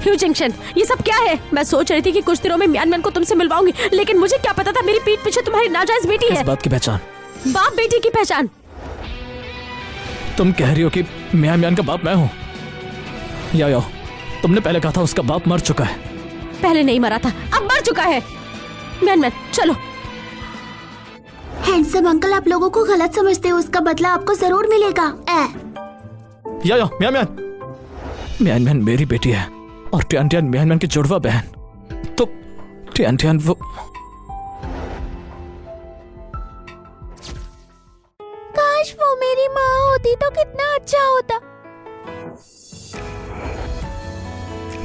Speaker 1: ह्यू जिंगशन, ये सब क्या है? मैं सोच रही थी कि कुछ दिनों में म्यान को तुमसे मिलवाऊंगी, लेकिन मुझे क्या पता था मेरी पीठ पीछे तुम्हारी नाजायज बेटी है।
Speaker 3: इस बात की पहचान?
Speaker 1: बाप बेटी की पहचान?
Speaker 3: तुम कह रही हो कि म्यान का बाप मैं हूँ? यायो, तुमने पहले कहा था उसका बाप मर चुका है।
Speaker 1: पहले नहीं मरा था, अब मर चुका है। म्यान चलो।
Speaker 2: हैंडसम अंकल, आप लोगों को गलत समझते हो, उसका बदला आपको जरूर मिलेगा।
Speaker 3: यायो, म्यान मेरी बेटी है और टियान म्यान की जुड़वा बहन। तो टियान वो।
Speaker 7: काश वो मेरी माँ होती तो कितना अच्छा होता।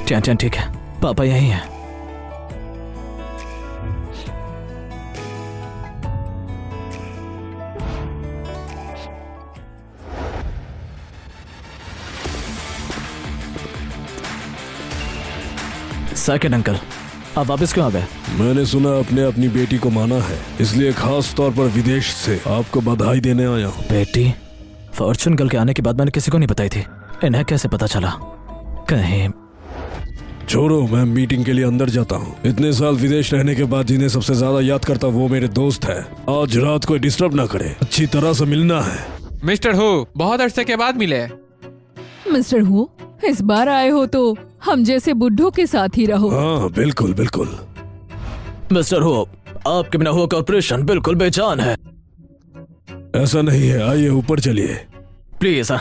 Speaker 3: टियान ठीक है, पापा यही है। सेकंड अंकल, आप वापस क्यों आ गए?
Speaker 4: मैंने सुना आपने अपनी बेटी को माना है, इसलिए खास तौर पर विदेश से आपको बधाई देने आया हूँ।
Speaker 3: बेटी? फॉर्चून गर्ल के आने की बात मैंने किसी को नहीं बताई थी, इन्हें कैसे पता चला? कहीं।
Speaker 4: छोड़ो, मैं मीटिंग के लिए अंदर जाता हूँ। इतने साल विदेश रहने के बाद जिन्हें सबसे ज्यादा याद करता वो मेरे दोस्त है। आज रात को डिस्टर्ब ना करे, अच्छी तरह से मिलना है।
Speaker 5: मिस्टर हु, बहुत अरसे के बाद मिले।
Speaker 6: मिस्टर हु, इस बार आए हो तो हम जैसे बुड्ढों के साथ ही रहो।
Speaker 4: हाँ बिल्कुल बिल्कुल।
Speaker 3: मिस्टर हु, आपके बिना हुआ कॉर्पोरेशन बिल्कुल बेजान है।
Speaker 4: ऐसा नहीं है, आइए ऊपर चलिए
Speaker 3: प्लीज।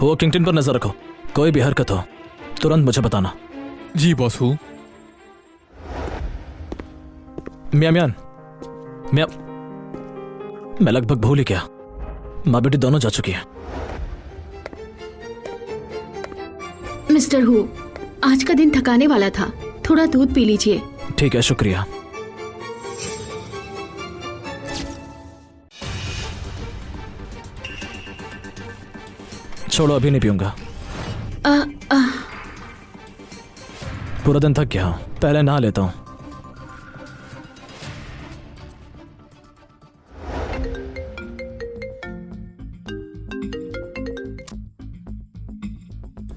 Speaker 3: हो किंगटन पर नजर रखो, कोई भी हरकत हो तुरंत मुझे बताना।
Speaker 5: जी बॉस हु।
Speaker 3: म्यान मैं लगभग भूल ही गया, माँ बेटी दोनों जा चुकी है।
Speaker 10: मिस्टर हु, आज का दिन थकाने वाला था, थोड़ा दूध पी लीजिए।
Speaker 3: ठीक है, शुक्रिया। छोड़ो, अभी नहीं पीऊंगा। पूरा दिन थक गया, पहले नहा लेता हूँ।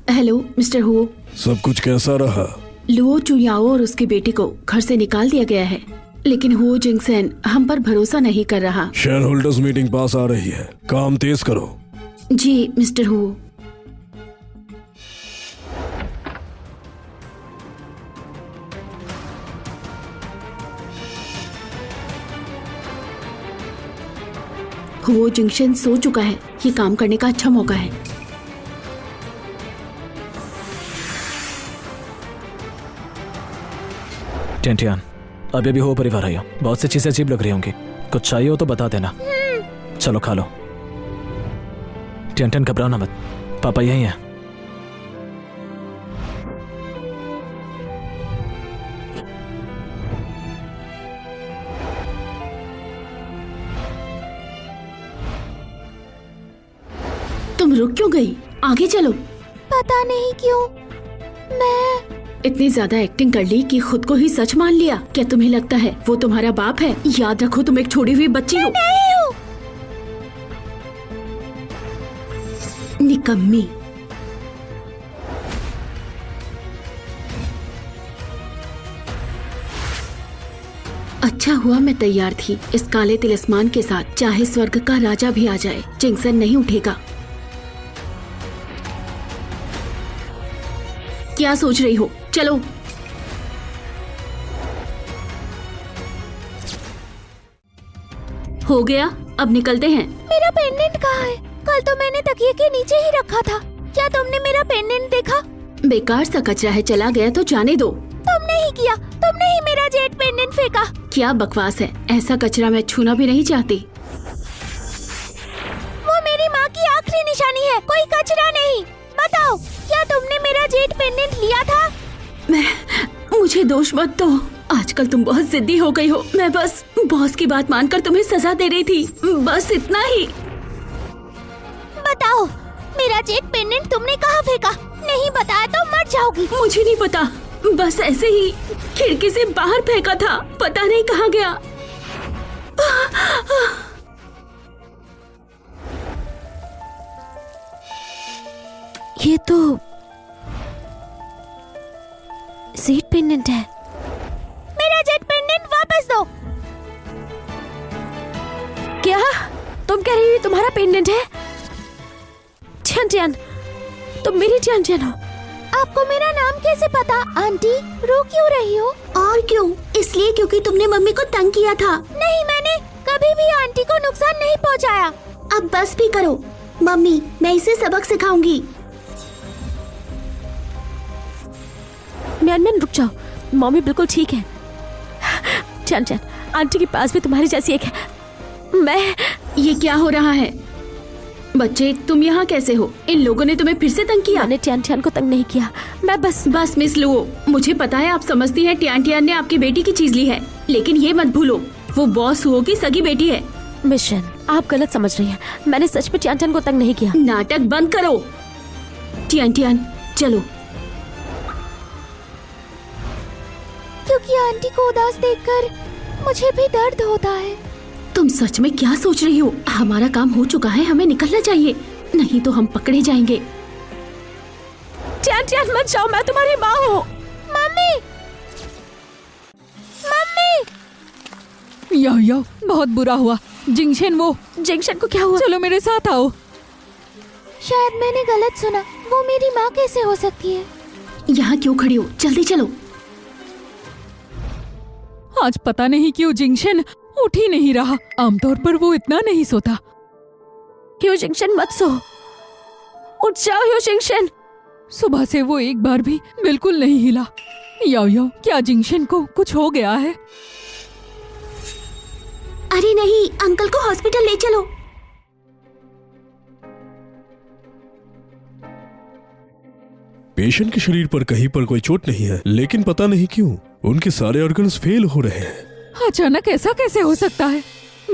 Speaker 10: हेलो मिस्टर हु,
Speaker 4: सब कुछ कैसा रहा?
Speaker 10: लुओ चुयाओ और उसकी बेटी को घर से निकाल दिया गया है, लेकिन हुओ जिंगसेन हम पर भरोसा नहीं कर रहा।
Speaker 4: शेयर होल्डर्स मीटिंग पास आ रही है, काम तेज करो।
Speaker 10: जी मिस्टर हु। हुओ जिंगसेन सो चुका है, ये काम करने का अच्छा मौका है।
Speaker 3: टियान, अभी भी हो परिवार आई हो, बहुत सी चीजें अजीब लग रही होंगी, कुछ चाहिए हो तो बता देना। चलो खा लो। टियान घबराना मत, पापा यही हैं।
Speaker 10: तुम रुक क्यों गई? आगे चलो।
Speaker 7: पता नहीं क्यों मैं
Speaker 10: इतनी ज्यादा एक्टिंग कर ली कि खुद को ही सच मान लिया। क्या तुम्हें लगता है वो तुम्हारा बाप है? याद रखो तुम एक छोड़ी हुई बच्ची हो।
Speaker 7: नहीं हूँ।
Speaker 10: निकम्मी। अच्छा हुआ मैं तैयार थी। इस काले तिलिस्मान के साथ चाहे स्वर्ग का राजा भी आ जाए, जिंगसन नहीं उठेगा। क्या सोच रही हो? चलो। हो गया, अब निकलते हैं।
Speaker 7: मेरा पेंडेंट कहाँ है? कल तो मैंने तकिए के नीचे ही रखा था। क्या तुमने मेरा पेंडेंट देखा?
Speaker 10: बेकार सा कचरा है, चला गया तो जाने दो।
Speaker 7: तुमने ही किया, तुमने ही मेरा जेट पेंडेंट फेंका।
Speaker 10: क्या बकवास है, ऐसा कचरा मैं छूना भी नहीं चाहती।
Speaker 7: वो मेरी माँ की है, कोई कचरा नहीं। बताओ, क्या तुमने मेरा जेट पेंडेंट लिया था?
Speaker 10: मुझे दोष मत दो। आजकल तुम बहुत जिद्दी हो गई हो। मैं बस बॉस की बात मानकर तुम्हें सजा दे रही थी, बस इतना ही।
Speaker 7: बताओ, मेरा जेट पेंडेंट तुमने कहाँ फेंका? नहीं बताया तो मर जाओगी।
Speaker 10: मुझे नहीं पता, बस ऐसे ही खिड़की से बाहर फेंका था, पता नहीं कहाँ गया।
Speaker 1: ये तो सीट पेंडेंट है।
Speaker 7: मेरा जेट पेंडेंट वापस दो।
Speaker 1: क्या तुम कह रही हो तुम्हारा पेंडेंट है? टियान टियान, तुम मेरी टियान टियान हो।
Speaker 7: आपको मेरा नाम कैसे पता? आंटी, रो क्यों रही हो?
Speaker 2: और क्यों? इसलिए क्योंकि तुमने मम्मी को तंग किया था।
Speaker 7: नहीं, मैंने कभी भी आंटी को नुकसान नहीं पहुंचाया।
Speaker 2: अब बस भी करो मम्मी, मैं इसे सबक सिखाऊंगी।
Speaker 1: म्यान म्यान रुक जाओ, मम्मी बिल्कुल ठीक है। टियान टियान, आंटी के पास भी तुम्हारी जैसी एक है। मैं
Speaker 10: ये क्या हो रहा है? बच्चे, तुम यहाँ कैसे हो? इन लोगों ने तुम्हें फिर से तंग किया?
Speaker 1: मैंने टियान टियान को तंग नहीं किया, मैं बस
Speaker 10: मिस लुओ, मुझे पता है आप समझती हैं टियान टियान ने आपकी बेटी की चीज ली है, लेकिन ये मत भूलो वो बॉस हुओ की सगी बेटी है।
Speaker 1: मिशन, आप गलत समझ रही हैं। मैंने सच में टियान टियान को तंग नहीं किया।
Speaker 10: नाटक बंद करो। टियान टियान चलो।
Speaker 7: क्योंकि आंटी को उदास देखकर मुझे भी दर्द होता है।
Speaker 10: तुम सच में क्या सोच रही हो? हमारा काम हो चुका है, हमें निकलना चाहिए, नहीं तो हम पकड़े जाएंगे।
Speaker 1: टियान टियान मत जाओ, मैं तुम्हारी माँ हूँ।
Speaker 7: Mummy, mummy.
Speaker 6: यो बहुत बुरा हुआ। जिंगशन, वो
Speaker 1: जिंगशन को क्या हुआ?
Speaker 6: चलो मेरे साथ आओ।
Speaker 7: शायद मैंने गलत सुना। वो मेरी माँ कैसे हो सकती है?
Speaker 10: यहाँ क्यों खड़ी हो? जल्दी चलो।
Speaker 6: आज पता नहीं क्यों जिंगशन उठ ही नहीं रहा। आमतौर पर वो इतना नहीं सोता।
Speaker 1: क्यों जिंगशन मत सो, उठ जाओ यो जिंगशन।
Speaker 6: सुबह से वो एक बार भी बिल्कुल नहीं हिला। यो क्या जिंगशन को कुछ हो गया है?
Speaker 2: अरे नहीं, अंकल को हॉस्पिटल ले चलो।
Speaker 4: पेशेंट के शरीर पर कहीं पर कोई चोट नहीं है, लेकिन पता नहीं क्यों उनके सारे ऑर्गन्स फेल हो रहे हैं।
Speaker 6: अचानक ऐसा कैसे हो सकता है?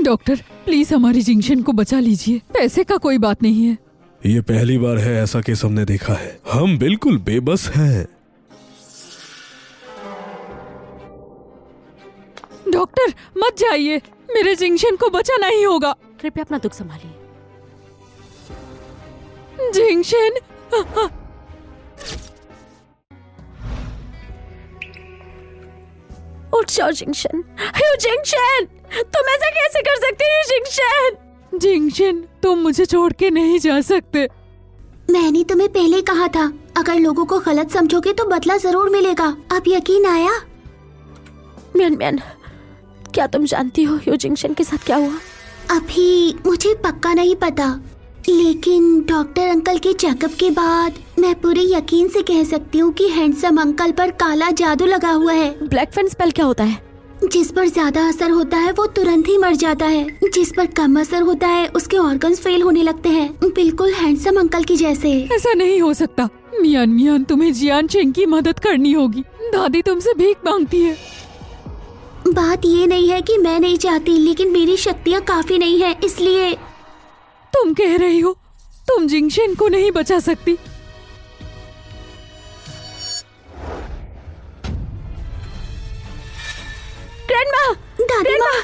Speaker 6: डॉक्टर, प्लीज हमारी जिंगशन को बचा लीजिए। पैसे का कोई बात नहीं है।
Speaker 4: ये पहली बार है ऐसा केस हमने देखा है। हम बिल्कुल बेबस हैं।
Speaker 6: डॉक्टर मत जाइए, मेरे जिंगशन को बचाना ही होगा।
Speaker 1: कृपया अपना दुख संभालिए।
Speaker 6: जिंगशन,
Speaker 1: उठ जाओ जिंगशन। जिंगशन, तुम ऐसा कैसे कर सकती हो जिंगशन?
Speaker 6: जिंगशन, तुम मुझे छोड़ के नहीं जा सकते।
Speaker 2: मैंने तुम्हें पहले कहा था, अगर लोगों को गलत समझोगे तो बदला जरूर मिलेगा। अब यकीन आया?
Speaker 1: म्यान म्यान, क्या तुम जानती हो यो जिंगशन के साथ क्या हुआ?
Speaker 2: अभी मुझे पक्का नहीं पता, लेकिन डॉक्टर अंकल के चेकअप के बाद मैं पूरे यकीन से कह सकती हूँ कि हैंडसम अंकल पर काला जादू लगा हुआ है।
Speaker 1: ब्लैक फैन स्पेल क्या होता है?
Speaker 2: जिस पर ज्यादा असर होता है वो तुरंत ही मर जाता है, जिस पर कम असर होता है उसके ऑर्गन्स फेल होने लगते हैं, बिल्कुल हैंडसम अंकल की जैसे।
Speaker 6: ऐसा नहीं हो सकता। मियान, तुम्हें जियान चेंग की मदद करनी होगी। दादी तुमसे भीख मांगती है।
Speaker 2: बात ये नहीं है कि मैं नहीं चाहती, लेकिन मेरी शक्तियाँ काफी नहीं है, इसलिए।
Speaker 6: तुम कह रही हो तुम जिंगशन को नहीं बचा सकती?
Speaker 1: ग्रैंडमा,
Speaker 2: दादी माँ,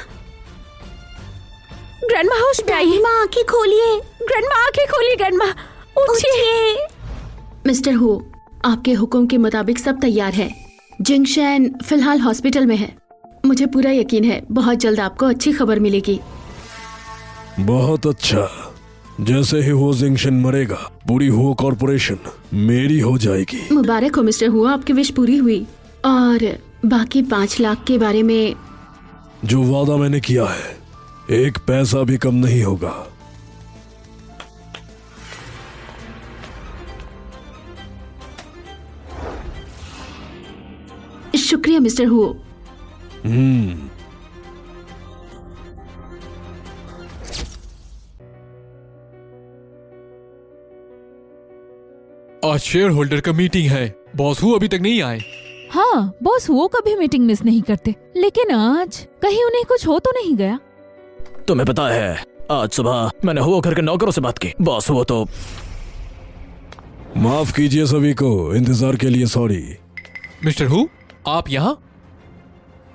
Speaker 1: ग्रैंडमा होश में आइए।
Speaker 2: दादी माँ आंखें खोलिए।
Speaker 1: ग्रैंडमा आंखें खोलिए। ग्रैंडमा उठिए।
Speaker 10: मिस्टर हो, आपके हुक्म के मुताबिक सब तैयार है। जिंगशन फिलहाल हॉस्पिटल में है। मुझे पूरा यकीन है बहुत जल्द आपको अच्छी खबर मिलेगी।
Speaker 4: बहुत अच्छा। जैसे ही हो जिंगशन मरेगा, पूरी हो कॉर्पोरेशन मेरी हो जाएगी।
Speaker 10: मुबारक हो मिस्टर हुआ, आपकी विश पूरी हुई। और बाकी 5 लाख के बारे में
Speaker 4: जो वादा मैंने किया है, एक पैसा भी कम नहीं होगा।
Speaker 10: शुक्रिया मिस्टर हुओ।
Speaker 8: आज शेयर होल्डर का मीटिंग है, बॉस हु अभी तक नहीं आए।
Speaker 6: हाँ, बॉस वो कभी मीटिंग मिस नहीं करते, लेकिन आज कहीं उन्हें कुछ हो तो नहीं गया?
Speaker 3: तुम्हें पता है, आज सुबह मैंने हुओ घर के नौकरों से बात की। बॉस हुओ तो
Speaker 4: माफ कीजिए सभी को, इंतजार के लिए सॉरी।
Speaker 5: मिस्टर हु, आप यहाँ?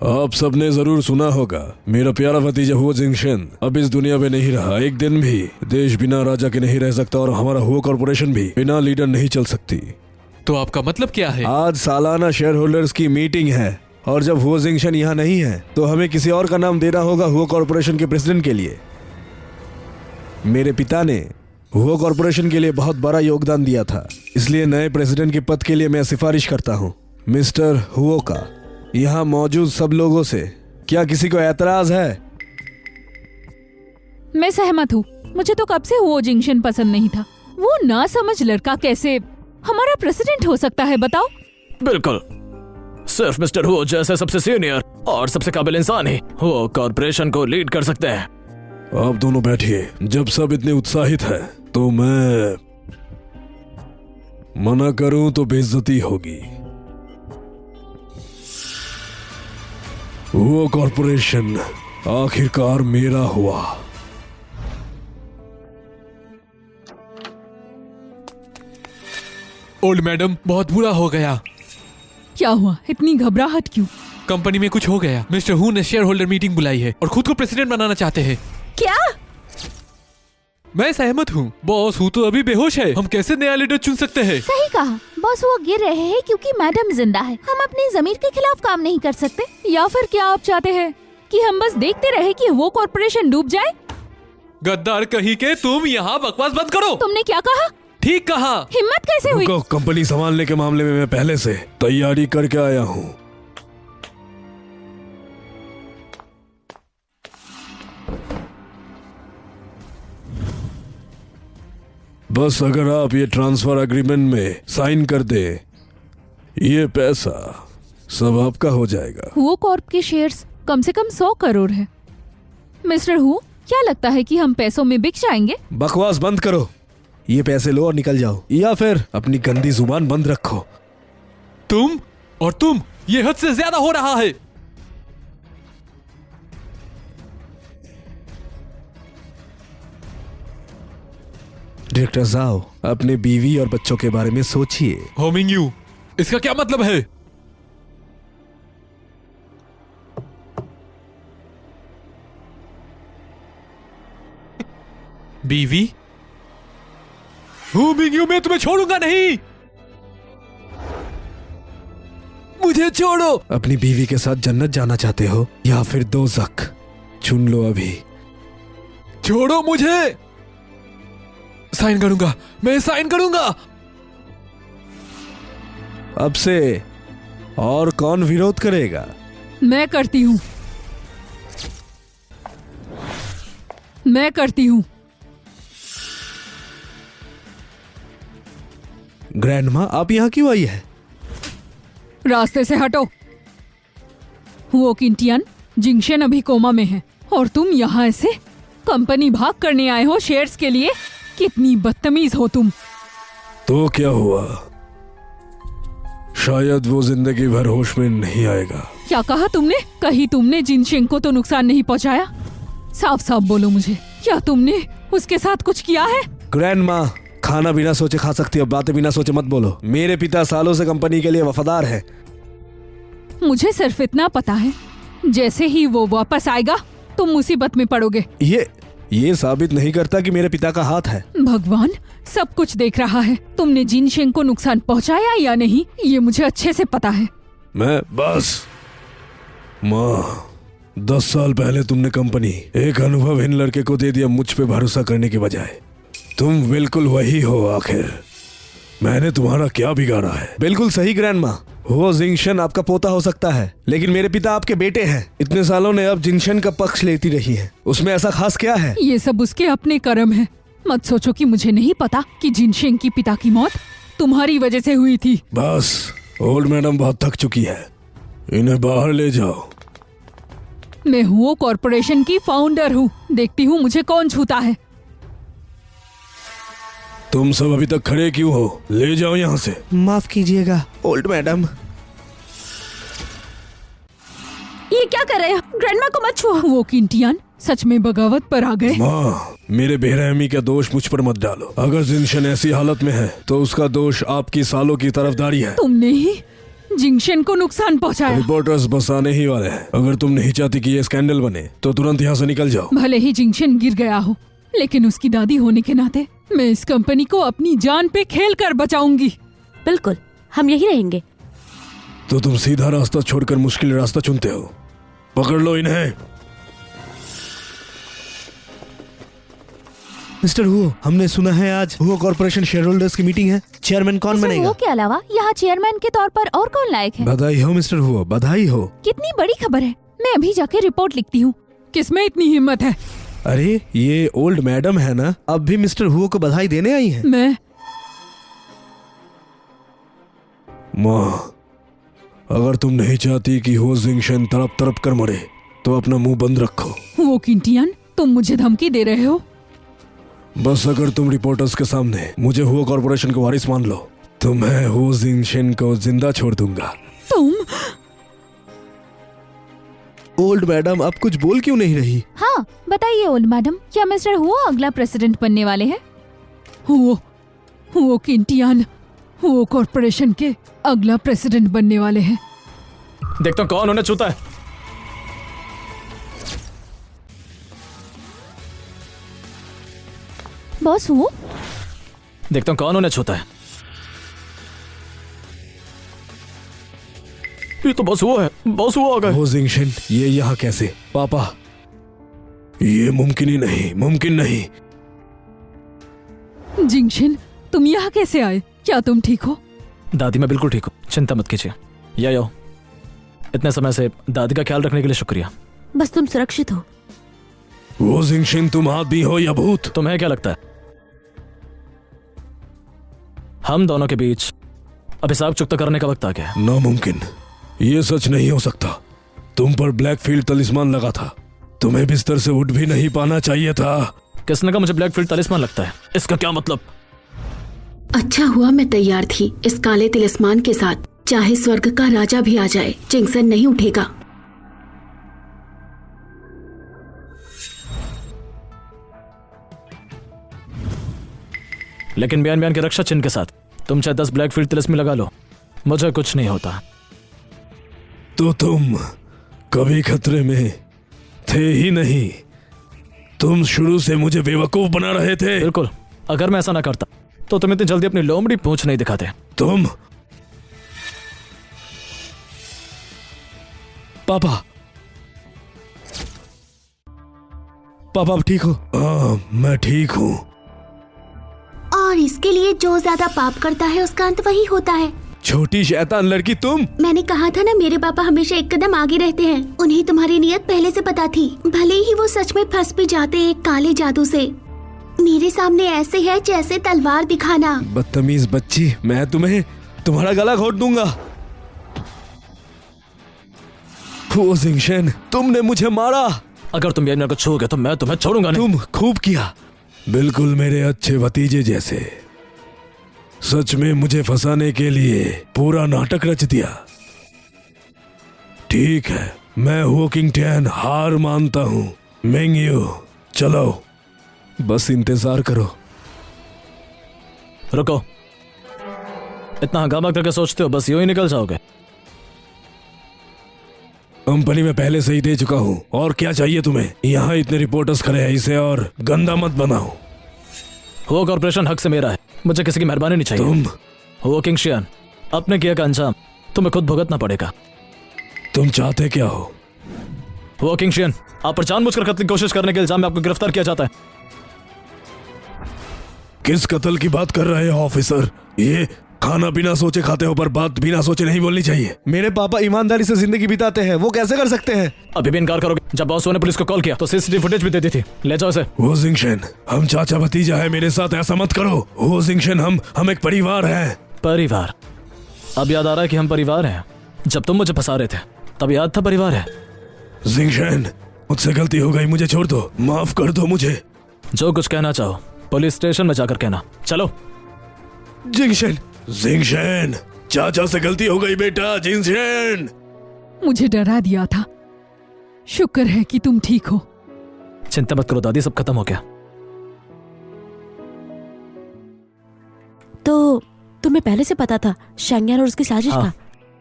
Speaker 4: आप सबने जरूर सुना होगा, मेरा प्यारा भतीजा हुओ जिंगशन अब इस दुनिया में नहीं रहा। एक दिन भी देश बिना राजा के नहीं रह सकता और हमारा हुओ कॉर्पोरेशन भी बिना लीडर नहीं चल सकती।
Speaker 5: तो आपका मतलब क्या है?
Speaker 4: आज सालाना शेयर होल्डर्स की मीटिंग है और जब हुओ जिंगशन यहाँ नहीं है तो हमें किसी और का नाम देना होगा हुओ कॉर्पोरेशन के प्रेसिडेंट के लिए। मेरे पिता ने हुओ कॉर्पोरेशन के लिए बहुत बड़ा योगदान दिया था, इसलिए नए प्रेसिडेंट के पद के लिए मैं सिफारिश करता हूँ मिस्टर हुओ का। यहाँ मौजूद सब लोगों से क्या किसी को एतराज है?
Speaker 6: मैं सहमत हूँ। मुझे तो कब से हुओ जिंगशन पसंद नहीं था। वो ना समझ लड़का कैसे हमारा प्रेसिडेंट हो सकता है, बताओ?
Speaker 3: बिल्कुल, सिर्फ मिस्टर हुओ जैसे सबसे सीनियर और सबसे काबिल इंसान ही हुओ कॉर्पोरेशन को लीड कर सकते हैं।
Speaker 4: आप दोनों बैठिए। जब सब इतने उत्साहित है तो मैं मना करूं तो बेइज्जती होगी। हुओ कॉर्पोरेशन आखिरकार मेरा हुआ।
Speaker 5: ओल्ड मैडम, बहुत बुरा हो गया।
Speaker 6: क्या हुआ? इतनी घबराहट क्यों?
Speaker 5: कंपनी में कुछ हो गया। मिस्टर हु ने शेयर होल्डर मीटिंग बुलाई है और खुद को प्रेसिडेंट बनाना चाहते हैं।
Speaker 1: क्या?
Speaker 5: मैं सहमत हूँ। बॉस हु तो अभी बेहोश है, हम कैसे नया लीडर चुन सकते हैं?
Speaker 7: सही कहा बॉस, वो गिर रहे हैं क्योंकि मैडम जिंदा है। हम अपनी जमीर के खिलाफ काम नहीं कर सकते।
Speaker 6: या फिर क्या आप चाहते हैं कि हम बस देखते रहे कि वो कॉर्पोरेशन डूब जाए?
Speaker 5: गद्दार कहीं के, तुम यहाँ बकवास बंद करो।
Speaker 6: तुमने क्या कहा?
Speaker 5: ठीक कहा।
Speaker 6: हिम्मत कैसे हुई?
Speaker 4: कंपनी संभालने के मामले में मैं पहले से तैयारी करके आया हूँ। बस अगर आप ये ट्रांसफर एग्रीमेंट में साइन कर दे, ये पैसा सब आपका हो जाएगा।
Speaker 6: हुओ कॉर्प के शेयर्स कम से कम 100 करोड़ है। मिस्टर हु, क्या लगता है कि हम पैसों में बिक जाएंगे?
Speaker 4: बकवास बंद करो। ये पैसे लो और निकल जाओ, या फिर अपनी गंदी जुबान बंद रखो।
Speaker 5: तुम, ये हद से ज्यादा हो रहा है।
Speaker 4: डायरेक्टर जाओ, अपने बीवी और बच्चों के बारे में सोचिए।
Speaker 5: होमिंग यू, इसका क्या मतलब है? बीवी? होमिंग यू, मैं तुम्हें छोड़ूंगा नहीं।
Speaker 8: मुझे छोड़ो।
Speaker 4: अपनी बीवी के साथ जन्नत जाना चाहते हो या फिर दोज़ख? चुन लो अभी।
Speaker 8: छोड़ो मुझे। साइन करूंगा, मैं साइन करूंगा।
Speaker 4: अब से और कौन विरोध करेगा?
Speaker 6: मैं करती हूँ। मैं करती हूँ।
Speaker 4: ग्रैंडमा, आप यहाँ क्यों आई है?
Speaker 6: रास्ते से हटो। हुओ किंटियन, जिंगशन अभी कोमा में है और तुम यहाँ ऐसे कंपनी भाग करने आए हो शेयर्स के लिए? कितनी बदतमीज हो तुम।
Speaker 4: तो क्या हुआ? शायद वो जिंदगी भर होश में नहीं आएगा।
Speaker 6: क्या कहा तुमने? कहीं तुमने जिनशेंग को तो नुकसान नहीं पहुंचाया? साफ साफ बोलो मुझे, क्या तुमने उसके साथ कुछ किया है?
Speaker 4: ग्रैंडमा, खाना बिना सोचे खा सकती हो, बातें बिना सोचे मत बोलो। मेरे पिता सालों से कंपनी के लिए वफादार है।
Speaker 6: मुझे सिर्फ इतना पता है, जैसे ही वो वापस आएगा तुम मुसीबत में पड़ोगे।
Speaker 4: ये साबित नहीं करता कि मेरे पिता का हाथ है।
Speaker 6: भगवान सब कुछ देख रहा है। तुमने जिनशेंग को नुकसान पहुंचाया या नहीं, ये मुझे अच्छे से पता है।
Speaker 4: मैं बस माँ, 10 साल पहले तुमने कंपनी एक अनुभवहीन लड़के को दे दिया मुझ पे भरोसा करने के बजाय। तुम बिल्कुल वही हो। आखिर मैंने तुम्हारा क्या बिगाड़ा है? बिल्कुल सही ग्रैंडमा, वो जिंगशन आपका पोता हो सकता है, लेकिन मेरे पिता आपके बेटे हैं। इतने सालों ने अब जिंगशन का पक्ष लेती रही है, उसमें ऐसा खास क्या है?
Speaker 6: ये सब उसके अपने कर्म है। मत सोचो कि मुझे नहीं पता कि जिनशेंग की पिता की मौत तुम्हारी वजह से हुई थी।
Speaker 4: बस, ओल्ड मैडम बहुत थक चुकी है, इन्हें बाहर ले जाओ।
Speaker 6: मैं हुओ कॉर्पोरेशन की फाउंडर हूँ, देखती हूँ मुझे कौन छूता है।
Speaker 4: तुम सब अभी तक खड़े क्यों हो? ले जाओ यहाँ से।
Speaker 9: माफ कीजिएगा ओल्ड मैडम।
Speaker 1: ये क्या कर रहे हो? ग्रैंडमा को मत छुओ।
Speaker 6: वो किंटियान सच में बगावत पर आ गए।
Speaker 4: माँ, मेरे बेरहमी का दोष मुझ पर मत डालो। अगर जिंशन ऐसी हालत में है तो उसका दोष आपकी सालों की तरफदारी है।
Speaker 6: तुमने ही जिंक्शन को नुकसान पहुंचाया।
Speaker 4: रिपोर्टर्स बस आने ही वाले हैं। अगर तुम नहीं चाहती कि ये स्कैंडल बने तो तुरंत यहाँ से निकल जाओ।
Speaker 6: भले ही जिंक्शन गिर गया हो, लेकिन उसकी दादी होने के नाते मैं इस कंपनी को अपनी जान पे खेल कर बचाऊंगी।
Speaker 1: बिल्कुल, हम यही रहेंगे।
Speaker 4: तो तुम सीधा रास्ता छोड़कर मुश्किल रास्ता चुनते हो। पकड़ लो इन्हें।
Speaker 9: मिस्टर हुओ, हमने सुना है आज हुओ कॉर्पोरेशन शेयर होल्डर्स की मीटिंग है। चेयरमैन कौन
Speaker 7: मिस्टर
Speaker 9: बनेगा?
Speaker 7: हुओ के अलावा यहाँ चेयरमैन के तौर पर और कौन लायक है?
Speaker 4: बधाई हो मिस्टर हुओ, बधाई हो।
Speaker 7: कितनी बड़ी खबर है। मैं अभी जाके रिपोर्ट लिखती हूँ।
Speaker 6: किसमें इतनी हिम्मत है?
Speaker 9: अरे ये ओल्ड मैडम है ना, अब भी मिस्टर हुओ को बधाई देने आई हैं।
Speaker 6: मैं
Speaker 4: माँ, अगर तुम नहीं चाहती कि हो जिंशन तड़प तड़प कर मरे तो अपना मुंह बंद रखो।
Speaker 6: वो किंटियान, तुम मुझे धमकी दे रहे हो?
Speaker 4: बस अगर तुम रिपोर्टर्स के सामने मुझे हुओ कॉर्पोरेशन को वारिस मान लो तो मैं हो जिंशन को जिंदा छोड़ दूंगा।
Speaker 6: तुम
Speaker 9: ओल्ड मैडम अब कुछ बोल क्यों नहीं रही?
Speaker 7: हाँ बताइए ओल्ड मैडम, क्या मिस्टर हुओ अगला प्रेसिडेंट बनने वाले हैं?
Speaker 6: वो किंटियान वो कॉर्पोरेशन के अगला प्रेसिडेंट बनने वाले हैं।
Speaker 3: देखता हूँ कौन उन्हें छूता है।
Speaker 7: बॉस हुओ,
Speaker 3: देखता हूँ कौन उन्हें छूता है। ये तो बस हुआ है, बस हुआ आ गए।
Speaker 4: हो जिंशन, ये यहाँ कैसे? पापा, ये मुमकिन ही नहीं, मुमकिन नहीं।
Speaker 6: जिंक्शन, तुम यहाँ कैसे आए? क्या तुम ठीक हो?
Speaker 3: दादी मैं बिल्कुल ठीक हूँ, चिंता मत कीजिए। यो इतने समय से दादी का ख्याल रखने के लिए शुक्रिया।
Speaker 1: बस तुम सुरक्षित हो।
Speaker 4: वो जिंशन, तुम आदमी हो या भूत?
Speaker 3: तुम्हें क्या लगता है हम दोनों के बीच अब हिसाब चुकता करने का वक्त आ गया?
Speaker 4: नामुमकिन, ये सच नहीं हो सकता। तुम पर ब्लैकफील्ड तलिस्मान लगा था, तुम्हें बिस्तर से उठ भी नहीं पाना चाहिए था।
Speaker 3: किसने कहा मुझे ब्लैकफील्ड तलिस्मान लगता है? इसका क्या मतलब?
Speaker 10: अच्छा हुआ मैं तैयार थी इस काले तिलिस्मान के साथ। चाहे स्वर्ग का राजा भी आ जाए, जिंक्शन नहीं उठेगा।
Speaker 3: लेकिन बयान के रक्षा चिन्ह के साथ तुम चाहे 10 ब्लैकफील्ड तिलिस्मी लगा लो, मुझे कुछ नहीं होता।
Speaker 4: तो तुम कभी खतरे में थे ही नहीं। तुम शुरू से मुझे बेवकूफ बना रहे थे।
Speaker 3: बिल्कुल, अगर मैं ऐसा ना करता तो तुम इतनी जल्दी अपनी लोमड़ी पूंछ नहीं दिखाते।
Speaker 4: तुम
Speaker 9: पापा आप ठीक हो?
Speaker 4: हाँ, मैं ठीक हूँ।
Speaker 2: और इसके लिए जो ज्यादा पाप करता है उसका अंत वही होता है।
Speaker 9: छोटी शैतान लड़की तुम।
Speaker 2: मैंने कहा था ना, मेरे पापा हमेशा एक कदम आगे रहते हैं। उन्हें तुम्हारी नियत पहले से पता थी। भले ही वो सच में फंस भी जाते एक काले जादू से। मेरे सामने ऐसे है जैसे तलवार दिखाना।
Speaker 9: बदतमीज बच्ची, मैं तुम्हें तुम्हारा गला घोट दूंगा। वो जिंक्शन, तुमने मुझे मारा।
Speaker 3: अगर तुम मेरे को छूओगे तो मैं तुम्हें छोड़ूंगा नहीं।
Speaker 9: तुम खूब किया,
Speaker 4: बिल्कुल मेरे अच्छे भतीजे जैसे। सच में मुझे फंसाने के लिए पूरा नाटक रच दिया। ठीक है, मैं हुओ किंगटियान हार मानता हूँ। मेंगियो, चलो।
Speaker 9: बस इंतजार करो।
Speaker 3: रुको, इतना हंगामा करके सोचते हो बस यूं ही निकल जाओगे?
Speaker 4: कंपनी में पहले से ही दे चुका हूँ। और क्या चाहिए तुम्हें? यहाँ इतने रिपोर्टर्स खड़े हैं, इसे और गंदा मत बनाओ।
Speaker 3: वो कॉर्पोरेशन हक से मेरा है, मुझे किसी की मेहरबानी नहीं चाहिए।
Speaker 4: तुम
Speaker 3: वो किंगशियन, अपने किया का अंजाम तुम्हें खुद भुगतना पड़ेगा।
Speaker 4: तुम चाहते क्या हो?
Speaker 3: वो किंगशियन, आप पर जानबूझकर कत्ल की कोशिश करने के इल्जाम में आपको गिरफ्तार किया जाता है।
Speaker 4: किस कत्ल की बात कर रहे हो ऑफिसर? ये खाना बिना सोचे खाते हो, पर बात बिना सोचे नहीं बोलनी चाहिए।
Speaker 9: मेरे पापा ईमानदारी से जिंदगी बिताते हैं, वो कैसे कर सकते हैं?
Speaker 3: अभी भी इनकार करोगे? जब बॉस ने पुलिस को कॉल किया तो सीसीटीवी फुटेज भी दे दी थी। ले जाओ इसे।
Speaker 4: वो जिंक्शन, हम चाचा भतीजा है, मेरे साथ ऐसा मत करो। वो जिंक्शन, हम एक परिवार है।
Speaker 3: परिवार? अब याद आ रहा है कि हम परिवार हैं। जब तुम मुझे फंसा रहे थे तब याद था परिवार है।
Speaker 4: जिंक्शन, मुझसे गलती हो गई, मुझे छोड़ दो, माफ कर दो मुझे।
Speaker 3: जो कुछ कहना चाहो पुलिस स्टेशन में जाकर कहना। चलो।
Speaker 9: जिंगशन,
Speaker 4: जिंगशन, चाचा से गलती हो गई बेटा। जिंगशन,
Speaker 6: मुझे डरा दिया था। शुक्र है कि तुम ठीक हो।
Speaker 3: चिंता मत करो दादी, सब खत्म हो गया।
Speaker 1: तो तुम्हें पहले से पता था शेंगयान और उसकी साजिश
Speaker 3: हाँ,
Speaker 1: का?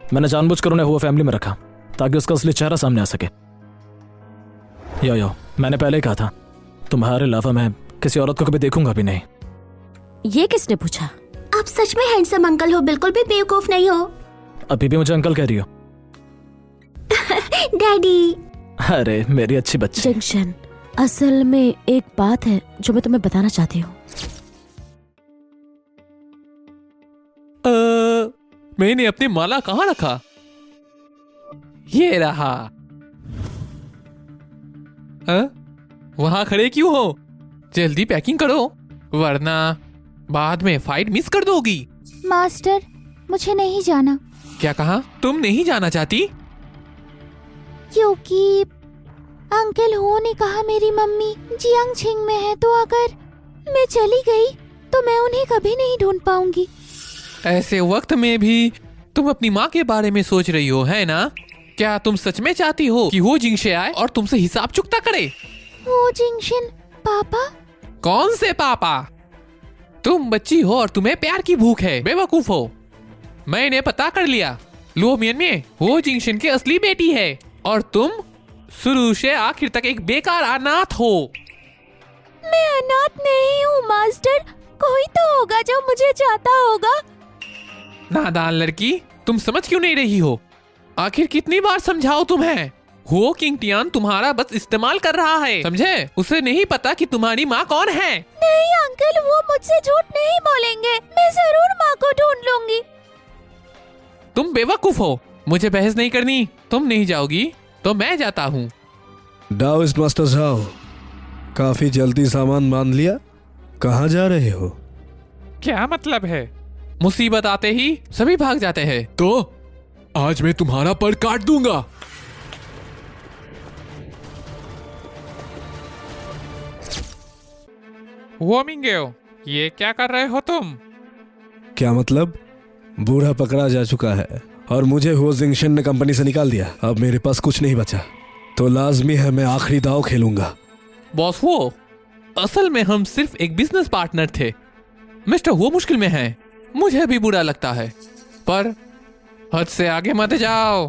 Speaker 3: मैंने जानबूझकर उन्हें हुआ फैमिली में रखा ताकि उसका असली चेहरा सामने आ सके। यो, मैंने पहले ही कहा था तुम्हारे अलावा मैं किसी औरत को कभी देखूंगा भी नहीं।
Speaker 1: ये किसने पूछा?
Speaker 2: आप सच में हैंडसम अंकल हो, बिल्कुल भी बेवकूफ नहीं हो।
Speaker 3: अभी भी मुझे अंकल कह रही हो?
Speaker 2: डैडी।
Speaker 3: अरे मेरी अच्छी बच्ची।
Speaker 1: जंक्शन, असल में एक बात है जो मैं तुम्हें बताना चाहती हूँ।
Speaker 5: मैंने अपनी माला कहाँ रखा? ये रहा। वहां खड़े क्यों हो? जल्दी पैकिंग करो वरना बाद में फाइट मिस कर दोगी।
Speaker 7: मास्टर, मुझे नहीं जाना।
Speaker 5: क्या कहा? तुम नहीं जाना चाहती?
Speaker 7: क्योंकि अंकल हो ने कहा मेरी मम्मी जियांगछिंग में है, तो अगर मैं चली गई तो मैं उन्हें कभी नहीं ढूंढ पाऊंगी।
Speaker 5: ऐसे वक्त में भी तुम अपनी माँ के बारे में सोच रही हो, है ना? क्या तुम सच में चाहती हो कि वो जिंगशे आए और तुमसे हिसाब चुकता करे?
Speaker 7: वो जिंगशन पापा?
Speaker 5: कौन से पापा? तुम बच्ची हो और तुम्हें प्यार की भूख है, बेवकूफ हो। मैंने पता कर लिया, लुओमियन में वो जिंगशन की असली बेटी है और तुम शुरू से आखिर तक एक बेकार अनाथ हो।
Speaker 7: मैं अनाथ नहीं हूँ मास्टर, कोई तो होगा जो मुझे चाहता होगा।
Speaker 5: नादान लड़की, तुम समझ क्यों नहीं रही हो? आखिर कितनी बार समझाओ तुम्हें? वो किंग टियान तुम्हारा बस इस्तेमाल कर रहा है, समझे? उसे नहीं पता कि तुम्हारी माँ कौन है।
Speaker 7: नहीं अंकल, वो मुझसे झूठ नहीं बोलेंगे। मैं जरूर माँ को ढूंढ लूंगी।
Speaker 5: तुम बेवकूफ हो, मुझे बहस नहीं करनी। तुम नहीं जाओगी तो मैं जाता हूँ।
Speaker 9: डाओइस्ट मास्टर जाओ, काफी जल्दी सामान बांध लिया, कहाँ जा रहे हो?
Speaker 5: क्या मतलब है? मुसीबत आते ही सभी भाग जाते हैं।
Speaker 8: तो आज मैं तुम्हारा पर काट दूंगा।
Speaker 5: वो मिंगेओ, ये क्या कर रहे हो तुम?
Speaker 9: क्या मतलब? बूढ़ा पकड़ा जा चुका है और मुझे हो जिंगशन ने कंपनी से निकाल दिया। अब मेरे पास कुछ नहीं बचा, तो लाजमी है मैं आखिरी दाव खेलूंगा।
Speaker 5: बॉस, वो असल में हम सिर्फ एक बिजनेस पार्टनर थे। मिस्टर वो मुश्किल में है, मुझे भी बुरा लगता है, पर हद से आगे मत जाओ।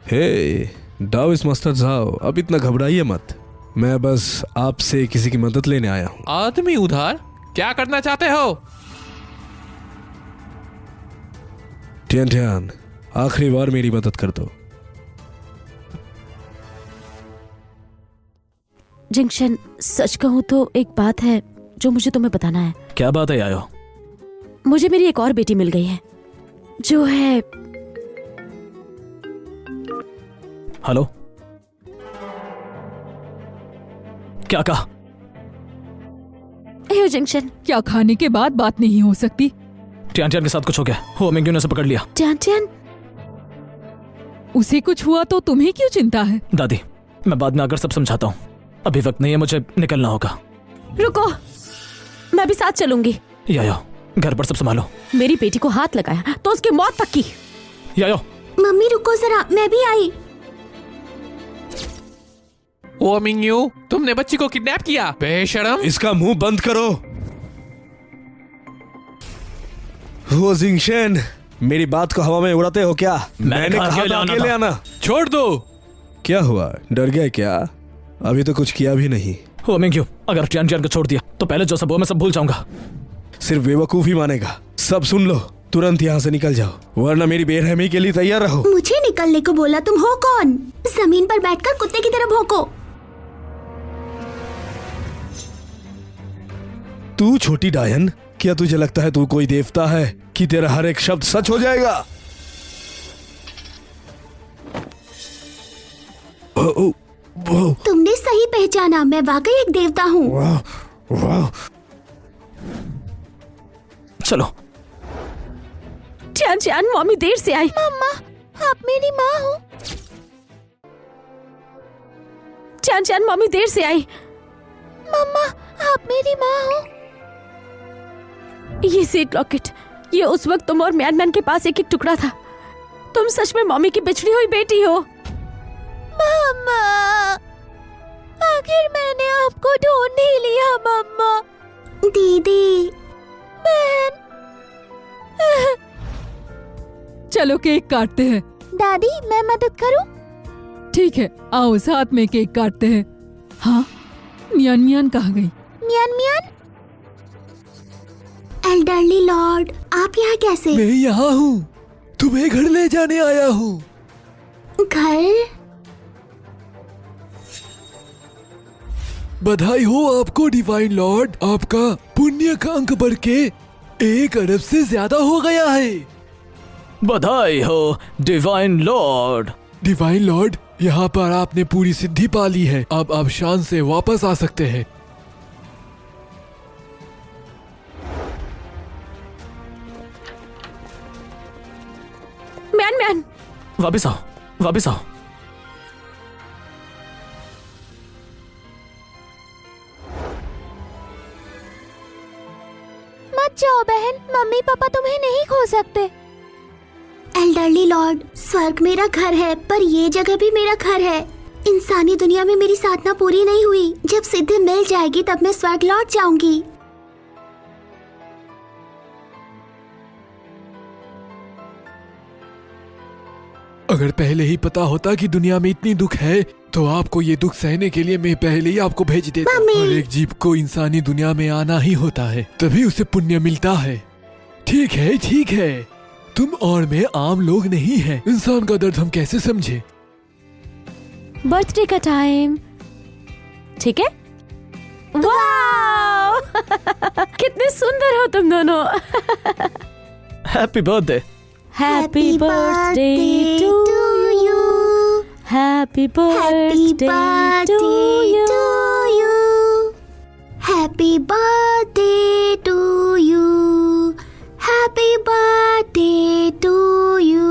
Speaker 9: हे डाओइस्ट मास्टर जाओ, अब इतना घबराइए मत। मैं बस आपसे किसी की मदद लेने आया हूँ।
Speaker 5: आदमी उधार? क्या करना चाहते हो?
Speaker 9: टियान टियान, आखिरी बार मेरी मदद कर दो।
Speaker 1: जंक्शन, सच कहूँ तो एक बात है जो मुझे तुम्हें बताना है।
Speaker 3: क्या बात है यायो?
Speaker 1: मुझे मेरी एक और बेटी मिल गई है जो है।
Speaker 3: हेलो, क्या कहा?
Speaker 1: एयो जंक्शन,
Speaker 6: क्या खाने के बाद बात नहीं हो सकती?
Speaker 3: टियान टियान के साथ कुछ हो गया, वो मिंग्यू ने उसे पकड़ लिया।
Speaker 1: टियान टियान,
Speaker 6: उसे कुछ हुआ तो तुम्हें क्यों चिंता है?
Speaker 3: दादी, मैं बाद में आकर सब समझाता हूँ, अभी वक्त नहीं है, मुझे निकलना होगा।
Speaker 1: रुको, मैं भी साथ चलूंगी।
Speaker 3: यायो, घर पर सब संभालो।
Speaker 1: मेरी बेटी को हाथ लगाया तो उसकी मौत पक्की।
Speaker 3: यायो,
Speaker 2: मम्मी रुको जरा, मैं भी आई।
Speaker 5: ओ मिंग्यू, तुमने बच्ची को किडनैप किया, बेशरम।
Speaker 9: इसका मुंह बंद करो। वो जिंगशन, मेरी बात को हवा में उड़ाते हो क्या? मैंने कहा था अकेले आना।
Speaker 8: छोड़ दो।
Speaker 9: क्या हुआ, डर गए क्या? अभी तो कुछ किया भी नहीं।
Speaker 3: वो मिंग्यू, अगर टियान टियान को छोड़ दिया तो पहले जो सब हुआ मैं सब भूल जाऊंगा।
Speaker 9: सिर्फ बेवकूफ ही मानेगा। सब सुन लो, तुरंत यहाँ से निकल जाओ, वरना मेरी बेरहमी के लिए तैयार रहो।
Speaker 2: मुझे निकलने को बोला? तुम हो कौन? जमीन पर बैठकर कुत्ते की तरह भौंको।
Speaker 9: तू छोटी डायन, क्या तुझे लगता है तू कोई देवता है कि तेरा हर एक शब्द सच हो जाएगा?
Speaker 2: तुमने सही पहचाना, मैं वाकई एक देवता हूँ।
Speaker 9: वाह वाह।
Speaker 3: चलो।
Speaker 1: टियान टियान, मम्मी देर से आई।
Speaker 7: मम्मा, आप मेरी माँ हो?
Speaker 1: टियान टियान, मम्मी देर से आई।
Speaker 7: मम्मा, आप मेरी माँ हो?
Speaker 1: ये सीट लॉकेट, ये उस वक्त तुम और म्यान म्यान के पास एक एक टुकड़ा था। तुम सच में मम्मी की बिछड़ी हुई बेटी हो।
Speaker 7: मम्मा, आखिर मैंने आपको ढूंढ ही लिया मम्मा।
Speaker 2: दीदी,
Speaker 7: बहन।
Speaker 6: चलो केक काटते हैं।
Speaker 7: दादी, मैं मदद करूं?
Speaker 6: ठीक है, आओ साथ में केक काटते हैं। हाँ, मियान मियान कहाँ गई?
Speaker 7: मियान मियान,
Speaker 2: एल्डरली लॉर्ड, आप यहाँ कैसे?
Speaker 8: मैं यहाँ हूँ, तुम्हें घर ले जाने आया हूँ।
Speaker 2: घर?
Speaker 8: बधाई हो आपको डिवाइन लॉर्ड, आपका पुण्य का अंक बढ़ के 1 अरब से ज्यादा हो गया है।
Speaker 3: बधाई हो डिवाइन लॉर्ड।
Speaker 8: डिवाइन लॉर्ड, यहाँ पर आपने पूरी सिद्धि पा ली है। अब आप शान से वापस आ सकते हैं।
Speaker 1: म्यान म्यान,
Speaker 3: वापस आओ, वापस आओ।
Speaker 7: मत जाओ बहन, मम्मी पापा तुम्हें नहीं खो सकते।
Speaker 2: एल्डरली लॉर्ड, स्वर्ग मेरा घर है, पर ये जगह भी मेरा घर है। इंसानी दुनिया में मेरी साधना पूरी नहीं हुई। जब सिद्धि मिल जाएगी तब मैं स्वर्ग लौट जाऊंगी।
Speaker 8: अगर पहले ही पता होता कि दुनिया में इतनी दुख है तो आपको ये दुख सहने के लिए मैं पहले ही आपको भेज देता।
Speaker 2: मम्मी।
Speaker 8: हर एक जीव को इंसानी दुनिया में आना ही होता है, तभी उसे पुण्य मिलता है। ठीक है, ठीक है, तुम और मैं आम लोग नहीं हैं। इंसान का दर्द हम कैसे समझे?
Speaker 1: बर्थडे का टाइम, ठीक है? वाओ कितने सुंदर हो तुम दोनों।
Speaker 3: Happy birthday.
Speaker 1: Happy birthday to you, happy birthday to you,
Speaker 2: happy birthday to you, happy birthday to you.